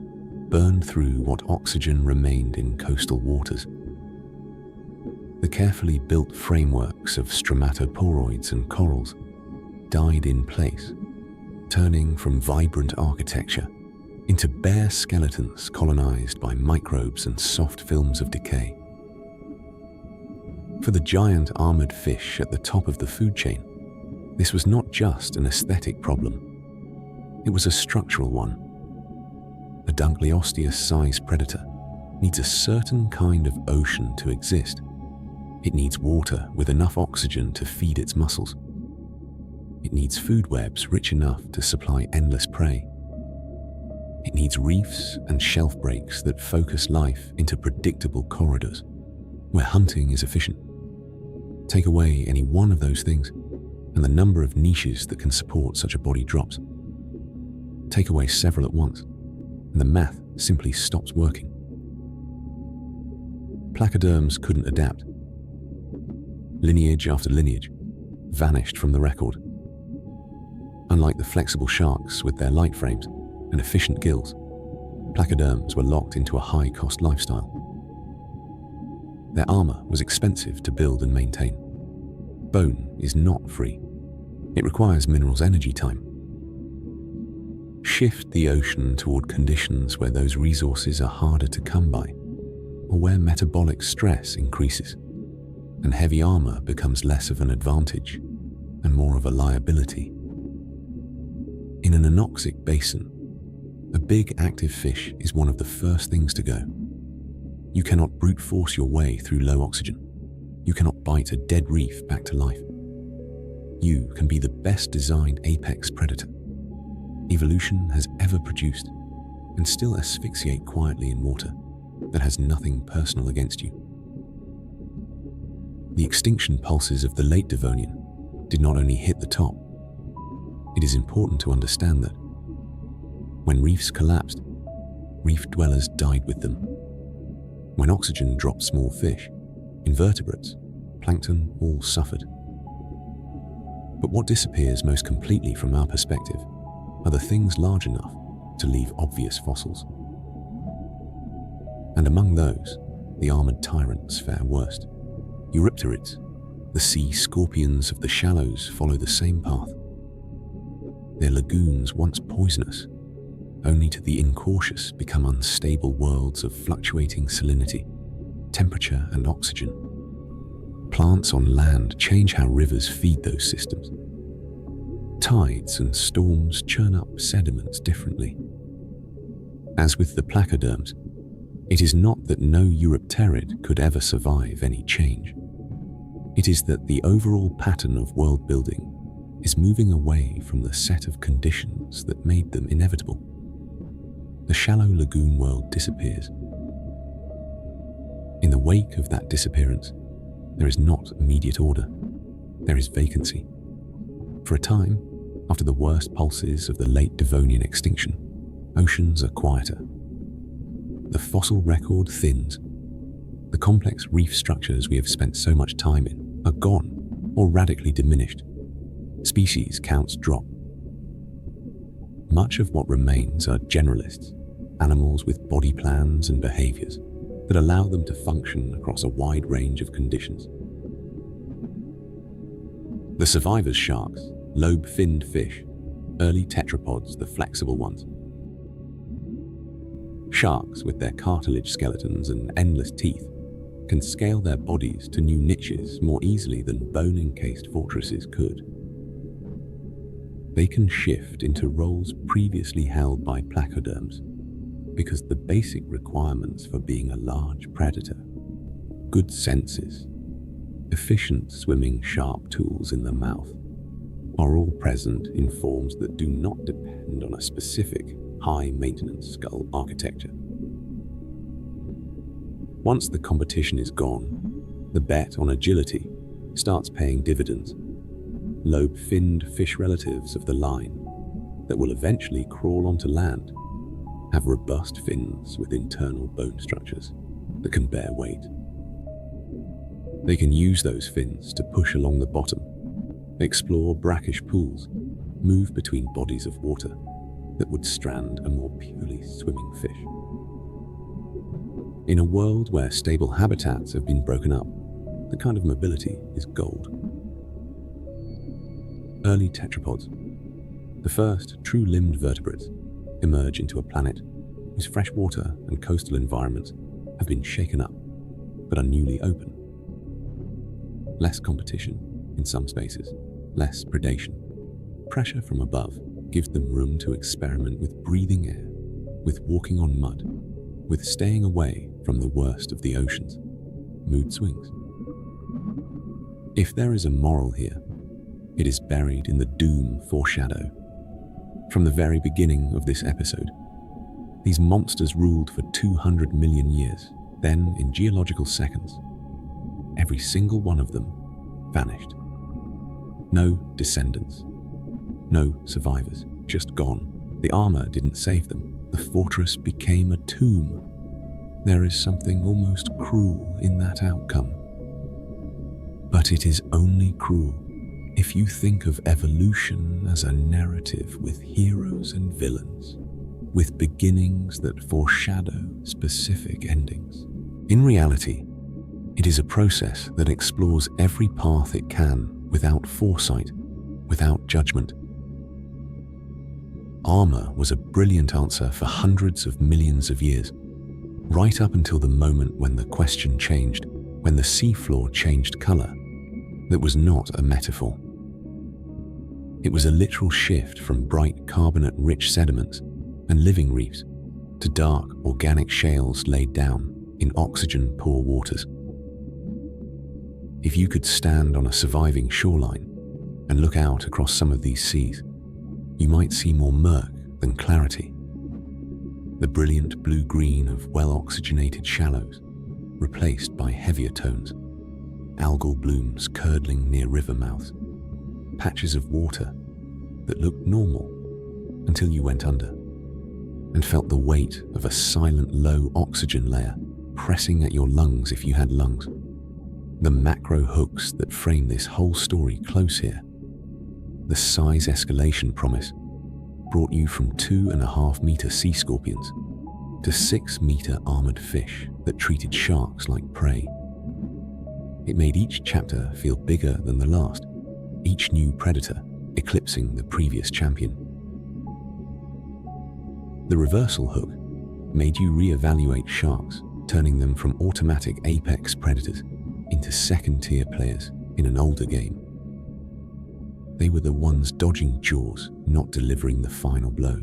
burned through what oxygen remained in coastal waters. The carefully built frameworks of stromatoporoids and corals died in place, turning from vibrant architecture into bare skeletons colonized by microbes and soft films of decay. For the giant armoured fish at the top of the food chain, this was not just an aesthetic problem. It was a structural one. A Dunkleosteus-sized predator needs a certain kind of ocean to exist. It needs water with enough oxygen to feed its muscles. It needs food webs rich enough to supply endless prey. It needs reefs and shelf breaks that focus life into predictable corridors, where hunting is efficient. Take away any one of those things, and the number of niches that can support such a body drops. Take away several at once, and the math simply stops working. Placoderms couldn't adapt. Lineage after lineage vanished from the record. Unlike the flexible sharks with their light frames and efficient gills, placoderms were locked into a high-cost lifestyle. Their armor was expensive to build and maintain. Bone is not free. It requires minerals energy time. Shift the ocean toward conditions where those resources are harder to come by, or where metabolic stress increases, and heavy armor becomes less of an advantage and more of a liability. In an anoxic basin, a big active fish is one of the first things to go. You cannot brute force your way through low oxygen. You cannot bite a dead reef back to life. You can be the best designed apex predator evolution has ever produced, and still asphyxiate quietly in water that has nothing personal against you. The extinction pulses of the Late Devonian did not only hit the top. It is important to understand that when reefs collapsed, reef dwellers died with them. When oxygen dropped small fish, invertebrates, plankton all suffered. But what disappears most completely from our perspective are the things large enough to leave obvious fossils. And among those, the armoured tyrants fare worst. Eurypterids, the sea scorpions of the shallows, follow the same path. Their lagoons, once poisonous, only to the incautious become unstable worlds of fluctuating salinity, temperature and oxygen. Plants on land change how rivers feed those systems. Tides and storms churn up sediments differently. As with the placoderms, it is not that no Eurypterid could ever survive any change. It is that the overall pattern of world building is moving away from the set of conditions that made them inevitable. The shallow lagoon world disappears. In the wake of that disappearance, there is not immediate order. There is vacancy. For a time, after the worst pulses of the Late Devonian Extinction, oceans are quieter. The fossil record thins. The complex reef structures we have spent so much time in are gone or radically diminished. Species counts drop. Much of what remains are generalists, animals with body plans and behaviors that allow them to function across a wide range of conditions. The survivors' sharks, lobe-finned fish, early tetrapods, the flexible ones. Sharks with their cartilage skeletons and endless teeth can scale their bodies to new niches more easily than bone-encased fortresses could. They can shift into roles previously held by placoderms because the basic requirements for being a large predator, good senses, efficient swimming sharp tools in the mouth, are all present in forms that do not depend on a specific high-maintenance skull architecture. Once the competition is gone, the bet on agility starts paying dividends. Lobe-finned fish relatives of the line that will eventually crawl onto land have robust fins with internal bone structures that can bear weight. They can use those fins to push along the bottom, explore brackish pools, move between bodies of water that would strand a more purely swimming fish. In a world where stable habitats have been broken up, the kind of mobility is gold. Early tetrapods, the first true-limbed vertebrates, emerge into a planet whose freshwater and coastal environments have been shaken up, but are newly open. Less competition in some spaces, less predation. Pressure from above gives them room to experiment with breathing air, with walking on mud, with staying away from the worst of the oceans. Mood swings. If there is a moral here, it is buried in the doom foreshadow. From the very beginning of this episode, these monsters ruled for 200 million years. Then, in geological seconds, every single one of them vanished. No descendants, no survivors, just gone. The armor didn't save them. The fortress became a tomb. There is something almost cruel in that outcome. But it is only cruel if you think of evolution as a narrative with heroes and villains, with beginnings that foreshadow specific endings. In reality, it is a process that explores every path it can without foresight, without judgment. Armor was a brilliant answer for hundreds of millions of years, right up until the moment when the question changed, when the seafloor changed color. That was not a metaphor. It was a literal shift from bright carbonate-rich sediments and living reefs to dark organic shales laid down in oxygen-poor waters. If you could stand on a surviving shoreline and look out across some of these seas, you might see more murk than clarity. The brilliant blue-green of well-oxygenated shallows, replaced by heavier tones, algal blooms curdling near river mouths, patches of water that looked normal until you went under and felt the weight of a silent low oxygen layer pressing at your lungs if you had lungs. The macro hooks that frame this whole story close here. The size escalation promise brought you from 2.5-meter sea scorpions to 6-meter armored fish that treated sharks like prey. It made each chapter feel bigger than the last, each new predator eclipsing the previous champion. The reversal hook made you re-evaluate sharks, turning them from automatic apex predators into second-tier players in an older game. They were the ones dodging jaws, not delivering the final blow.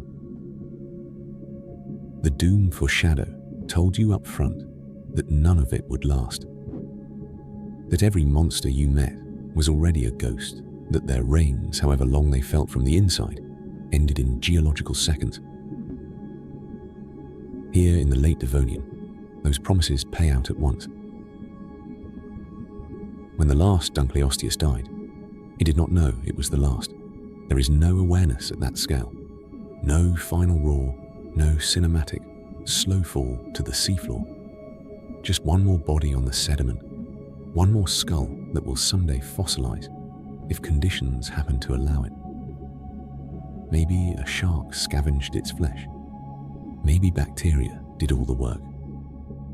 The doom foreshadow told you up front that none of it would last. That every monster you met was already a ghost, that their reigns, however long they felt from the inside, ended in geological seconds. Here in the Late Devonian, those promises pay out at once. When the last Dunkleosteus died, he did not know it was the last. There is no awareness at that scale. No final roar, no cinematic, slow fall to the seafloor. Just one more body on the sediment, one more skull that will someday fossilize if conditions happen to allow it. Maybe a shark scavenged its flesh. Maybe bacteria did all the work.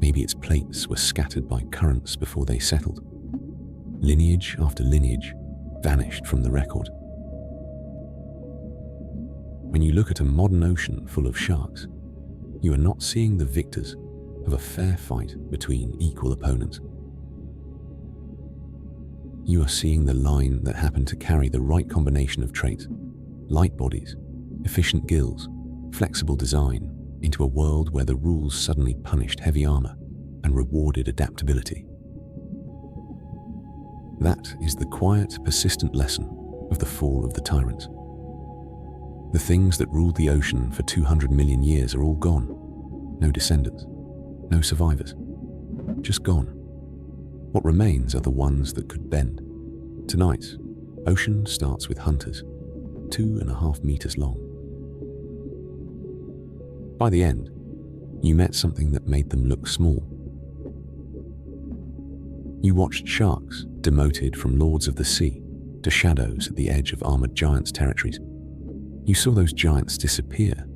Maybe its plates were scattered by currents before they settled. Lineage after lineage vanished from the record. When you look at a modern ocean full of sharks, you are not seeing the victors of a fair fight between equal opponents. You are seeing the line that happened to carry the right combination of traits: light bodies, efficient gills, flexible design, into a world where the rules suddenly punished heavy armor and rewarded adaptability. That is the quiet, persistent lesson of the fall of the tyrants. The things that ruled the ocean for 200 million years are all gone. No descendants, no survivors, just gone. What remains are the ones that could bend. Tonight, ocean starts with hunters, 2.5 meters long. By the end, you met something that made them look small. You watched sharks demoted from lords of the sea to shadows at the edge of armoured giants' territories. You saw those giants disappear,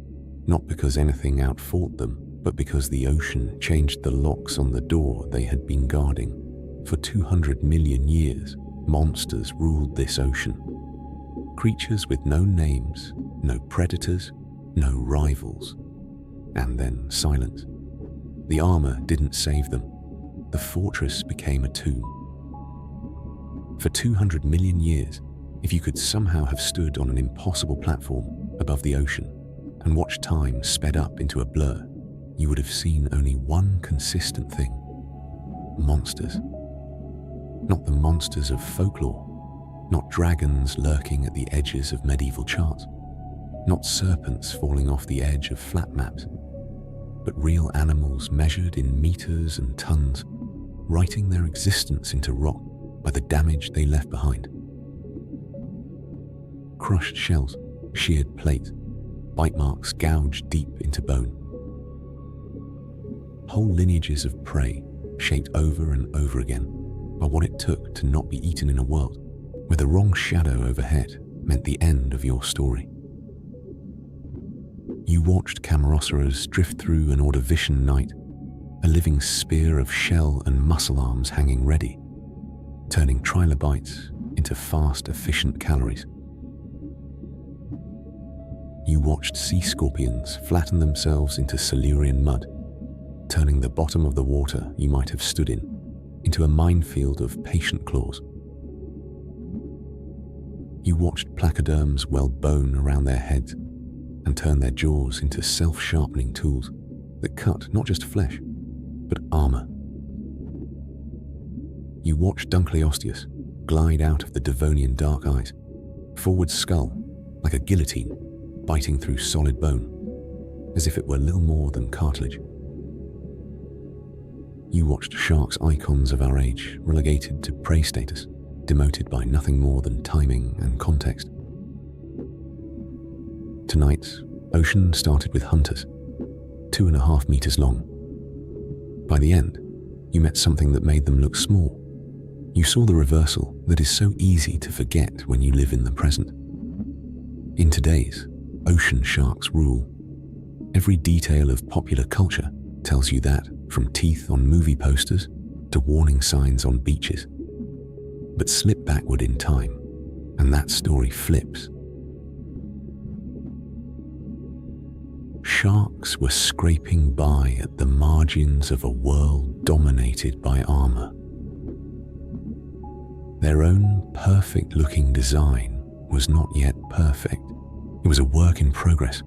not because anything outfought them, but because the ocean changed the locks on the door they had been guarding. For 200 million years, monsters ruled this ocean. Creatures with no names, no predators, no rivals. And then silence. The armor didn't save them. The fortress became a tomb. For 200 million years, if you could somehow have stood on an impossible platform above the ocean and watched time sped up into a blur, you would have seen only one consistent thing: monsters. Not the monsters of folklore, not dragons lurking at the edges of medieval charts, not serpents falling off the edge of flat maps, but real animals measured in meters and tons, writing their existence into rock by the damage they left behind. Crushed shells, sheared plates, bite marks gouged deep into bone. Whole lineages of prey shaped over and over again by what it took to not be eaten in a world where the wrong shadow overhead meant the end of your story. You watched Cameroceras drift through an Ordovician night, a living spear of shell and muscle arms hanging ready, turning trilobites into fast, efficient calories. You watched sea scorpions flatten themselves into Silurian mud, turning the bottom of the water you might have stood in into a minefield of patient claws. You watched placoderms weld bone around their heads and turn their jaws into self-sharpening tools that cut not just flesh, but armor. You watched Dunkleosteus glide out of the Devonian dark eyes, forward skull like a guillotine biting through solid bone, as if it were little more than cartilage. You watched sharks icons of our age relegated to prey status, demoted by nothing more than timing and context. Tonight's ocean started with hunters, 2.5 meters long. By the end, you met something that made them look small. You saw the reversal that is so easy to forget when you live in the present. In today's, ocean sharks rule. Every detail of popular culture tells you that, from teeth on movie posters to warning signs on beaches. But slip backward in time, and that story flips. Sharks were scraping by at the margins of a world dominated by armor. Their own perfect-looking design was not yet perfect. It was a work in progress,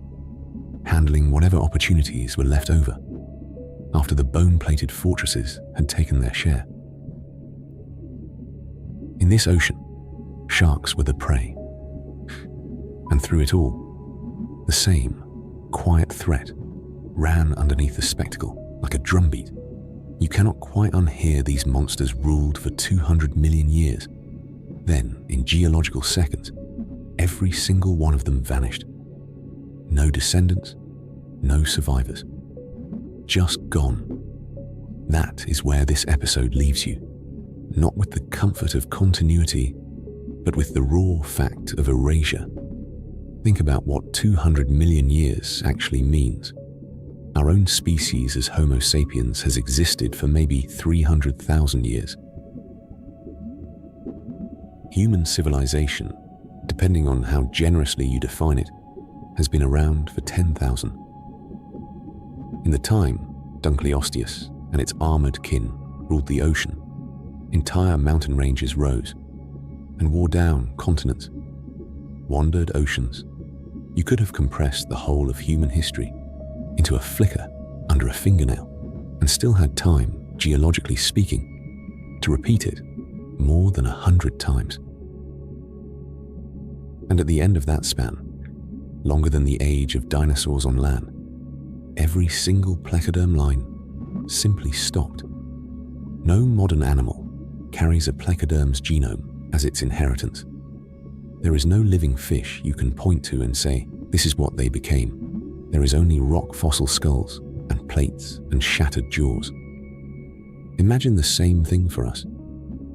handling whatever opportunities were left over after the bone-plated fortresses had taken their share. In this ocean, sharks were the prey. And through it all, the same quiet threat ran underneath the spectacle like a drumbeat. You cannot quite unhear these monsters ruled for 200 million years. Then, in geological seconds, every single one of them vanished. No descendants, no survivors. Just gone. That is where this episode leaves you. Not with the comfort of continuity, but with the raw fact of erasure. Think about what 200 million years actually means. Our own species as Homo sapiens has existed for maybe 300,000 years. Human civilization, depending on how generously you define it, has been around for 10,000. In the time, Dunkleosteus and its armoured kin ruled the ocean. Entire mountain ranges rose and wore down continents, wandered oceans. You could have compressed the whole of human history into a flicker under a fingernail and still had time, geologically speaking, to repeat it more than 100 times. And at the end of that span, longer than the age of dinosaurs on land, every single placoderm line simply stopped. No modern animal carries a placoderm's genome as its inheritance. There is no living fish you can point to and say, this is what they became. There is only rock fossil skulls and plates and shattered jaws. Imagine the same thing for us.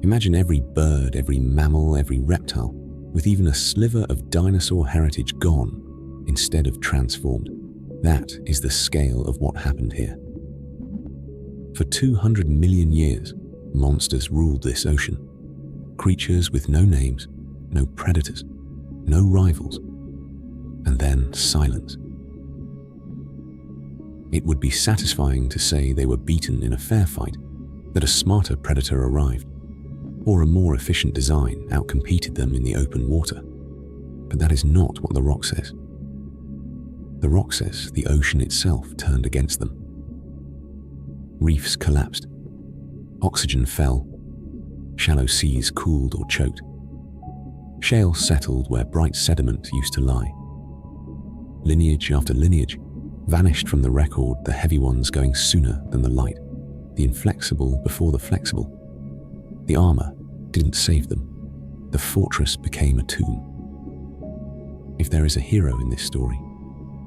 Imagine every bird, every mammal, every reptile, with even a sliver of dinosaur heritage gone instead of transformed. That is the scale of what happened here. For 200 million years, monsters ruled this ocean. Creatures with no names, no predators, no rivals, and then silence. It would be satisfying to say they were beaten in a fair fight, that a smarter predator arrived, or a more efficient design outcompeted them in the open water. But that is not what the rock says. The rock says the ocean itself turned against them. Reefs collapsed. Oxygen fell. Shallow seas cooled or choked. Shale settled where bright sediment used to lie. Lineage after lineage vanished from the record, the heavy ones going sooner than the light, the inflexible before the flexible. The armor didn't save them. The fortress became a tomb. If there is a hero in this story,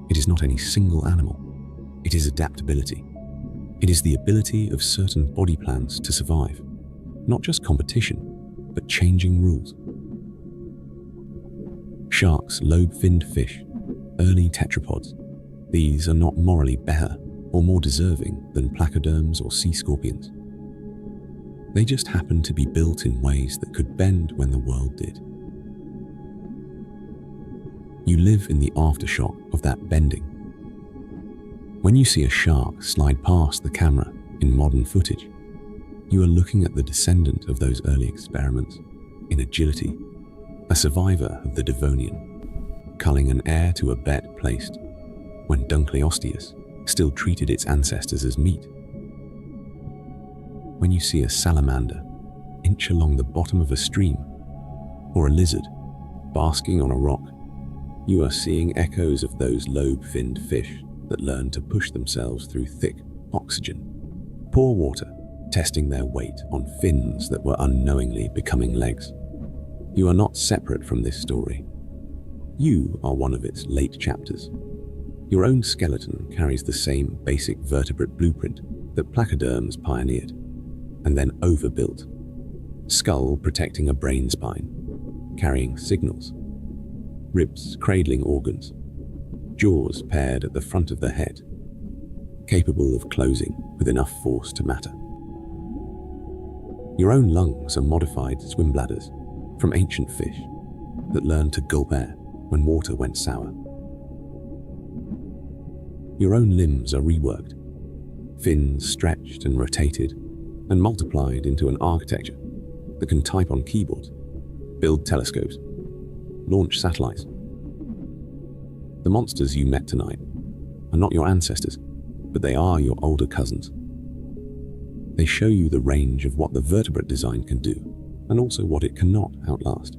it is not any single animal. It is adaptability. It is the ability of certain body plans to survive, not just competition, but changing rules. Sharks, lobe-finned fish, early tetrapods, these are not morally better or more deserving than placoderms or sea scorpions. They just happen to be built in ways that could bend when the world did. You live in the aftershock of that bending. When you see a shark slide past the camera in modern footage, you are looking at the descendant of those early experiments in agility, a survivor of the Devonian, culling an heir to a bet placed when Dunkleosteus still treated its ancestors as meat. When you see a salamander inch along the bottom of a stream, or a lizard basking on a rock, you are seeing echoes of those lobe-finned fish that learn to push themselves through thick oxygen, poor water, testing their weight on fins that were unknowingly becoming legs. You are not separate from this story. You are one of its late chapters. Your own skeleton carries the same basic vertebrate blueprint that placoderms pioneered, and then overbuilt. Skull protecting a brain spine, carrying signals. Ribs cradling organs. Jaws paired at the front of the head, capable of closing with enough force to matter. Your own lungs are modified swim bladders from ancient fish that learned to gulp air when water went sour. Your own limbs are reworked, fins stretched and rotated and multiplied into an architecture that can type on keyboards, build telescopes, launch satellites. The monsters you met tonight are not your ancestors, but they are your older cousins. They show you the range of what the vertebrate design can do, and also what it cannot outlast.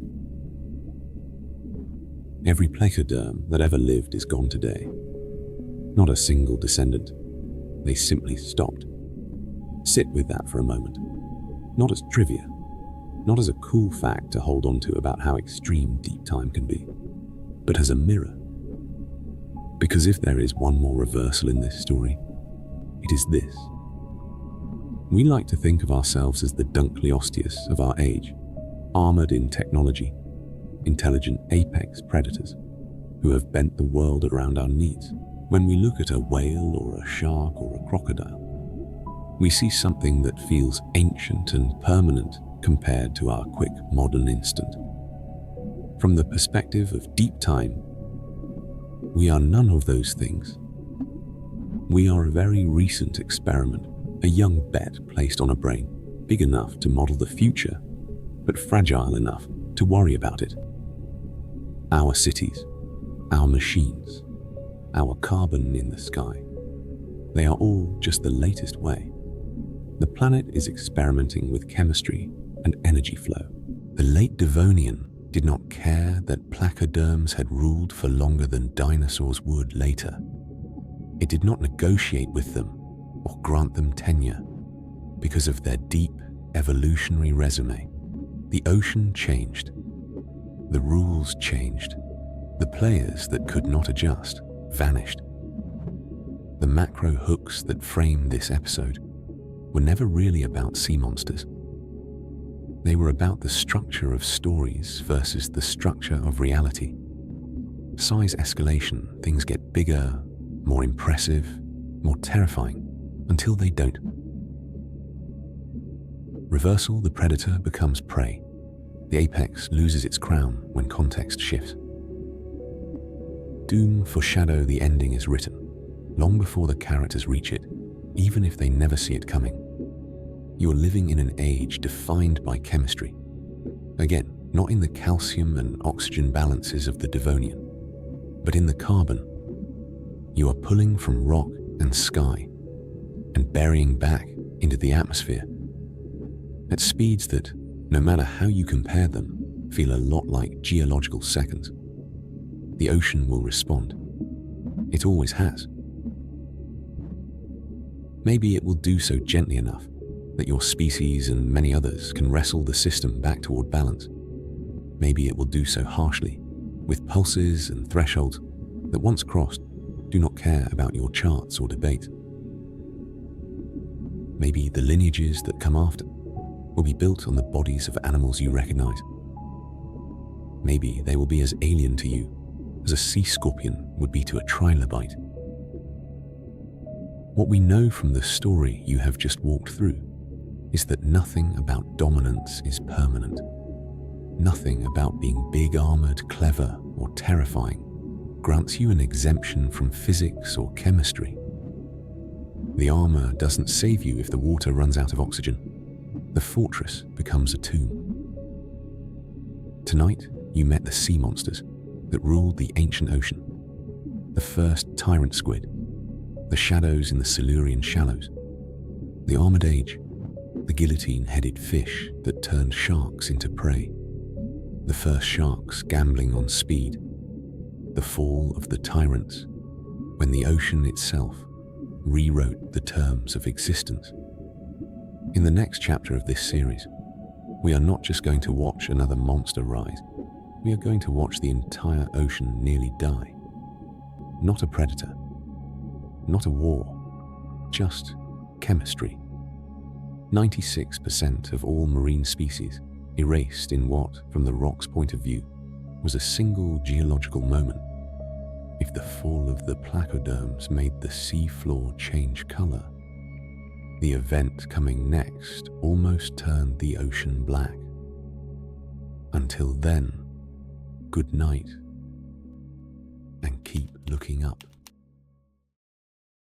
Every placoderm that ever lived is gone today. Not a single descendant. They simply stopped. Sit with that for a moment. Not as trivia, not as a cool fact to hold on to about how extreme deep time can be, but as a mirror. Because if there is one more reversal in this story, it is this. We like to think of ourselves as the Dunkleosteus of our age, armored in technology, intelligent apex predators who have bent the world around our needs. When we look at a whale or a shark or a crocodile, we see something that feels ancient and permanent compared to our quick modern instant. From the perspective of deep time, we are none of those things. We are a very recent experiment, a young bet placed on a brain, big enough to model the future, but fragile enough to worry about it. Our cities, our machines, our carbon in the sky, they are all just the latest way. The planet is experimenting with chemistry and energy flow. The Late Devonian did not care that placoderms had ruled for longer than dinosaurs would later. It did not negotiate with them or grant them tenure because of their deep evolutionary resume. The ocean changed. The rules changed. The players that could not adjust vanished. The macro hooks that frame this episode were never really about sea monsters. They were about the structure of stories versus the structure of reality. Size escalation, things get bigger, more impressive, more terrifying, until they don't. Reversal, the predator becomes prey. The apex loses its crown when context shifts. Doom foreshadow the ending is written, long before the characters reach it, even if they never see it coming. You are living in an age defined by chemistry. Again, not in the calcium and oxygen balances of the Devonian, but in the carbon. You are pulling from rock and sky and burying back into the atmosphere at speeds that, no matter how you compare them, feel a lot like geological seconds. The ocean will respond. It always has. Maybe it will do so gently enough that your species and many others can wrestle the system back toward balance. Maybe it will do so harshly, with pulses and thresholds that once crossed do not care about your charts or debates. Maybe the lineages that come after will be built on the bodies of animals you recognize. Maybe they will be as alien to you as a sea scorpion would be to a trilobite. What we know from the story you have just walked through is that nothing about dominance is permanent. Nothing about being big, armoured, clever, or terrifying grants you an exemption from physics or chemistry. The armour doesn't save you if the water runs out of oxygen. The fortress becomes a tomb. Tonight, you met the sea monsters that ruled the ancient ocean, the first tyrant squid, the shadows in the Silurian shallows, the armoured age, the guillotine-headed fish that turned sharks into prey, the first sharks gambling on speed, the fall of the tyrants, when the ocean itself rewrote the terms of existence. In the next chapter of this series, we are not just going to watch another monster rise, we are going to watch the entire ocean nearly die. Not a predator, not a war, just chemistry. 96% of all marine species erased in what, from the rock's point of view, was a single geological moment. If the fall of the placoderms made the sea floor change color, the event coming next almost turned the ocean black. Until then, good night, and keep looking up.